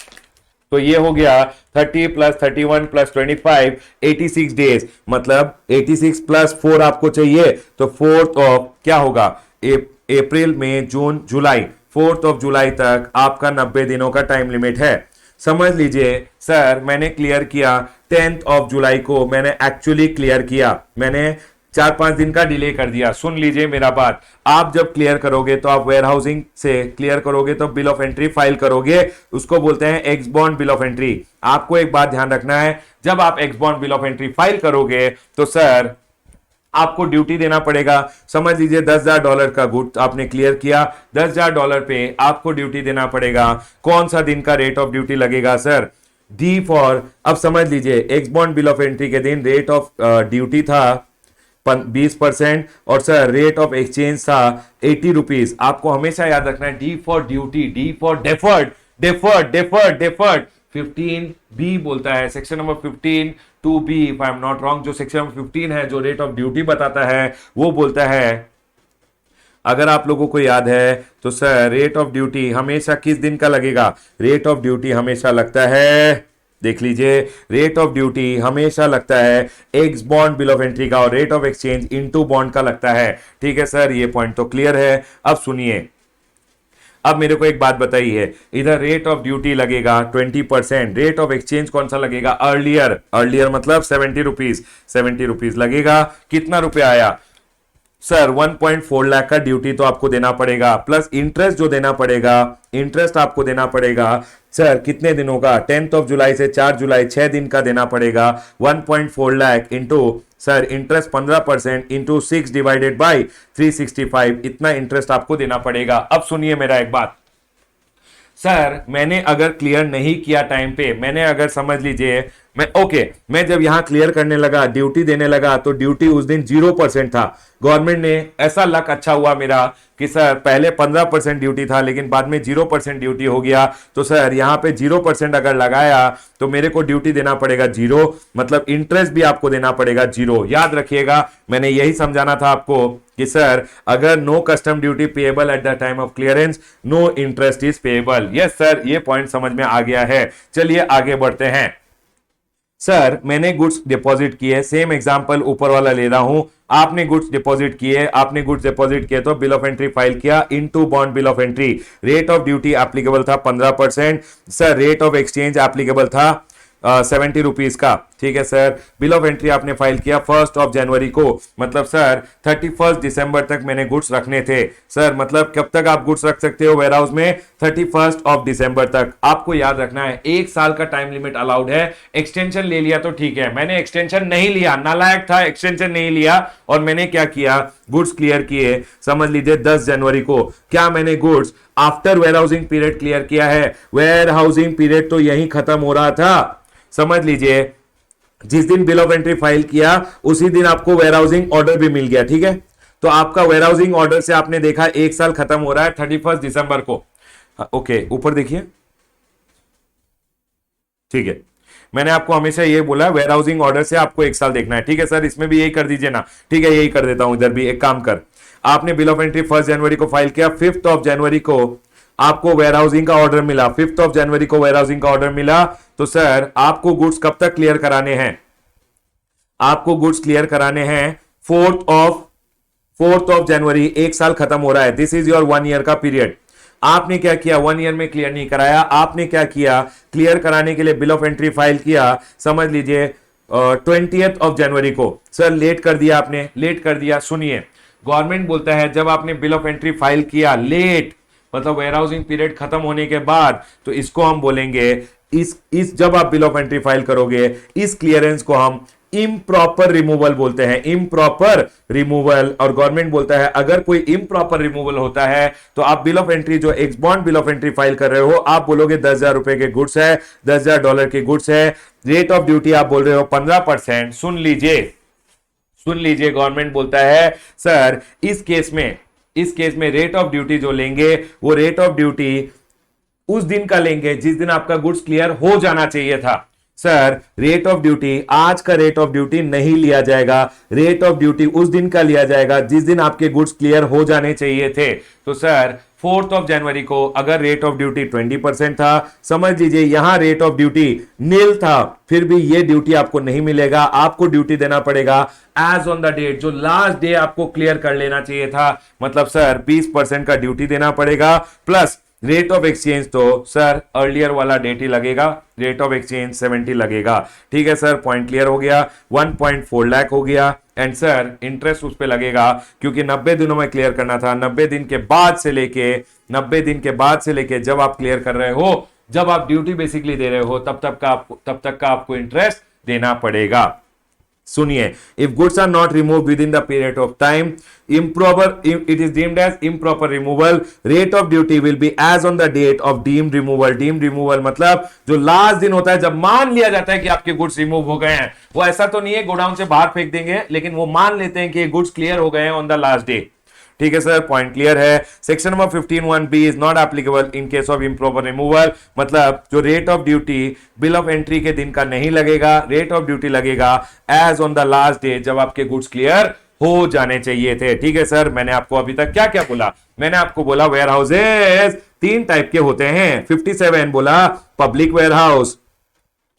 तो ये हो गया 30 प्लस 31 प्लस 25, 86 डेज, मतलब 86 प्लस 4 आपको चाहिए, तो 4th ऑफ क्या होगा, अप्रैल में जून जुलाई, 4th ऑफ जुलाई तक आपका 90 दिनों का टाइम लिमिट है। समझ लीजिए सर मैंने क्लियर किया 10th ऑफ जुलाई को, मैंने एक्चुअली क्लियर किया, मैंने 4-5 दिन का डिले कर दिया। सुन लीजिए मेरा बात, आप जब क्लियर करोगे तो आप वेयर हाउसिंग से क्लियर करोगे तो बिल ऑफ एंट्री फाइल करोगे, उसको बोलते हैं x bond bill of entry. आपको एक बात ध्यान रखना है, जब आप x bond bill of entry file करोगे तो सर आपको ड्यूटी देना पड़ेगा। समझ लीजिए $10,000 का गुड्स आपने क्लियर किया, $10,000 पे आपको ड्यूटी देना पड़ेगा। कौन सा दिन का रेट ऑफ ड्यूटी लगेगा सर, डी फॉर, अब समझ लीजिए x bond bill of entry के दिन रेट ऑफ ड्यूटी था 20% और सर रेट ऑफ एक्सचेंज था 80 रुपीज। आपको हमेशा याद रखना है D for duty, D for deferred, deferred deferred deferred 15 B बोलता है, section number 15 2B if I am not wrong, जो सेक्शन नंबर 15 है जो रेट ऑफ ड्यूटी बताता है वो बोलता है, अगर आप लोगों को याद है तो सर रेट ऑफ ड्यूटी हमेशा किस दिन का लगेगा, रेट ऑफ ड्यूटी हमेशा लगता है, देख लीजिए रेट ऑफ ड्यूटी हमेशा लगता है x bond bill of entry का, और rate of exchange into bond का लगता है। ठीक है सर, ये पॉइंट तो क्लियर है। अब सुनिए, अब मेरे को एक बात बताइए, इधर रेट ऑफ ड्यूटी लगेगा 20%, रेट ऑफ एक्सचेंज कौन सा लगेगा, अर्लियर, अर्लियर मतलब 70 रुपीज, 70 रुपीज लगेगा। कितना रुपया आया सर, 1.4 लाख का ड्यूटी तो आपको देना पड़ेगा, प्लस इंटरेस्ट जो देना पड़ेगा, इंटरेस्ट आपको देना पड़ेगा सर कितने दिनों का, 10th ऑफ जुलाई से 4 जुलाई 6 दिन का देना पड़ेगा। 1.4 lakh into sir interest 15% into 6 divided by 365, इतना इंटरेस्ट आपको देना पड़ेगा। अब सुनिए मेरा एक बात, सर मैंने अगर क्लियर नहीं किया टाइम पे, मैंने अगर समझ लीजिए मैं जब यहां क्लियर करने लगा, ड्यूटी देने लगा, तो ड्यूटी उस दिन 0% था। गवर्नमेंट ने, ऐसा लक अच्छा हुआ मेरा कि सर पहले 15% ड्यूटी था लेकिन बाद में 0% ड्यूटी हो गया, तो सर यहां पे 0% अगर लगाया तो मेरे को ड्यूटी देना पड़ेगा 0, मतलब इंटरेस्ट भी आपको देना पड़ेगा 0। याद रखिएगा, मैंने यही समझाना था आपको कि सर अगर no custom duty payable at the time of clearance, no interest is payable. Yes sir, ये पॉइंट समझ में आ गया है। चलिए आगे बढ़ते हैं। सर मैंने गुड्स डिपॉजिट किए, सेम एग्जांपल ऊपर वाला ले रहा हूं, आपने गुड्स डिपॉजिट किए, आपने गुड्स डिपॉजिट किए तो बिल ऑफ एंट्री फाइल किया into bond bill of entry, rate of duty applicable था 15%, sir rate of exchange applicable था 70 रुपीज का। ठीक है सर, बिल ऑफ एंट्री आपने फाइल किया 1 जनवरी को, मतलब सर 31 दिसंबर तक मैंने गुड्स रखने थे। सर मतलब कब तक आप गुड्स रख सकते हो वेयर हाउस में, 31 दिसंबर तक। आपको याद रखना है 1 साल का टाइम लिमिट अलाउड है। एक्सटेंशन ले लिया तो ठीक है, मैंने एक्सटेंशन नहीं लिया, नालायक था, एक्सटेंशन नहीं लिया और मैंने क्या किया, गुड्स क्लियर किए। समझ लीजिए 10 जनवरी को, क्या मैंने goods after warehousing period clear किया है, वेयर हाउसिंग पीरियड तो यही खत्म हो रहा था। समझ लीजिए जिस दिन बिल ऑफ एंट्री फाइल किया उसी दिन आपको वेयर हाउसिंग ऑर्डर भी मिल गया। ठीक है, तो आपका वेयर हाउसिंग ऑर्डर से आपने देखा 1 साल खत्म हो रहा है 31 दिसंबर को। ओके, ऊपर देखिए, ठीक है, मैंने आपको हमेशा ये बोला वेयर हाउसिंग ऑर्डर से आपको 1 साल देखना है। ठीक है सर, इसमें भी यही कर दीजिए ना। ठीक है, यही कर देता हूं, इधर भी एक काम कर, आपने बिल ऑफ एंट्री 1 जनवरी को फाइल किया, 5 जनवरी को आपको वेयर हाउसिंग का ऑर्डर मिला, 5 जनवरी को वेयर हाउसिंग का ऑर्डर मिला, तो सर आपको गुड्स कब तक क्लियर कराने हैं, आपको गुड्स क्लियर कराने हैं 4 जनवरी, 1 साल खत्म हो रहा है, दिस इज योर 1 ईयर का पीरियड। आपने क्या किया, 1 ईयर में क्लियर नहीं कराया, आपने क्या किया, क्लियर कराने के लिए बिल ऑफ एंट्री फाइल किया, समझ लीजिए 20 जनवरी को। सर लेट कर दिया आपने, लेट कर दिया। सुनिए, गवर्नमेंट बोलता है जब आपने बिल ऑफ एंट्री फाइल किया लेट, मतलब वेयर हाउसिंग पीरियड खत्म होने के बाद, तो इसको हम बोलेंगे इस जब आप बिल ऑफ एंट्री फाइल करोगे इस क्लियरेंस को हम इम्प्रॉपर रिमूवल बोलते हैं, इम्प्रॉपर रिमूवल। और गवर्नमेंट बोलता है अगर कोई इम्प्रॉपर रिमूवल होता है तो आप बिल ऑफ एंट्री जो x bond bill of entry file कर रहे हो, आप बोलोगे 10,000 रुपए के गुड्स है, $10,000 के गुड्स है, रेट ऑफ ड्यूटी आप बोल रहे हो 15%। सुन लीजिए, सुन लीजिए, गवर्नमेंट बोलता है सर इस केस में रेट ऑफ ड्यूटी जो लेंगे वो रेट ऑफ ड्यूटी उस दिन का लेंगे जिस दिन आपका गुड्स क्लियर हो जाना चाहिए था। सर रेट ऑफ ड्यूटी, आज का रेट ऑफ ड्यूटी नहीं लिया जाएगा, रेट ऑफ ड्यूटी उस दिन का लिया जाएगा जिस दिन आपके गुड्स क्लियर हो जाने चाहिए थे। तो सर 4 जनवरी को अगर रेट ऑफ ड्यूटी 20% था, समझ लीजिए यहां रेट ऑफ ड्यूटी नील था, फिर भी ये ड्यूटी आपको नहीं मिलेगा, आपको ड्यूटी देना पड़ेगा एज ऑन द डेट, जो लास्ट डे आपको क्लियर कर लेना चाहिए था। मतलब सर 20% का ड्यूटी देना पड़ेगा, प्लस रेट ऑफ एक्सचेंज तो सर अर्लियर वाला डेट ही लगेगा, रेट ऑफ एक्सचेंज 70 लगेगा। ठीक है सर, पॉइंट क्लियर हो गया, 1.4 लाख हो गया। एंड सर इंटरेस्ट उस पे लगेगा क्योंकि 90 दिनों में क्लियर करना था, 90 दिन के बाद से लेके जब आप क्लियर कर रहे हो, जब आप ड्यूटी बेसिकली दे रहे हो, तब तक का आपको इंटरेस्ट देना पड़ेगा। सुनिए, if goods are not remove within the period of time, it is deemed as improper removal, rate of duty will be as on the date of deemed removal. Deemed removal मतलब जो last दिन होता है जब मान लिया जाता है कि आपके गुड्स रिमूव हो गए हैं। वो ऐसा तो नहीं है गोडाउन से बाहर फेंक देंगे, लेकिन वो मान लेते हैं कि गुड्स क्लियर हो गए हैं ऑन द लास्ट डे। ठीक है सर, पॉइंट क्लियर है। Section number 15(1)(b) is not applicable in case of improper removal, मतलब जो rate of duty bill of entry के दिन का नहीं लगेगा, रेट ऑफ ड्यूटी लगेगा as on the last day जब आपके गुड्स क्लियर हो जाने चाहिए थे। ठीक है सर, मैंने आपको अभी तक क्या क्या बोला? मैंने आपको बोला वेयर हाउसेज 3 टाइप के होते हैं। 57 बोला पब्लिक वेयर हाउस,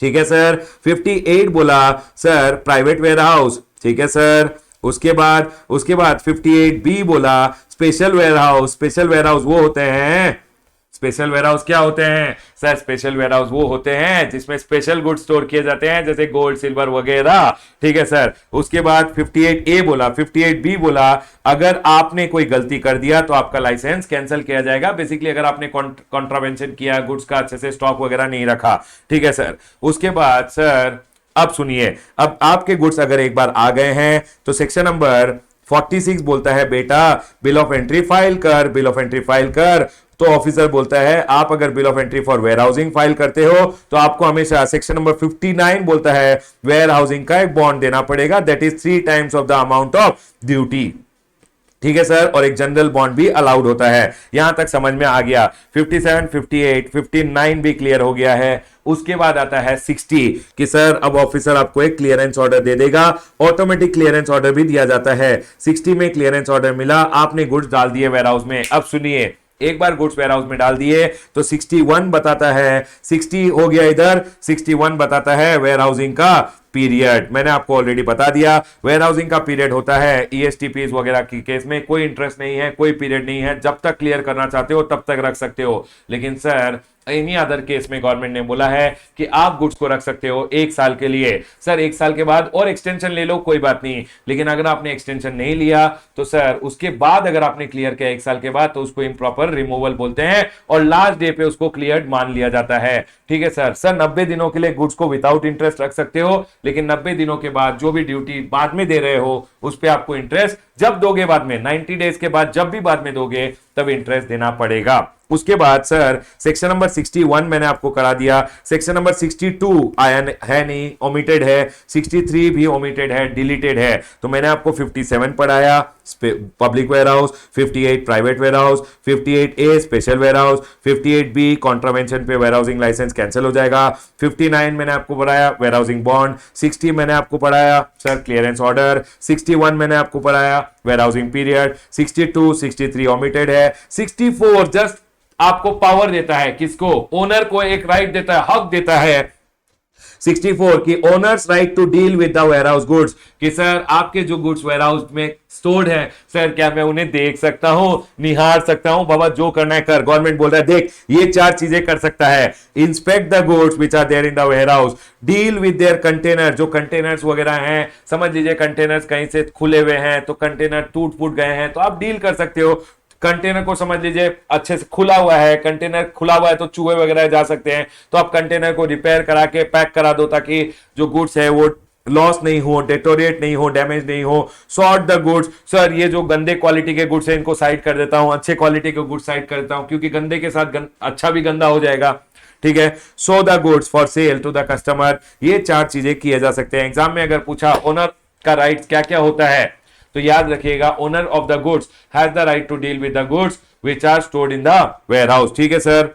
ठीक है सर। 58 बोला सर प्राइवेट वेयर हाउस, ठीक है सर। उसके बाद 58B बोला special warehouse. Special warehouse वो होते हैं, स्पेशल वेयर हाउस क्या होते हैं सर? स्पेशल वेयर हाउस वो होते हैं जिसमें स्पेशल गुड्स स्टोर किए जाते हैं, जैसे गोल्ड सिल्वर वगैरह। ठीक है सर। उसके बाद 58A बोला, 58B बोला अगर आपने कोई गलती कर दिया तो आपका लाइसेंस कैंसिल किया जाएगा। बेसिकली अगर आपने कॉन्ट्रावेंशन किया, गुड्स का अच्छे से स्टॉक वगैरह नहीं रखा। ठीक है सर। उसके बाद सर अब सुनिए, अब आपके गुड्स अगर एक बार आ गए हैं तो सेक्शन नंबर 46 बोलता है बेटा बिल ऑफ एंट्री फाइल कर, बिल ऑफ एंट्री फाइल कर। तो ऑफिसर बोलता है आप अगर bill of entry for where housing file करते हो तो आपको हमेशा, सेक्शन नंबर 59 बोलता है वेयर हाउसिंग का एक बॉन्ड देना पड़ेगा, that is 3 times of the amount of duty. ठीक है सर, और एक जनरल बॉन्ड भी अलाउड होता है। यहां तक समझ में आ गया। 57, 58, 59 भी क्लियर हो गया है। उसके बाद आता है 60 कि सर अब ऑफिसर आपको एक क्लियरेंस ऑर्डर दे देगा, ऑटोमेटिक क्लियरेंस ऑर्डर भी दिया जाता है। 60 में क्लियरेंस ऑर्डर मिला, आपने गुड्स डाल दिए वेयर हाउस में। अब सुनिए, एक बार गुड्स वेयर हाउस में डाल दिए तो 61 बताता है, 60 हो गया इधर, 61 बताता है वेयर हाउसिंग का पीरियड। मैंने आपको ऑलरेडी बता दिया वेयर हाउसिंग का पीरियड होता है ईएसटीपीज वगैरह की केस में कोई इंटरेस्ट नहीं है, कोई पीरियड नहीं है, जब तक क्लियर करना चाहते हो तब तक रख सकते हो। लेकिन सर एनी अदर केस में गवर्नमेंट ने बोला है कि आप गुड्स को रख सकते हो 1 साल के लिए। सर 1 साल के बाद और एक्सटेंशन ले लो, कोई बात नहीं, लेकिन अगर आपने एक्सटेंशन नहीं लिया तो सर उसके बाद अगर आपने क्लियर किया 1 साल के बाद तो उसको इम्प्रॉपर रिमूवल बोलते हैं और लास्ट डे पे उसको क्लियर्ड मान लिया जाता है। ठीक है सर। सर 90 दिनों के लिए गुड्स को विदाउट इंटरेस्ट रख सकते हो, लेकिन 90 दिनों के बाद जो भी ड्यूटी बाद में दे रहे हो उस पर आपको इंटरेस्ट जब दोगे बाद में, 90 डेज के बाद जब भी बाद में दोगे तब इंटरेस्ट देना पड़ेगा। उसके बाद सर सेक्शन नंबर 61 मैंने आपको करा दिया। सेक्शन नंबर 62 आया है नहीं, ओमिटेड है। 63 भी ओमिटेड है, डिलीटेड है। तो मैंने आपको 57 पढ़ाया public warehouse, 58 private warehouse, 58A special warehouse, 58B contravention पे वेयर हाउसिंग लाइसेंस कैंसिल हो जाएगा। 59 मैंने आपको पढ़ाया वेयर हाउसिंग बॉन्ड। 60 मैंने आपको पढ़ाया सर क्लियरेंस ऑर्डर। 61 मैंने आपको पढ़ाया वेयर हाउसिंग पीरियड। 62, 63 ओमिटेड है। 64 जस्ट आपको पावर देता है, किसको? ओनर को एक राइट देता है, हक देता है 64 की owners right to deal with the warehouse goods, कि सर आपके जो गुड्स वेयर हाउस में स्टोर्ड है सर क्या मैं उन्हें देख सकता हूं, निहार सकता हूं? बाबा जो करना है कर। गवर्नमेंट बोल रहा है देख ये 4 चीजें कर सकता है। Inspect the goods which are there in the warehouse, deal with their container, जो कंटेनर्स वगैरह हैं, समझ लीजिए कंटेनर्स कहीं से खुले हुए हैं तो कंटेनर टूट फूट गए हैं तो आप डील कर सकते हो। कंटेनर को समझ लीजिए अच्छे से खुला हुआ है, कंटेनर खुला हुआ है तो चूहे वगैरह जा सकते हैं, तो आप कंटेनर को रिपेयर करा के पैक करा दो ताकि जो गुड्स है वो लॉस नहीं हो, डेटोरिएट नहीं हो, डैमेज नहीं हो। सॉर्ट द गुड्स, सर ये जो गंदे क्वालिटी के गुड्स है इनको साइड कर देता हूं, अच्छे क्वालिटी के गुड्स साइड कर देता हूं, क्योंकि गंदे के साथ अच्छा भी गंदा हो जाएगा। ठीक है। So the goods for sale to the customer, ये 4 चीजें किए जा सकते हैं। एग्जाम में अगर पूछा ओनर का राइट क्या क्या होता है तो याद रखिएगा owner of the goods has the right to deal with the goods which are stored in the warehouse. ठीक है सर।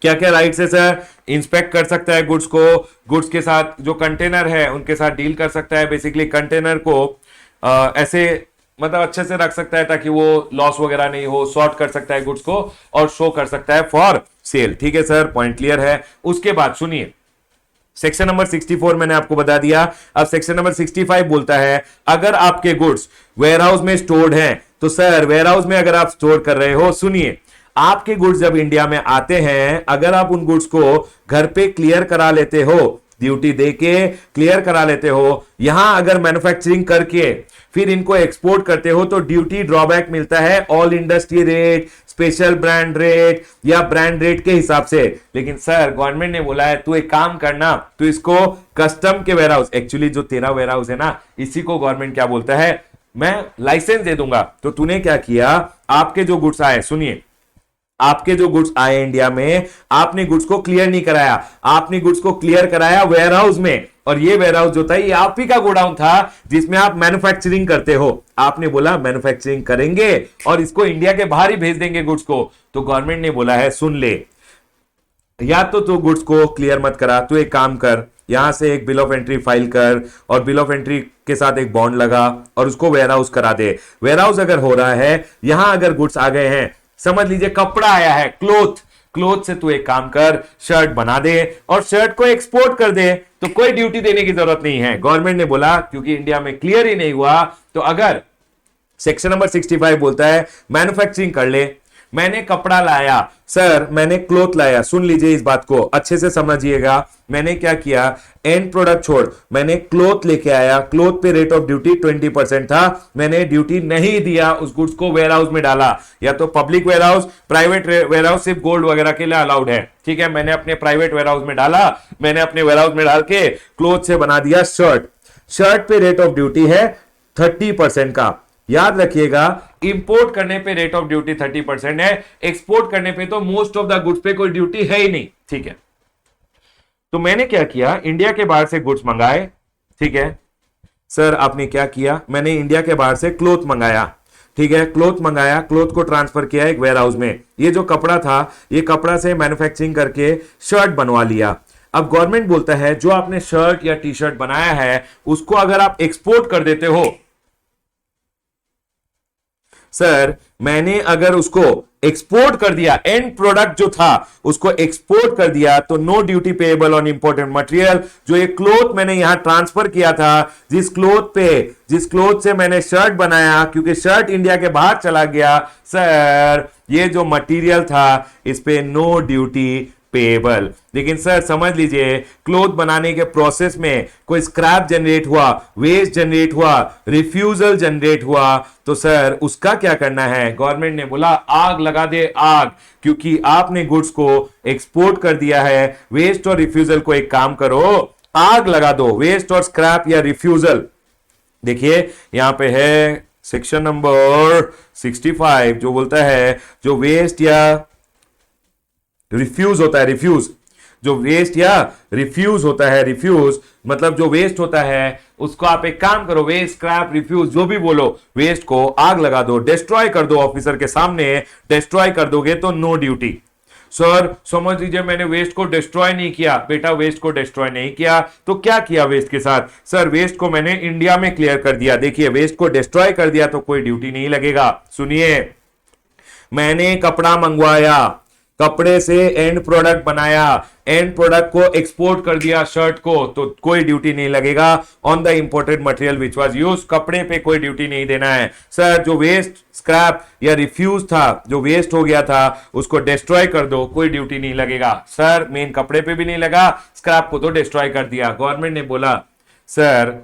क्या क्या राइट्स है सर? इंस्पेक्ट कर सकता है गुड्स को, गुड्स के साथ जो कंटेनर है उनके साथ डील कर सकता है, बेसिकली कंटेनर को ऐसे मतलब अच्छे से रख सकता है ताकि वो लॉस वगैरह नहीं हो, सॉर्ट कर सकता है गुड्स को और शो कर सकता है फॉर सेल। ठीक है सर, पॉइंट क्लियर है। उसके बाद सुनिए, सेक्शन नंबर 64 मैंने आपको बता दिया। अब सेक्शन नंबर 65 बोलता है अगर आपके गुड्स वेयरहाउस में स्टोर्ड हैं, तो सर वेयरहाउस में अगर आप स्टोर कर रहे हो, सुनिए, आपके गुड्स जब इंडिया में आते हैं, अगर आप उन गुड्स को घर पे क्लियर करा लेते हो, ड्यूटी देके क्लियर करा लेते हो, यहां अगर मैन्युफैक्चरिंग करके फिर इनको एक्सपोर्ट करते हो तो ड्यूटी ड्रॉबैक मिलता है all industry rate, special brand rate या ब्रांड रेट के हिसाब से। लेकिन सर गवर्नमेंट ने बोला है तू एक काम करना, तू इसको कस्टम के वेयरहाउस, एक्चुअली जो तेरा वेयरहाउस है ना, इसी को गवर्नमेंट क्या बोलता है, मैं लाइसेंस दे दूंगा। तो तूने क्या किया, आपके जो गुड्स आए, सुनिए, आपके जो गुड्स आए इंडिया में, आपने गुड्स को क्लियर नहीं कराया, आपने गुड्स को क्लियर कराया वेयरहाउस में, और ये वेयरहाउस जो था ये आप ही का गोडाउन था जिसमें आप मैन्युफैक्चरिंग करते हो। आपने बोला मैन्युफैक्चरिंग करेंगे और इसको इंडिया के बाहर ही भेज देंगे गुड्स को। तो गवर्नमेंट ने बोला है सुन ले, या तो तू गुड्स को क्लियर मत करा, तू एक काम कर, यहां से एक बिल ऑफ एंट्री फाइल कर और बिल ऑफ एंट्री के साथ एक बॉन्ड लगा और उसको वेयरहाउस करा दे। वेयरहाउस अगर हो रहा है, यहां अगर गुड्स आ गए हैं, समझ लीजिए कपड़ा आया है, क्लोथ, क्लोथ से तू एक काम कर, शर्ट बना दे और शर्ट को एक्सपोर्ट कर दे, तो कोई ड्यूटी देने की जरूरत नहीं है। गवर्नमेंट ने बोला क्योंकि इंडिया में क्लियर ही नहीं हुआ, तो अगर सेक्शन नंबर 65 बोलता है मैन्युफैक्चरिंग कर ले, मैंने कपड़ा लाया सर, मैंने क्लोथ लाया, सुन लीजिए इस बात को अच्छे से समझिएगा, मैंने क्या किया, एंड प्रोडक्ट छोड़, मैंने क्लोथ लेके आया, क्लोथ पे रेट ऑफ ड्यूटी 20% था, मैंने ड्यूटी नहीं दिया, उस गुड्स को वेयरहाउस में डाला, या तो पब्लिक वेयरहाउस, प्राइवेट वेयरहाउस सिर्फ गोल्ड वगैरह के लिए अलाउड है, ठीक है, मैंने अपने प्राइवेट वेयरहाउस में डाला, मैंने अपने वेयरहाउस में डाल के क्लोथ से बना दिया शर्ट, शर्ट पे रेट ऑफ ड्यूटी है 30% का, याद रखिएगा, इंपोर्ट करने पे रेट ऑफ ड्यूटी 30% है, एक्सपोर्ट करने पे तो मोस्ट ऑफ द गुड्स पे कोई ड्यूटी है ही नहीं, ठीक है। तो मैंने क्या किया, इंडिया के बाहर से गुड्स मंगाए, ठीक है सर, आपने क्या किया, मैंने इंडिया के बाहर से क्लोथ मंगाया, ठीक है, क्लोथ मंगाया, क्लोथ को ट्रांसफर किया एक वेयरहाउस में, ये जो कपड़ा था, ये कपड़ा से मैन्युफैक्चरिंग करके शर्ट बनवा लिया। अब गवर्नमेंट बोलता है जो आपने शर्ट या टी शर्ट बनाया है, उसको अगर आप एक्सपोर्ट कर देते हो, सर मैंने अगर उसको एक्सपोर्ट कर दिया, एंड प्रोडक्ट जो था उसको एक्सपोर्ट कर दिया, तो no duty payable on imported material. जो ये क्लोथ मैंने यहां ट्रांसफर किया था, जिस क्लोथ से मैंने शर्ट बनाया, क्योंकि शर्ट इंडिया के बाहर चला गया, सर ये जो मटेरियल था इस पे नो ड्यूटी पेएबल। लेकिन सर समझ लीजिए, क्लोथ बनाने के प्रोसेस में कोई स्क्रैप जनरेट हुआ, वेस्ट जनरेट हुआ, रिफ्यूजल जनरेट हुआ, तो सर उसका क्या करना है, गवर्नमेंट ने बोला आग लगा दे, आग, क्योंकि आपने गुड्स को एक्सपोर्ट कर दिया है, वेस्ट और रिफ्यूजल को एक काम करो, आग लगा दो, वेस्ट और स्क्रैप या रिफ्यूजल। देखिए यहां पे है सेक्शन नंबर 65 जो बोलता है जो वेस्ट या रिफ्यूज होता है, रिफ्यूज, जो वेस्ट या रिफ्यूज होता है, रिफ्यूज मतलब जो वेस्ट होता है उसको आप एक काम करो, वेस्ट, स्क्रैप, रिफ्यूज जो भी बोलो, वेस्ट को आग लगा दो, डिस्ट्रॉय कर दो, ऑफिसर के सामने डिस्ट्रॉय कर दोगे तो नो ड्यूटी। सर समझ लीजिए मैंने वेस्ट को डिस्ट्रॉय नहीं किया, बेटा वेस्ट को डिस्ट्रॉय नहीं किया, तो क्या किया वेस्ट के साथ, सर वेस्ट को मैंने इंडिया में क्लियर कर दिया। देखिए वेस्ट को डिस्ट्रॉय कर दिया तो कोई ड्यूटी नहीं लगेगा। सुनिए, मैंने कपड़ा मंगवाया, कपड़े से एंड प्रोडक्ट बनाया, एंड प्रोडक्ट को एक्सपोर्ट कर दिया शर्ट को, तो कोई ड्यूटी नहीं लगेगा on the imported material which was used, कपड़े पे कोई ड्यूटी नहीं देना है। सर जो वेस्ट, स्क्रैप या रिफ्यूज था, जो वेस्ट हो गया था उसको डिस्ट्रॉय कर दो, कोई ड्यूटी नहीं लगेगा। सर मेन कपड़े पे भी नहीं लगा, स्क्रैप को तो डिस्ट्रॉय कर दिया। गवर्नमेंट ने बोला सर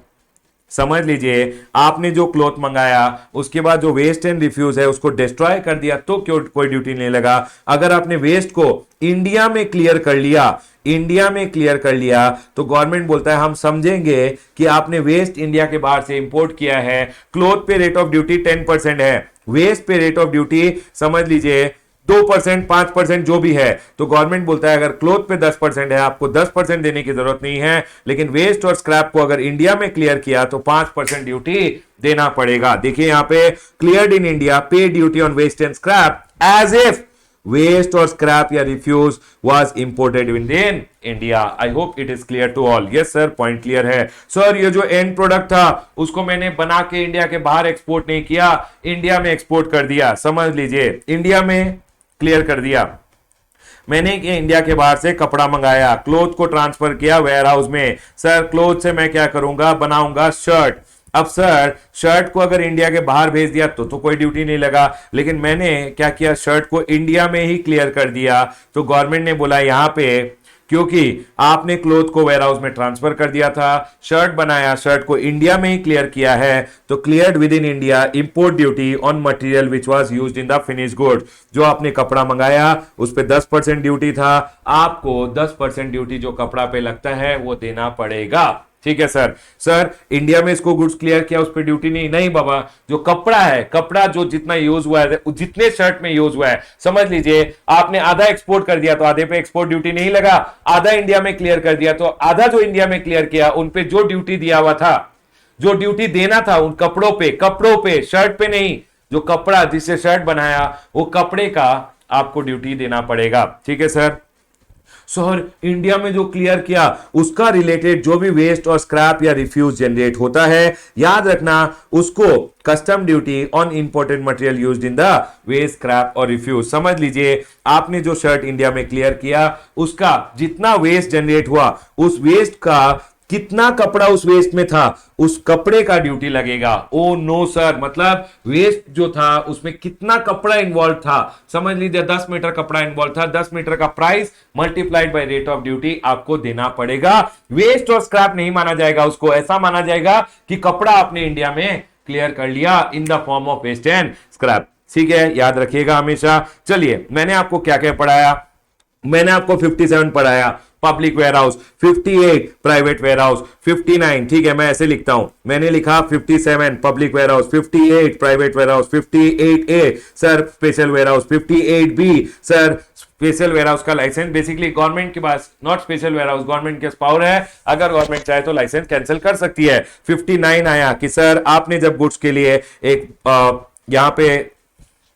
समझ लीजिए आपने जो क्लॉथ मंगाया उसके बाद जो वेस्ट एंड रिफ्यूज है उसको डिस्ट्रॉय कर दिया तो क्यों कोई ड्यूटी नहीं लगा। अगर आपने वेस्ट को इंडिया में क्लियर कर लिया, इंडिया में क्लियर कर लिया, तो गवर्नमेंट बोलता है हम समझेंगे कि आपने वेस्ट इंडिया के बाहर से इंपोर्ट किया है, क्लॉथ पे रेट ऑफ ड्यूटी 10% है, वेस्ट पे रेट ऑफ ड्यूटी समझ लीजिए 2%, 5% जो भी है, तो गवर्नमेंट बोलता है अगर क्लोथ पे 10% है आपको 10% देने की जरूरत नहीं है, लेकिन वेस्ट और स्क्रैप को अगर इंडिया में क्लियर किया तो 5% ड्यूटी देना पड़ेगा। देखिए यहां पे cleared in India, pay duty on waste and scrap as if waste और स्क्रैप या refuse was imported within India. I hope it is clear to all. Yes sir, point clear है। Sir ये जो and product था उसको मैंने बना के इंडिया के बाहर एक्सपोर्ट नहीं किया, इंडिया में एक्सपोर्ट कर दिया। समझ लीजिए, इंडिया में क्लियर कर दिया मैंने कि इंडिया के बाहर से कपड़ा मंगाया, क्लोथ को ट्रांसफर किया वेयर हाउस में। सर क्लोथ से मैं क्या करूंगा, बनाऊंगा शर्ट। अब सर शर्ट को अगर इंडिया के बाहर भेज दिया तो कोई ड्यूटी नहीं लगा, लेकिन मैंने क्या किया, शर्ट को इंडिया में ही क्लियर कर दिया। तो गवर्नमेंट ने बोला यहां पे क्योंकि आपने क्लोथ को वेयर हाउस में ट्रांसफर कर दिया था, शर्ट बनाया, शर्ट को इंडिया में ही क्लियर किया है, तो cleared with in India import duty on material which was used in the finish good. जो आपने कपड़ा मंगाया उस पे 10% ड्यूटी था, आपको 10% ड्यूटी जो कपड़ा पे लगता है वो देना पड़ेगा। ठीक है सर। सर इंडिया में इसको गुड्स क्लियर किया, उस पर ड्यूटी नहीं बाबा, जो कपड़ा है, कपड़ा जो जितना यूज हुआ है, जितने शर्ट में यूज हुआ है, समझ लीजिए आपने आधा एक्सपोर्ट कर दिया तो आधे पे एक्सपोर्ट ड्यूटी नहीं लगा, आधा इंडिया में क्लियर कर दिया तो आधा जो इंडिया में क्लियर किया उन पे जो ड्यूटी दिया हुआ था, जो ड्यूटी देना था उन कपड़ों पे, शर्ट पे नहीं, जो कपड़ा जिससे शर्ट बनाया वो कपड़े का आपको ड्यूटी देना पड़ेगा। ठीक है सर। सर इंडिया में जो क्लियर किया उसका रिलेटेड जो भी वेस्ट और स्क्रैप या रिफ्यूज जनरेट होता है, याद रखना उसको custom duty on imported material used in the waste, scrap और रिफ्यूज। समझ लीजिए आपने जो शर्ट इंडिया में क्लियर किया उसका जितना वेस्ट जनरेट हुआ, उस वेस्ट का कितना कपड़ा उस वेस्ट में था, उस कपड़े का ड्यूटी लगेगा। ओ नो सर, मतलब वेस्ट जो था उसमें कितना कपड़ा इन्वॉल्व था, समझ लीजिए 10 मीटर कपड़ा इन्वॉल्व था, 10 मीटर का price multiplied by rate of duty आपको देना पड़ेगा। वेस्ट और स्क्रैप नहीं माना जाएगा, उसको ऐसा माना जाएगा कि कपड़ा आपने इंडिया में क्लियर कर लिया in the form of waste and scrap. ठीक है, याद रखिएगा हमेशा। चलिए मैंने आपको क्या क्या पढ़ाया, मैंने आपको 57 पढ़ाया public warehouse, 58 private warehouse, 59 ठीक है मैं ऐसे लिखता हूं, मैंने लिखा 57 public warehouse, 58 private warehouse, 58A sir special warehouse, 58B sir special warehouse का लाइसेंस। बेसिकली गवर्नमेंट के पास not special warehouse, government के पास पावर है, अगर गवर्नमेंट चाहे तो लाइसेंस कैंसिल कर सकती है। 59 आया कि सर आपने जब गुड्स के लिए एक यहां पे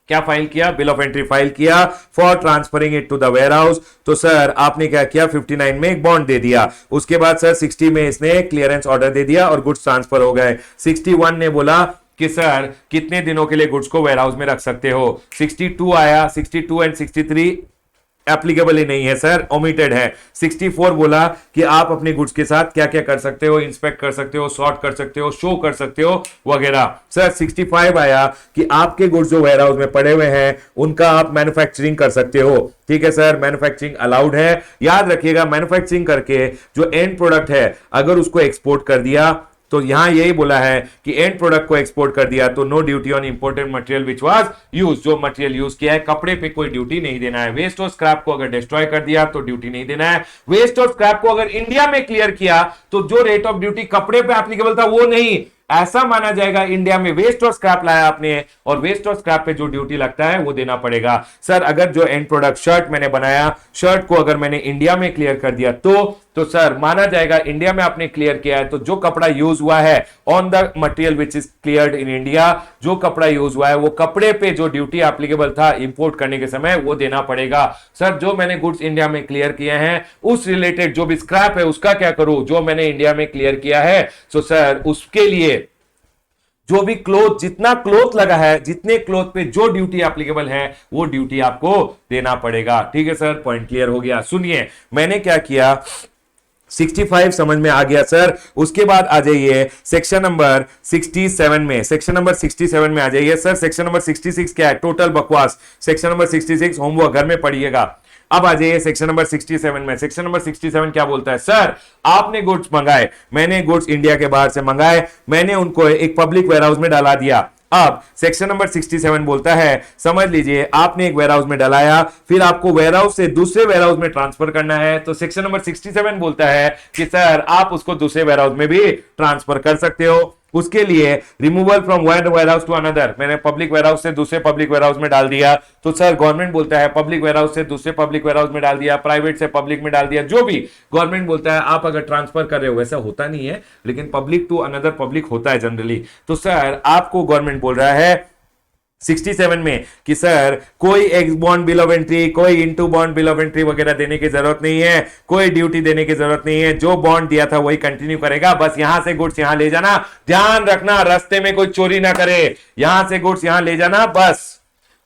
क्या फाइल किया, बिल ऑफ एंट्री फाइल किया for transferring it to the warehouse, तो सर आपने क्या किया 59 में एक बॉन्ड दे दिया, उसके बाद सर 60 में इसने क्लियरेंस ऑर्डर दे दिया और गुड्स ट्रांसफर हो गए। 61 ने बोला कि सर कितने दिनों के लिए गुड्स को वेयर हाउस में रख सकते हो। 62 आया, 62 एंड 63 एप्लीकेबल ही नहीं है सर, ओमिटेड है। 64 बोला कि आप अपने गुड्स के साथ क्या क्या कर सकते हो, इंस्पेक्ट कर सकते हो, सॉर्ट कर सकते हो, शो कर सकते हो वगैरह। सर 65 आया कि आपके गुड्स जो वेयर हाउस में पड़े हुए हैं उनका आप मैन्युफैक्चरिंग कर सकते हो। ठीक है सर, मैन्युफैक्चरिंग अलाउड है। याद रखिएगा मैन्युफैक्चरिंग करके जो एंड प्रोडक्ट है अगर उसको एक्सपोर्ट कर दिया तो यहां यही बोला है कि एंड प्रोडक्ट को एक्सपोर्ट कर दिया तो no duty on imported material which was use, जो मटेरियल यूज किया है कपड़े पे कोई ड्यूटी नहीं देना है। वेस्ट और स्क्रैप को अगर डिस्ट्रॉय कर दिया तो ड्यूटी नहीं देना है। वेस्ट और स्क्रैप को अगर इंडिया में क्लियर किया तो जो रेट ऑफ ड्यूटी कपड़े पे एप्लीकेबल था वो नहीं, ऐसा माना जाएगा इंडिया में वेस्ट और स्क्रैप लाया आपने और वेस्ट और स्क्रैप पे जो ड्यूटी लगता है वो देना पड़ेगा। सर अगर जो एंड प्रोडक्ट शर्ट मैंने बनाया, शर्ट को अगर मैंने इंडिया में क्लियर कर दिया तो सर माना जाएगा इंडिया में आपने क्लियर किया है तो जो कपड़ा यूज हुआ है on the material which is cleared in India, जो कपड़ा यूज हुआ है वो कपड़े पे जो ड्यूटी एप्लीकेबल था इंपोर्ट करने के समय वो देना पड़ेगा। सर जो मैंने गुड्स इंडिया में क्लियर किए हैं उस रिलेटेड जो भी स्क्रैप है उसका क्या करूं, जो मैंने इंडिया में क्लियर किया है तो सर उसके लिए जो भी क्लोथ, जितना क्लोथ लगा है, जितने क्लोथ पे जो ड्यूटी एप्लीकेबल है वो ड्यूटी आपको देना पड़ेगा। ठीक है सर, पॉइंट क्लियर हो गया। सुनिए मैंने क्या किया, 65 समझ में आ गया सर। उसके बाद आ जाइए सेक्शन नंबर 67 में, सेक्शन नंबर 67 में आ जाइए सर। सेक्शन नंबर 66 क्या है, टोटल बकवास। सेक्शन नंबर 66 होमवर्क घर में पढ़िएगा। अब आ जाइए सेक्शन नंबर 67 में। सेक्शन नंबर 67 क्या बोलता है, सर आपने गुड्स मंगाए, मैंने गुड्स इंडिया के बाहर से मंगाए, मैंने उनको एक पब्लिक वेयरहाउस में डाला दिया। अब सेक्शन नंबर 67 बोलता है, समझ लीजिए आपने एक वेयरहाउस में डलाया, फिर आपको वेयरहाउस से दूसरे वेयरहाउस में ट्रांसफर करना है, तो सेक्शन नंबर 67 बोलता है कि सर आप उसको दूसरे वेयरहाउस में भी ट्रांसफर कर सकते हो। उसके लिए removal from one warehouse to another, मैंने पब्लिक वेयरहाउस से दूसरे पब्लिक वेयरहाउस में डाल दिया, तो सर गवर्नमेंट बोलता है पब्लिक वेयरहाउस से दूसरे पब्लिक वेयरहाउस में डाल दिया, प्राइवेट से पब्लिक में डाल दिया, जो भी गवर्नमेंट बोलता है आप अगर ट्रांसफर कर रहे हो, वैसा होता नहीं है लेकिन पब्लिक टू अनदर पब्लिक होता है जनरली, तो सर आपको गवर्नमेंट बोल रहा है 67 में कि सर कोई ex bond bill of entry, कोई into bond bill of entry वगैरह देने की जरूरत नहीं है, कोई ड्यूटी देने की जरूरत नहीं है, जो बॉन्ड दिया था वही कंटिन्यू करेगा, बस यहां से गुड्स यहां ले जाना, ध्यान रखना रास्ते में कोई चोरी ना करे, यहां से गुड्स यहां ले जाना, बस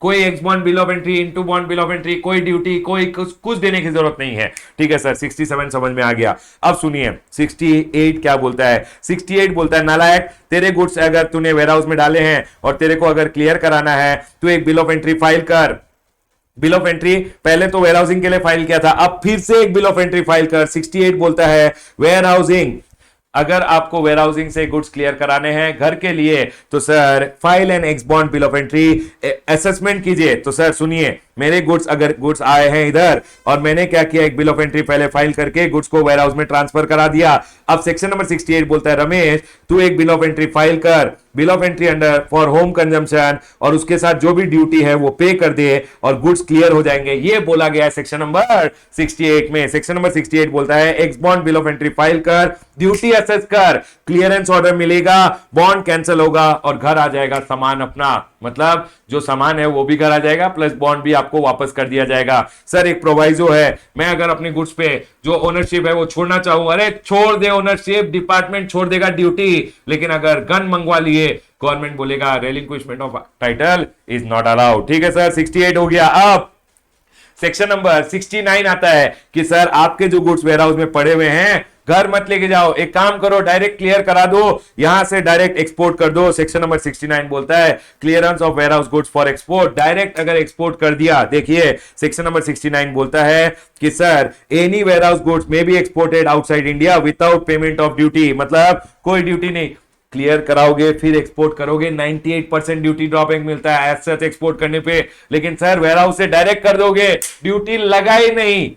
कोई ex bond bill of entry, into bond bill of entry, कोई ड्यूटी, कोई कुछ देने की जरूरत नहीं है। ठीक है सर, 67 समझ में आ गया। अब सुनिए 68 क्या बोलता है। 68 बोलता है नालायक, तेरे गुड्स अगर तूने वेयरहाउस में डाले हैं और तेरे को अगर क्लियर कराना है तो एक बिल ऑफ एंट्री फाइल कर। बिल ऑफ एंट्री पहले तो वेयरहाउसिंग के लिए फाइल किया था, अब फिर से एक बिल ऑफ एंट्री फाइल कर। 68 बोलता है वेयरहाउसिंग, अगर आपको वेयरहाउसिंग से गुड्स क्लियर कराने हैं घर के लिए तो sir file and x bond bill of entry, assessment कीजिए। तो सर सुनिए, मेरे गुड्स अगर गुड्स आए हैं इधर और मैंने क्या किया, एक बिल ऑफ एंट्री पहले फाइल करके गुड्स को वेयरहाउस में ट्रांसफर करा दिया। अब सेक्शन नंबर 68 बोलता है रमेश तू एक बिल ऑफ एंट्री फाइल कर, bill of entry under for home consumption, और उसके साथ जो भी ड्यूटी है वो पे कर दे और गुड्स क्लियर हो जाएंगे। ये बोला गया है सेक्शन नंबर 68 में। सेक्शन नंबर 68 बोलता है x bond bill of entry file कर, ड्यूटी असेस कर, क्लियरेंस ऑर्डर मिलेगा, बॉन्ड कैंसिल होगा और घर आ जाएगा सामान अपना, मतलब जो सामान है वो भी घर आ जाएगा प्लस बॉन्ड भी आपको वापस कर दिया जाएगा। सर एक प्रोवाइजो है, मैं अगर अपनी गुड्स पे जो ओनरशिप है वो छोड़ना चाहूं, अरे छोड़ दे ओनरशिप, डिपार्टमेंट छोड़ देगा ड्यूटी, लेकिन अगर गन मंगवा लिए गवर्नमेंट बोलेगा relinquishment of title is not allowed. ठीक है सर, 68 हो गया। अब सेक्शन नंबर 69 आता है कि सर आपके जो गुड्स वेयरहाउस में पड़े हुए हैं घर मत लेके जाओ, एक काम करो डायरेक्ट क्लियर करा दो, यहां से डायरेक्ट एक्सपोर्ट कर दो। सेक्शन नंबर 69 बोलता है clearance of warehouse goods for export, direct अगर एक्सपोर्ट कर दिया, देखिए सेक्शन नंबर 69 बोलता है कि sir any warehouse goods may be exported outside India without payment of duty, मतलब कोई ड्यूटी नहीं, क्लियर कराओगे फिर एक्सपोर्ट करोगे, 98% ड्यूटी ड्रॉपिंग मिलता है एज सच एक्सपोर्ट करने पे, लेकिन सर वेयरहाउस से डायरेक्ट कर दोगे, ड्यूटी लगा ही नहीं।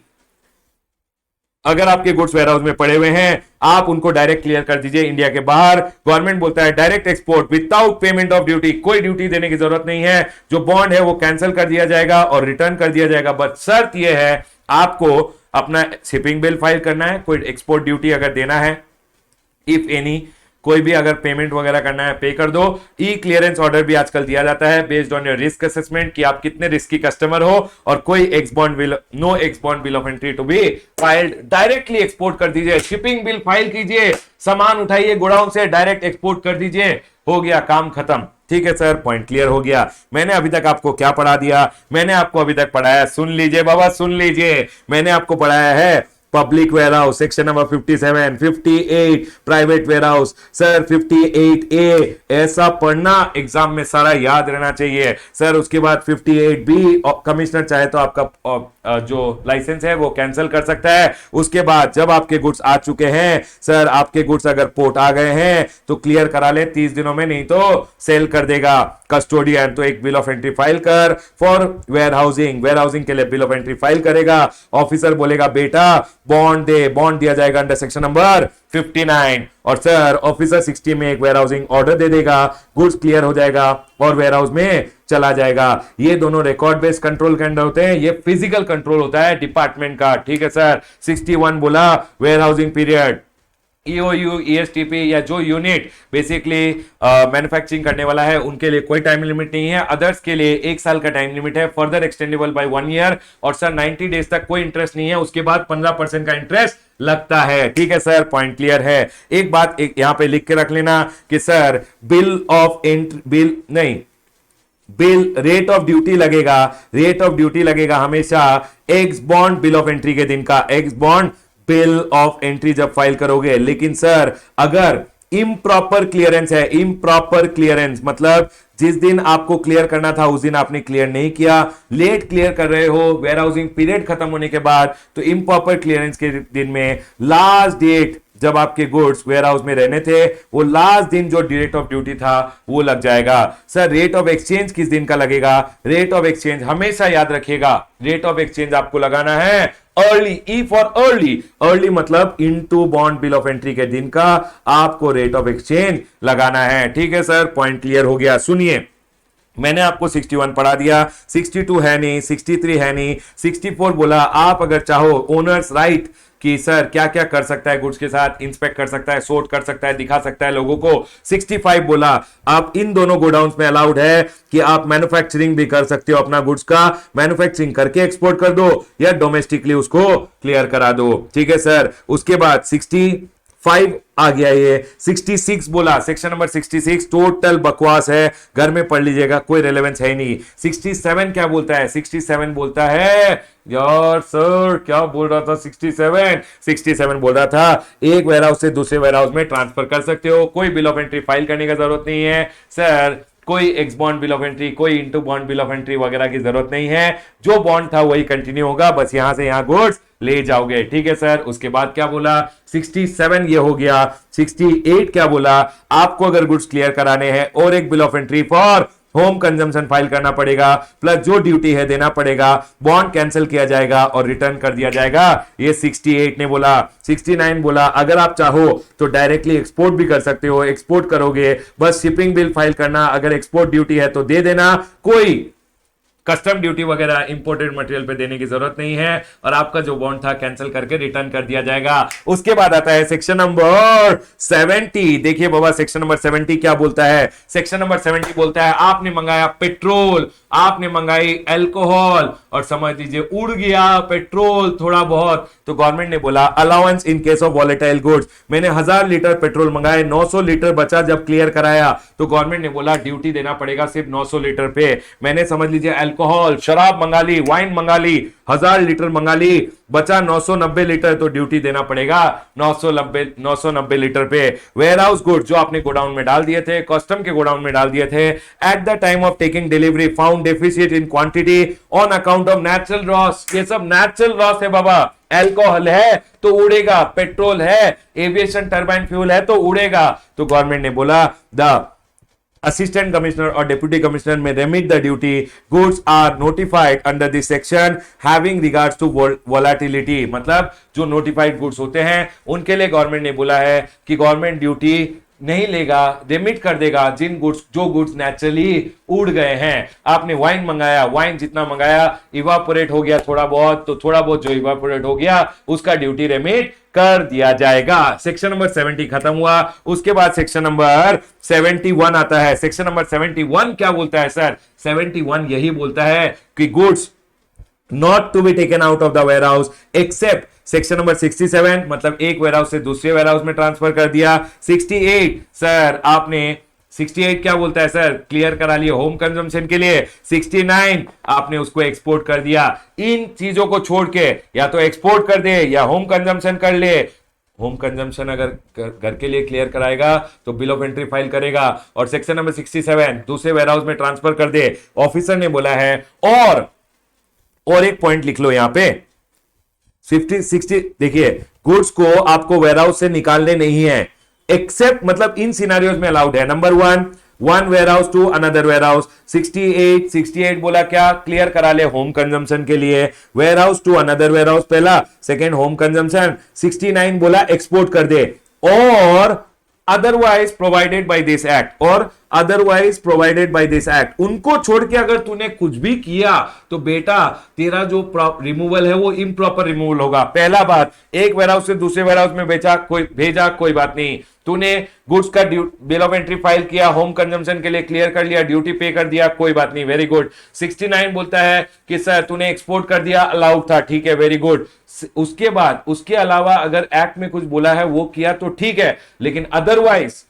अगर आपके गुड्स वेयरहाउस में पड़े हुए हैं आप उनको डायरेक्ट क्लियर कर दीजिए इंडिया के बाहर। गवर्नमेंट बोलता है direct export without payment of duty, कोई ड्यूटी देने की जरूरत नहीं है, जो बॉन्ड है वो कैंसिल कर दिया जाएगा और रिटर्न कर दिया जाएगा, बट शर्त यह है आपको अपना शिपिंग बिल फाइल करना है, कोई एक्सपोर्ट ड्यूटी अगर देना है इफ एनी, कोई भी अगर पेमेंट वगैरह करना है पे कर दो। ई क्लियरेंस ऑर्डर भी आजकल दिया जाता है based on your risk assessment कि आप कितने रिस्की कस्टमर हो, और कोई ex bond bill, no ex bond bill of entry to be filed, directly export कर दीजिए, शिपिंग बिल फाइल कीजिए, सामान उठाइए गोडाउन से डायरेक्ट एक्सपोर्ट कर दीजिए, हो गया काम खत्म। ठीक है सर, पॉइंट क्लियर हो गया। मैंने अभी तक आपको क्या पढ़ा दिया, मैंने आपको अभी तक पढ़ाया, सुन लीजिए बाबा सुन लीजिए, मैंने आपको पढ़ाया है public warehouse section number 57, 58 private warehouse. Sir 58A ऐसा पढ़ना एग्जाम में सारा याद रहना चाहिए सर। उसके बाद 58B कमिश्नर चाहे तो आपका जो लाइसेंस है वो कैंसिल कर सकता है। उसके बाद जब आपके गुड्स आ चुके हैं सर, आपके गुड्स अगर पोर्ट आ गए हैं तो क्लियर करा ले 30 दिनों में, नहीं तो सेल कर देगा कस्टोडियन। तो एक बिल ऑफ एंट्री फाइल कर फॉर वेयरहाउसिंग, वेयरहाउसिंग के लिए बिल ऑफ एंट्री फाइल करेगा, ऑफिसर बोलेगा बेटा बॉन्ड दे, बॉन्ड दिया जाएगा अंडर सेक्शन नंबर 59, और सर ऑफिसर 60 में एक वेयरहाउसिंग ऑर्डर दे देगा, गुड्स क्लियर हो जाएगा और वेयरहाउस में चला जाएगा। ये दोनों रिकॉर्ड बेस्ड कंट्रोल के अंडर होते हैं, ये फिजिकल कंट्रोल होता है डिपार्टमेंट का। ठीक है सर, 61 बोला वेयरहाउसिंग पीरियड, EOU, ESTP या जो यूनिट बेसिकली मैन्युफैक्चरिंग करने वाला है उनके लिए कोई टाइम लिमिट नहीं है, अदर्स के लिए 1 साल का टाइम लिमिट है, फर्दर एक्सटेंडेबल बाय 1 ईयर, और सर 90 डेज तक कोई इंटरेस्ट नहीं है, उसके बाद 15% का इंटरेस्ट लगता है। ठीक है सर, पॉइंट क्लियर है। एक बात एक यहां पे लिख के रख लेना कि sir bill of entry, bill नहीं, बिल रेट ऑफ ड्यूटी लगेगा, रेट ऑफ ड्यूटी लगेगा हमेशा x bond bill of entry के दिन का, x bond bill of entry जब फाइल करोगे। लेकिन सर अगर इम्प्रॉपर क्लियरेंस है, इम्प्रॉपर क्लियरेंस मतलब जिस दिन आपको क्लियर करना था उस दिन आपने क्लियर नहीं किया, लेट क्लियर कर रहे हो वेयरहाउसिंग पीरियड खत्म होने के बाद, तो इम्प्रॉपर क्लियरेंस के दिन में लास्ट डेट जब आपके गुड्स वेयरहाउस में रहने थे वो लास्ट दिन जो डेट ऑफ ड्यूटी था वो लग जाएगा। सर रेट ऑफ एक्सचेंज किस दिन का लगेगा, रेट ऑफ एक्सचेंज हमेशा याद रखिएगा, रेट ऑफ एक्सचेंज आपको लगाना है early, E for early, early मतलब into bond bill of entry के दिन का आपको रेट ऑफ एक्सचेंज लगाना है। ठीक है सर, पॉइंट क्लियर हो गया। सुनिए मैंने आपको 61 पढ़ा दिया, 62 है नहीं, 63 है नहीं, 64 बोला आप अगर चाहो ओनर्स राइट कि सर क्या क्या कर सकता है गुड्स के साथ, इंस्पेक्ट कर सकता है, सोर्ट कर सकता है, दिखा सकता है लोगों को। 65 बोला आप इन दोनों गोडाउन्स में अलाउड है कि आप मैन्युफैक्चरिंग भी कर सकते हो, अपना गुड्स का मैन्युफैक्चरिंग करके एक्सपोर्ट कर दो या डोमेस्टिकली उसको क्लियर करा दो। ठीक है सर। उसके बाद 65 आ गया ये। 66 बोला, सेक्शन नंबर 66 टोटल बकवास है, घर में पढ़ लीजिएगा, कोई रेलेवेंस है नहीं। 67 क्या बोलता है? 67 बोलता है यार सर क्या बोल रहा था? 67 बोल रहा था एक वेयरहाउस से दूसरे वेयरहाउस में ट्रांसफर कर सकते हो, कोई बिल ऑफ एंट्री फाइल करने का जरूरत नहीं है सर, कोई ex bond bill of entry, कोई into bond bill of entry वगैरह की जरूरत नहीं है, जो बॉन्ड था वही कंटिन्यू होगा, बस यहां से यहां गुड्स ले जाओगे। ठीक है सर। उसके बाद क्या बोला? 67 ये हो गया। 68 क्या बोला? आपको अगर गुड्स क्लियर कराने हैं और एक bill of entry for home consumption file करना पड़ेगा, प्लस जो ड्यूटी है देना पड़ेगा, बॉन्ड कैंसिल किया जाएगा और रिटर्न कर दिया जाएगा। ये 68 ने बोला। 69 बोला अगर आप चाहो तो डायरेक्टली एक्सपोर्ट भी कर सकते हो, एक्सपोर्ट करोगे, बस शिपिंग बिल फाइल करना, अगर एक्सपोर्ट ड्यूटी है तो दे देना, कोई कस्टम ड्यूटी वगैरह इंपोर्टेड मटेरियल पे देने की जरूरत नहीं है, और आपका जो बॉन्ड था कैंसिल करके रिटर्न कर दिया जाएगा। उसके बाद आता है सेक्शन नंबर 70। देखिए बाबा सेक्शन नंबर 70 क्या बोलता है? सेक्शन नंबर 70 बोलता है आपने मंगाया पेट्रोल, आपने मंगाई अल्कोहल, और समझ लीजिए उड़ गया पेट्रोल थोड़ा बहुत, तो गवर्नमेंट ने बोला allowance in case of volatile goods. मैंने 1000 लीटर पेट्रोल मंगाए, 900 लीटर बचा, जब क्लियर कराया तो गवर्नमेंट ने बोला ड्यूटी देना पड़ेगा सिर्फ 900 लीटर पे। मैंने समझ लीजिए अल्कोहल शराब मंगा ली, वाइन मंगा ली, 1000 लीटर मंगा ली, बचा 990 लीटर, तो ड्यूटी देना पड़ेगा 990 लीटर पे। वेयर हाउस गुड्स जो आपने गोडाउन में डाल दिए थे, कस्टम के गोडाउन में डाल दिए थे, eight the time of taking delivery found deficit in quantity on account of natural loss. ये सब नेचुरल लॉस है बाबा। अल्कोहल है तो उड़ेगा, पेट्रोल है, एविएशन टर्बाइन फ्यूल है तो उड़ेगा। तो गवर्नमेंट ने बोला the assistant commissioner or deputy commissioner may remit the duty. Goods are notified under this section having regards to volatility. मतलब जो notified goods होते हैं उनके लिए गवर्नमेंट ने बोला है कि गवर्नमेंट ड्यूटी नहीं लेगा, रेमिट कर देगा जिन गुड्स, जो गुड्स नेचुरली उड़ गए हैं। आपने वाइन मंगाया, वाइन जितना मंगाया इवापोरेट हो गया थोड़ा बहुत, तो थोड़ा बहुत जो इवापोरेट हो गया उसका ड्यूटी रेमिट कर दिया जाएगा। सेक्शन नंबर 70 खत्म हुआ। उसके बाद सेक्शन नंबर 71 आता है। सेक्शन नंबर 71 क्या बोलता है सर? 71 यही बोलता है कि goods not to be taken out of the warehouse except section number 67, मतलब एक वेयर हाउस से दूसरे वेयर हाउस में ट्रांसफर कर दिया। 68 सर आपने 68 क्या बोलता है सर? क्लियर करा लिया होम कंजम्पशन के लिए। 69 आपने उसको एक्सपोर्ट कर दिया। इन चीजों को छोड़ के या तो एक्सपोर्ट कर दे या होम कंजम्पशन कर ले। होम कंजम्पशन अगर घर के लिए क्लियर कराएगा तो बिल ऑफ एंट्री फाइल करेगा, और सेक्शन नंबर 67 दूसरे वेयर हाउस में ट्रांसफर कर दे। ऑफिसर ने बोला है और एक पॉइंट लिख लो यहां पे 60 देखिए, गुड्स को आपको वेयरहाउस से निकालने नहीं है एक्सेप्ट, मतलब इन सिनेरियोज में अलाउड है। Number one warehouse to another warehouse. 68 बोला क्या? क्लियर करा ले होम कंजम्पशन के लिए, वेयरहाउस टू अनदर वेयरहाउस पहला, सेकंड होम कंजम्पशन। 69 बोला एक्सपोर्ट कर दे, और otherwise provided by this act, और otherwise provided by this act. उनको छोड़ के अगर तूने कुछ भी किया तो बेटा तेरा जो रिमूवल है वो इम्प्रॉपर रिमूवल होगा। पहला बात, एक वेयरहाउस से दूसरे वेयरहाउस में भेजा कोई बात नहीं, तूने गुड्स का बिल ऑफ एंट्री फाइल किया, होम कंजम्पशन के लिए क्लियर कर लिया, ड्यूटी पे कर दिया, कोई बात नहीं, वेरी गुड। 69 बोलता है कि सर तूने एक्सपोर्ट कर दिया, अलाउड था, ठीक है, वेरी गुड। उसके बाद उसके अलावा अगर एक्ट में कुछ बोला है वो किया तो ठीक है, लेकिन अदरवाइज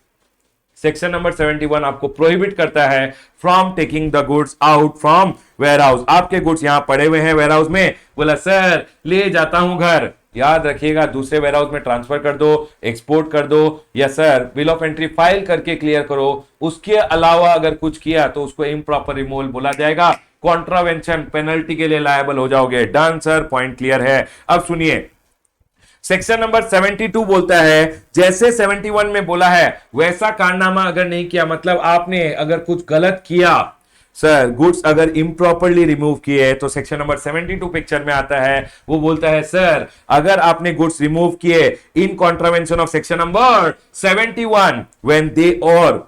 सेक्शन नंबर 71 आपको प्रोहिबिट करता है from taking the goods out from warehouse. आपके गुड्स यहां पड़े हुए हैं वेयरहाउस में, बोला सर ले जाता हूं घर, याद रखिएगा दूसरे वेयरहाउस में ट्रांसफर कर दो, एक्सपोर्ट कर दो, या sir bill of entry file करके क्लियर करो। उसके अलावा अगर कुछ किया तो उसको इम्प्रॉपर रिमूवल बोला जाएगा, कॉन्ट्रावेंशन पेनल्टी के लिए लायबल हो जाओगे। डन सर, पॉइंट क्लियर है। अब सुनिए सेक्शन नंबर 72 बोलता है जैसे 71 में बोला है वैसा कारनामा अगर नहीं किया, मतलब आपने अगर कुछ गलत किया सर, गुड्स अगर इम्प्रॉपरली रिमूव किए, तो सेक्शन नंबर 72 पिक्चर में आता है, वो बोलता है सर अगर आपने गुड्स रिमूव किए इन contravention of section number 71 when they और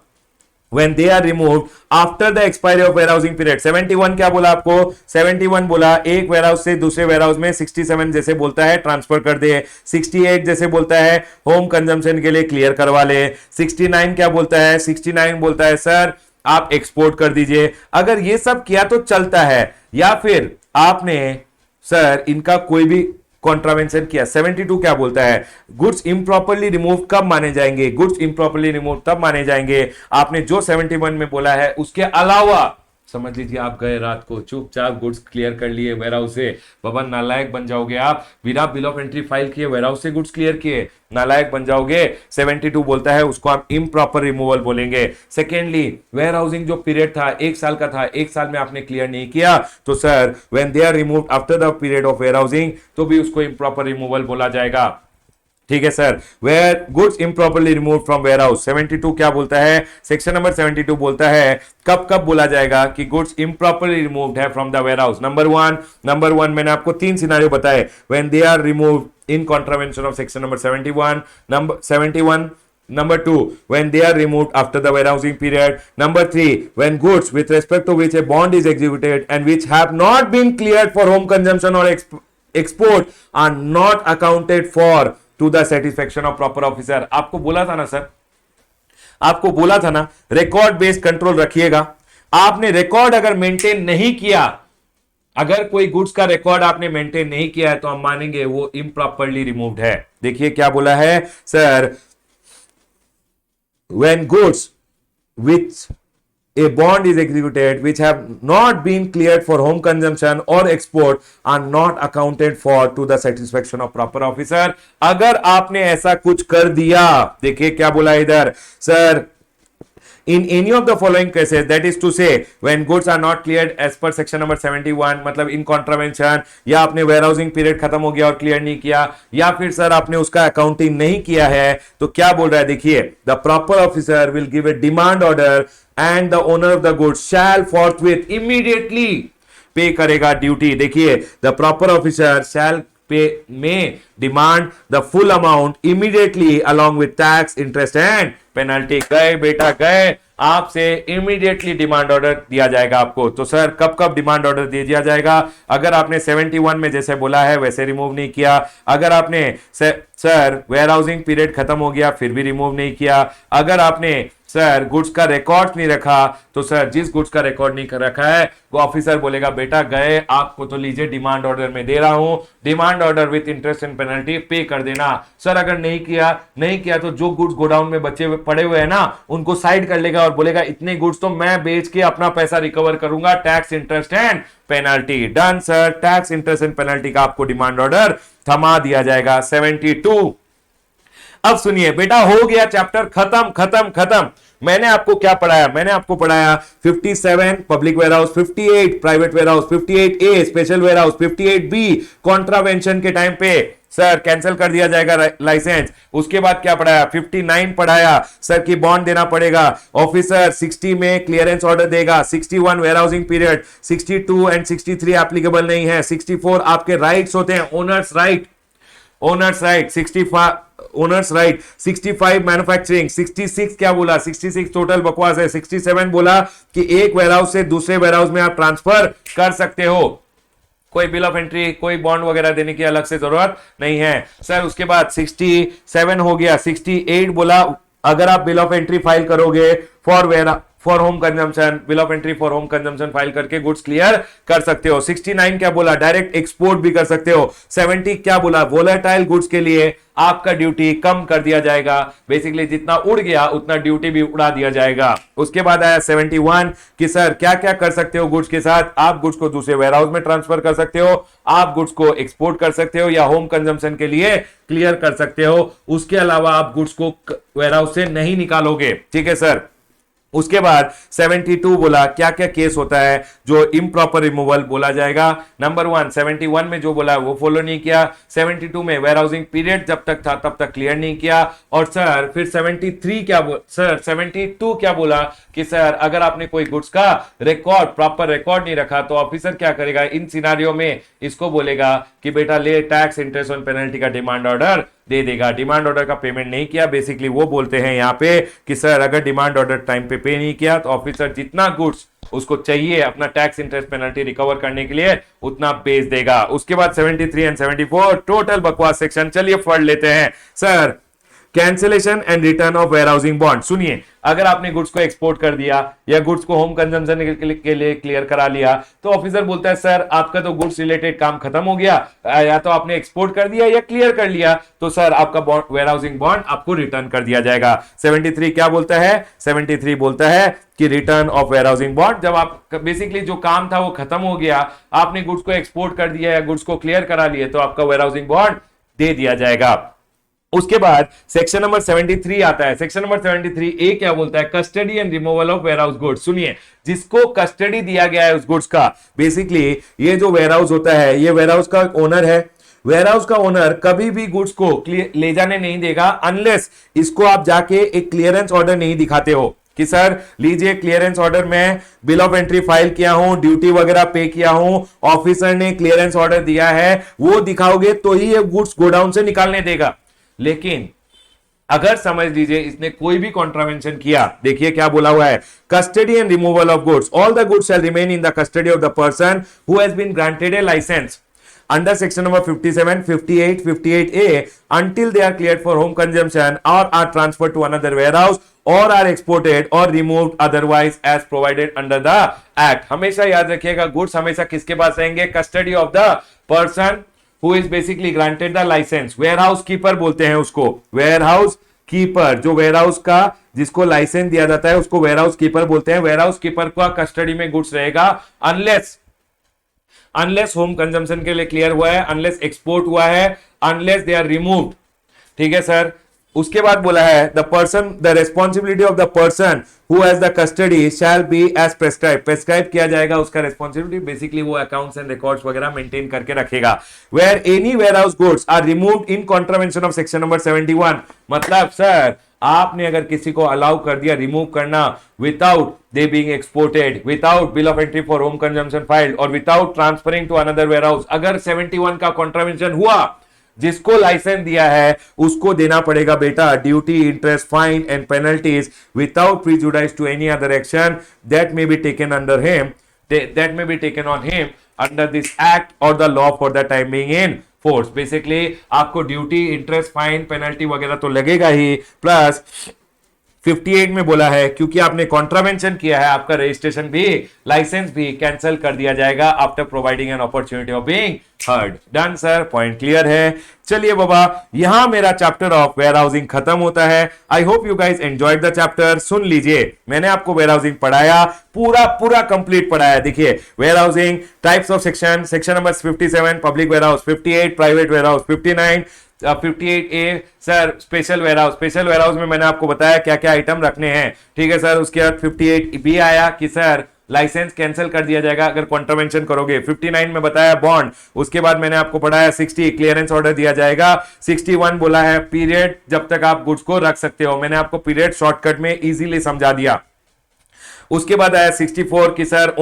when they are removed after the expiry of warehousing period। 71 क्या बोला आपको? 71 बोला एक वेयरहाउस से दूसरे वेयरहाउस में 67 जैसे बोलता है ट्रांसफर कर दे, 68 जैसे बोलता है होम कंजम्पशन के लिए क्लियर करवा ले, 69 क्या बोलता है? 69 बोलता है सर आप एक्सपोर्ट कर दीजिए। अगर ये सब किया तो चलता है, या फिर आपने सर इनका कोई भी कॉन्ट्रावेंशन किया। 72 क्या बोलता है? गुड्स इम्प्रॉपरली रिमूव कब माने जाएंगे? गुड्स इम्प्रॉपरली रिमूव तब माने जाएंगे आपने जो 71 में बोला है उसके अलावा। समझ लीजिए आप गए रात को चुपचाप गुड्स क्लियर कर लिए वेयरहाउस से, बाबा नालायक बन जाओगे आप। बिना बिल ऑफ एंट्री फाइल किए वेयरहाउस से गुड्स क्लियर किए, नालायक बन जाओगे। 72 बोलता है उसको आप इम्प्रॉपर रिमूवल बोलेंगे। सेकेंडली वेयरहाउसिंग जो पीरियड था 1 साल का था, 1 साल में आपने क्लियर नहीं किया तो sir when they are removed after the period of warehousing तो भी उसको इम्प्रॉपर रिमूवल बोला जाएगा। ठीक है सर। Where goods improperly remove from warehouse 72 क्या बोलता है? सेक्शन नंबर 72 बोलता है कब कब बोला जाएगा कि गुड्स इम्प्रॉपरली रिमूव्ड है from the warehouse. Number one मैंने आपको 3 सिनेरियो बताए। When they are removed in contravention of section number 71 Number 2, when they are removed after the warehousing period. Number 3, when goods with respect to which a bond is executed and which have not been cleared for home consumption or export are not accounted for to the satisfaction of proper officer। आपको बोला था ना sir, आपको बोला था ना record based control रखिएगा। आपने रिकॉर्ड अगर मेंटेन नहीं किया, अगर कोई गुड्स का रिकॉर्ड आपने मेंटेन नहीं किया है तो हम मानेंगे वो इम्प्रॉपरली रिमूव्ड है। देखिए क्या बोला है sir, when goods which a bond is executed which have not been cleared for home consumption or export are not accounted for to the satisfaction of proper officer। अगर आपने ऐसा कुछ कर दिया, देखिए क्या बोला इधर sir, in any of the following cases, that is to say when goods are not cleared as per section number 71, मतलब in contravention, या आपने warehousing period खत्म हो गया और क्लियर नहीं किया, या फिर सर आपने उसका अकाउंटिंग नहीं किया है, तो क्या बोल रहा है देखिए, the proper officer will give a demand order and the owner of the goods shall forthwith immediately पे करेगा ड्यूटी। देखिए the proper officer shall pay may demand the full amount immediately along with tax, interest and penalty. गए बेटा गए, आपसे immediately demand order दिया जाएगा आपको। तो सर कब कब डिमांड ऑर्डर दे दिया जाएगा? अगर आपने 71 में जैसे बोला है वैसे रिमूव नहीं किया, अगर आपने सर वेयरहाउसिंग पीरियड खत्म हो गया फिर भी रिमूव नहीं किया, अगर आपने सर गुड्स का रिकॉर्ड नहीं रखा तो सर जिस गुड्स का रिकॉर्ड नहीं कर रखा है वो ऑफिसर बोलेगा बेटा गए, आपको तो लीजिए डिमांड ऑर्डर में दे रहा हूं, demand order with interest and penalty पे कर देना। सर अगर नहीं किया तो जो गुड्स गोडाउन में बचे हुए पड़े हुए हैं ना उनको साइड कर लेगा और बोलेगा इतने गुड्स तो मैं बेच के अपना पैसा रिकवर करूंगा, tax interest and penalty. Done sir, tax interest and penalty का आपको डिमांड ऑर्डर थमा दिया जाएगा। 72। अब सुनिए बेटा हो गया चैप्टर खत्म। मैंने आपको क्या पढ़ाया? मैंने आपको पढ़ाया 57 public warehouse, 58 private warehouse, 58A special warehouse, 58B contravention के टाइम पे सर कैंसिल कर दिया जाएगा लाइसेंस। उसके बाद क्या पढ़ाया? 59 पढ़ाया सर की बॉन्ड देना पड़ेगा, ऑफिसर 60 में क्लियरेंस ऑर्डर देगा, 61 वेयरहाउसिंग पीरियड, 62 एंड 63 एप्लीकेबल नहीं है, 64 आपके राइट्स होते हैं, ओनर्स राइट, 65 मैन्युफैक्चरिंग, 66 क्या बोला? 66 टोटल बकवास है। 67 बोला कि एक वेयरहाउस से दूसरे वेयरहाउस में आप ट्रांसफर कर सकते हो, कोई बिल ऑफ एंट्री कोई बॉन्ड वगैरह देने की अलग से जरूरत नहीं है सर। उसके बाद 67 हो गया। 68 बोला अगर आप बिल ऑफ एंट्री फाइल करोगे for home consumption, bill of entry for home consumption file करके गुड्स क्लियर कर सकते हो। 69 क्या बोला? डायरेक्ट एक्सपोर्ट भी कर सकते हो। 70 क्या बोला? वोलेटाइल गुड्स के लिए आपका ड्यूटी कम कर दिया जाएगा, बेसिकली जितना उड़ गया उतना ड्यूटी भी उड़ा दिया जाएगा। उसके बाद आया 71 कि सर क्या क्या कर सकते हो गुड्स के साथ? आप गुड्स को दूसरे वेयरहाउस में ट्रांसफर कर सकते हो, आप गुड्स को एक्सपोर्ट कर सकते हो या होम कंजम्पशन के लिए क्लियर कर सकते हो, उसके अलावा आप गुड्स को वेयरहाउस से नहीं निकालोगे। ठीक है सर। उसके बाद 72 बोला क्या क्या केस होता है जो इम्प्रॉपर रिमूवल बोला जाएगा। नंबर 1 71 में जो बोला वो फॉलो नहीं किया, 72 में वेयरहाउसिंग पीरियड जब तक था तब तक क्लियर नहीं किया, और सर फिर 73 क्या सर 72 क्या बोला कि सर अगर आपने कोई गुड्स का रिकॉर्ड प्रॉपर रिकॉर्ड नहीं रखा तो ऑफिसर क्या करेगा इन सिनारियो में? इसको बोलेगा कि बेटा ले टैक्स इंटरेस्ट और पेनल्टी का डिमांड ऑर्डर दे देगा। डिमांड ऑर्डर का पेमेंट नहीं किया, बेसिकली वो बोलते हैं यहाँ पे कि सर अगर डिमांड ऑर्डर टाइम पे नहीं किया तो ऑफिसर जितना गुड्स उसको चाहिए अपना टैक्स इंटरेस्ट पेनल्टी रिकवर करने के लिए उतना बेच देगा। उसके बाद 73 एंड 74 टोटल बकवास सेक्शन, चलिए पढ़ लेते हैं। Sir cancellation and return of warehousing bond, सुनिए, अगर आपने गुड्स को एक्सपोर्ट कर दिया या गुड्स को होम कंजम्पशन के लिए क्लियर करा लिया तो ऑफिसर बोलता है सर आपका तो गुड्स रिलेटेड काम खत्म हो गया, या तो आपने एक्सपोर्ट कर दिया या क्लियर कर लिया, तो सर आपका वेयरहाउसिंग बॉन्ड आपको रिटर्न कर दिया जाएगा। 73 क्या बोलता है? 73 बोलता है कि रिटर्न ऑफ वेयरहाउसिंग बॉन्ड, जब आप बेसिकली जो काम था वो खत्म हो गया, आपने गुड्स को एक्सपोर्ट कर दिया या गुड्स को क्लियर करा लिए, तो आपका वेयरहाउसिंग बॉन्ड दे दिया जाएगा। उसके बाद सेक्शन नंबर 73 आता है। सेक्शन नंबर 73 ए क्या बोलता है? Custody and removal of warehouse goods. सुनिए, जिसको कस्टडी दिया गया है उस गुड्स का, बेसिकली ये जो वेयरहाउस होता है ये वेयरहाउस का ओनर है। वेयरहाउस का ओनर कभी भी गुड्स को ले जाने नहीं देगा अनलेस इसको आप जाके एक क्लियरेंस ऑर्डर नहीं दिखाते हो कि सर लीजिए क्लियरेंस ऑर्डर में बिल ऑफ एंट्री फाइल किया हूं, ड्यूटी वगैरह पे किया हूं, ऑफिसर ने क्लियरेंस ऑर्डर दिया है, वो दिखाओगे तो ही ये गुड्स गोडाउन से निकालने देगा। लेकिन अगर समझ लीजिए इसने कोई भी कॉन्ट्रावेंशन किया, देखिए क्या बोला हुआ है, custody and removal of goods, all the goods shall remain in the custody of the person who has been granted a license under section number 57, 58, 58A until they are cleared for home consumption or are transferred to another warehouse or are exported or removed otherwise as provided under the act। हमेशा याद रखिएगा goods हमेशा किसके पास रहेंगे? Custody of the person who is basically granted the license. Warehouse keeper बोलते हैं उसको, वेयरहाउस कीपर, जो वेयरहाउस का जिसको लाइसेंस दिया जाता है उसको वेयरहाउस कीपर बोलते हैं। वेयरहाउस कीपर का कस्टडी में गुड्स रहेगा अनलेस होम कंजम्पशन के लिए क्लियर हुआ है, अनलेस एक्सपोर्ट हुआ है, अनलेस दे आर रिमूव्ड। ठीक है सर। उसके बाद बोला है the responsibility of the person who has the custody shall be as prescribe किया जाएगा उसका रेस्पॉन्सिबिलिटी, बेसिकली वो अकाउंट्स एंड रिकॉर्ड्स वगैरह मेंटेन करके रखेगा। Where any warehouse goods are removed in contravention of section number 71, मतलब सर आपने अगर किसी को अलाउ कर दिया रिमूव करना without they being exported, without bill of entry for home consumption filed और without transferring to another warehouse, अगर 71 का कॉन्ट्रावेंशन हुआ, जिसको लाइसेंस दिया है उसको देना पड़ेगा बेटा duty, interest, fine and penalties without prejudice to any other action that may be taken under him, that may be taken on him under this act और the law for the time being in force. Basically आपको duty, interest, fine, penalty वगैरह तो लगेगा ही, plus 58 में बोला है क्योंकि आपने कॉन्ट्रावेंशन किया है आपका रजिस्ट्रेशन भी, लाइसेंस भी कैंसिल कर दिया जाएगा after providing an opportunity of being heard. Done sir, point clear है। चलिए बाबा, यहां मेरा चैप्टर ऑफ वेयर हाउसिंग खत्म होता है। I hope you guys enjoyed the chapter. सुन लीजिए, मैंने आपको वेयर हाउसिंग पढ़ाया, पूरा कंप्लीट पढ़ाया। देखिए warehousing, types of section, section number 57 public warehouse, 58 private warehouse, 59 58A sir special warehouse में मैंने आपको बताया क्या क्या आइटम रखने हैं। ठीक है सर। उसके बाद 58B आया कि सर लाइसेंस कैंसिल कर दिया जाएगा अगर कॉन्ट्रावेंशन करोगे। 59 में बताया बॉन्ड। उसके बाद मैंने आपको पढ़ाया 60 क्लियरेंस ऑर्डर दिया जाएगा। 61 बोला है पीरियड जब तक आप गुड्स को रख सकते हो, मैंने आपको पीरियड शॉर्टकट में इजीली समझा दिया। उसके बाद आया 64 की सर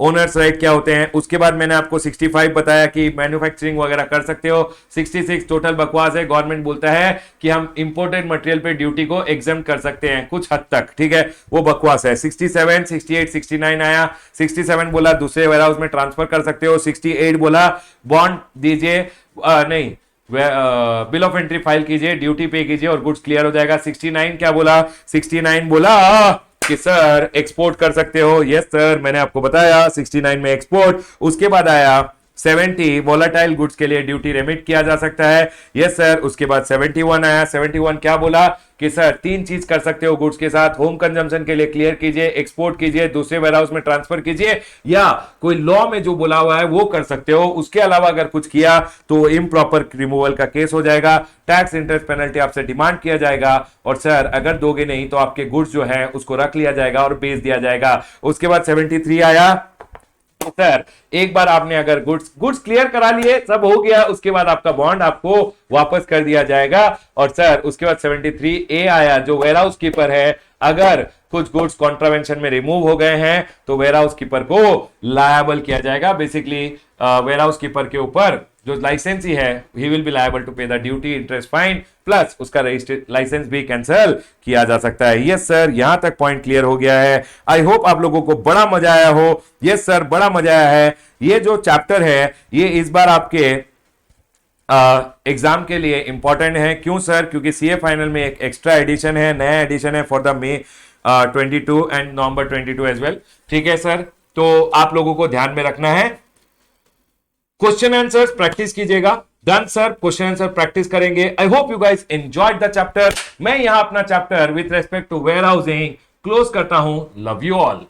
ओनर्स राइट क्या होते हैं। उसके बाद मैंने आपको 65 बताया कि मैन्युफैक्चरिंग वगैरह कर सकते हो। 66 टोटल बकवास है, गवर्नमेंट बोलता है कि हम इंपोर्टेड मटेरियल पे ड्यूटी को एग्जेम्प्ट कर सकते हैं कुछ हद तक, ठीक है, वो बकवास है। 67 68 69 आया। 67 बोला दूसरे वेयरहाउस में ट्रांसफर कर सकते हो। 68 बोला बॉन्ड दीजिए, नहीं बिल ऑफ एंट्री फाइल कीजिए, ड्यूटी पे कीजिए और गुड्स क्लियर हो जाएगा। 69 क्या बोला? 69 बोला कि सर एक्सपोर्ट कर सकते हो। यस सर, मैंने आपको बताया 69 में एक्सपोर्ट। उसके बाद आया 70 वोलेटाइल गुड्स के लिए ड्यूटी रेमिट किया जा सकता है। Yes sir. उसके बाद 71 आया। 71 क्या बोला कि सर 3 चीज कर सकते हो गुड्स के साथ, होम कंजम्पशन के लिए क्लियर कीजिए, एक्सपोर्ट कीजिए, दूसरे वेयरहाउस में ट्रांसफर कीजिए, या कोई लॉ में जो बोला हुआ है वो कर सकते हो। उसके अलावा अगर कुछ किया तो इम्प्रॉपर रिमूवल का केस हो जाएगा, टैक्स इंटरेस्ट पेनल्टी आपसे डिमांड किया जाएगा, और सर अगर दोगे नहीं तो आपके गुड्स जो है उसको रख लिया जाएगा और बेच दिया जाएगा। उसके बाद 73 आया। सर एक बार आपने अगर गुड्स क्लियर करा लिए, सब हो गया, उसके बाद आपका बॉन्ड आपको वापस कर दिया जाएगा। और सर उसके बाद 73A आया, जो वेयरहाउस कीपर है, अगर कुछ गुड्स कॉन्ट्रावेंशन में रिमूव हो गए हैं तो वेयरहाउस कीपर को लायबल किया जाएगा। बेसिकली वेयरहाउस कीपर के ऊपर जो लाइसेंसी है he will be liable to pay the duty, interest, fine, plus उसका रजिस्ट्रेड लाइसेंस भी कैंसिल किया जा सकता है। यस सर, यहां तक पॉइंट क्लियर हो गया है। आई होप आप लोगों को बड़ा मजा आया हो। यस सर, बड़ा मजा आया है। ये जो चैप्टर है ये इस बार आपके एग्जाम के लिए इंपॉर्टेंट है। क्यों सर? क्योंकि सीए फाइनल में एक एक्स्ट्रा एडिशन है, नया एडिशन है for the May 22 and November 22 as well. ठीक है सर, तो आप लोगों को ध्यान में रखना है। क्वेश्चन आंसर्स प्रैक्टिस कीजिएगा। Done sir, question answer practice करेंगे। I hope you guys enjoyed the chapter. मैं यहां अपना chapter with respect to warehousing close करता हूं। Love you all.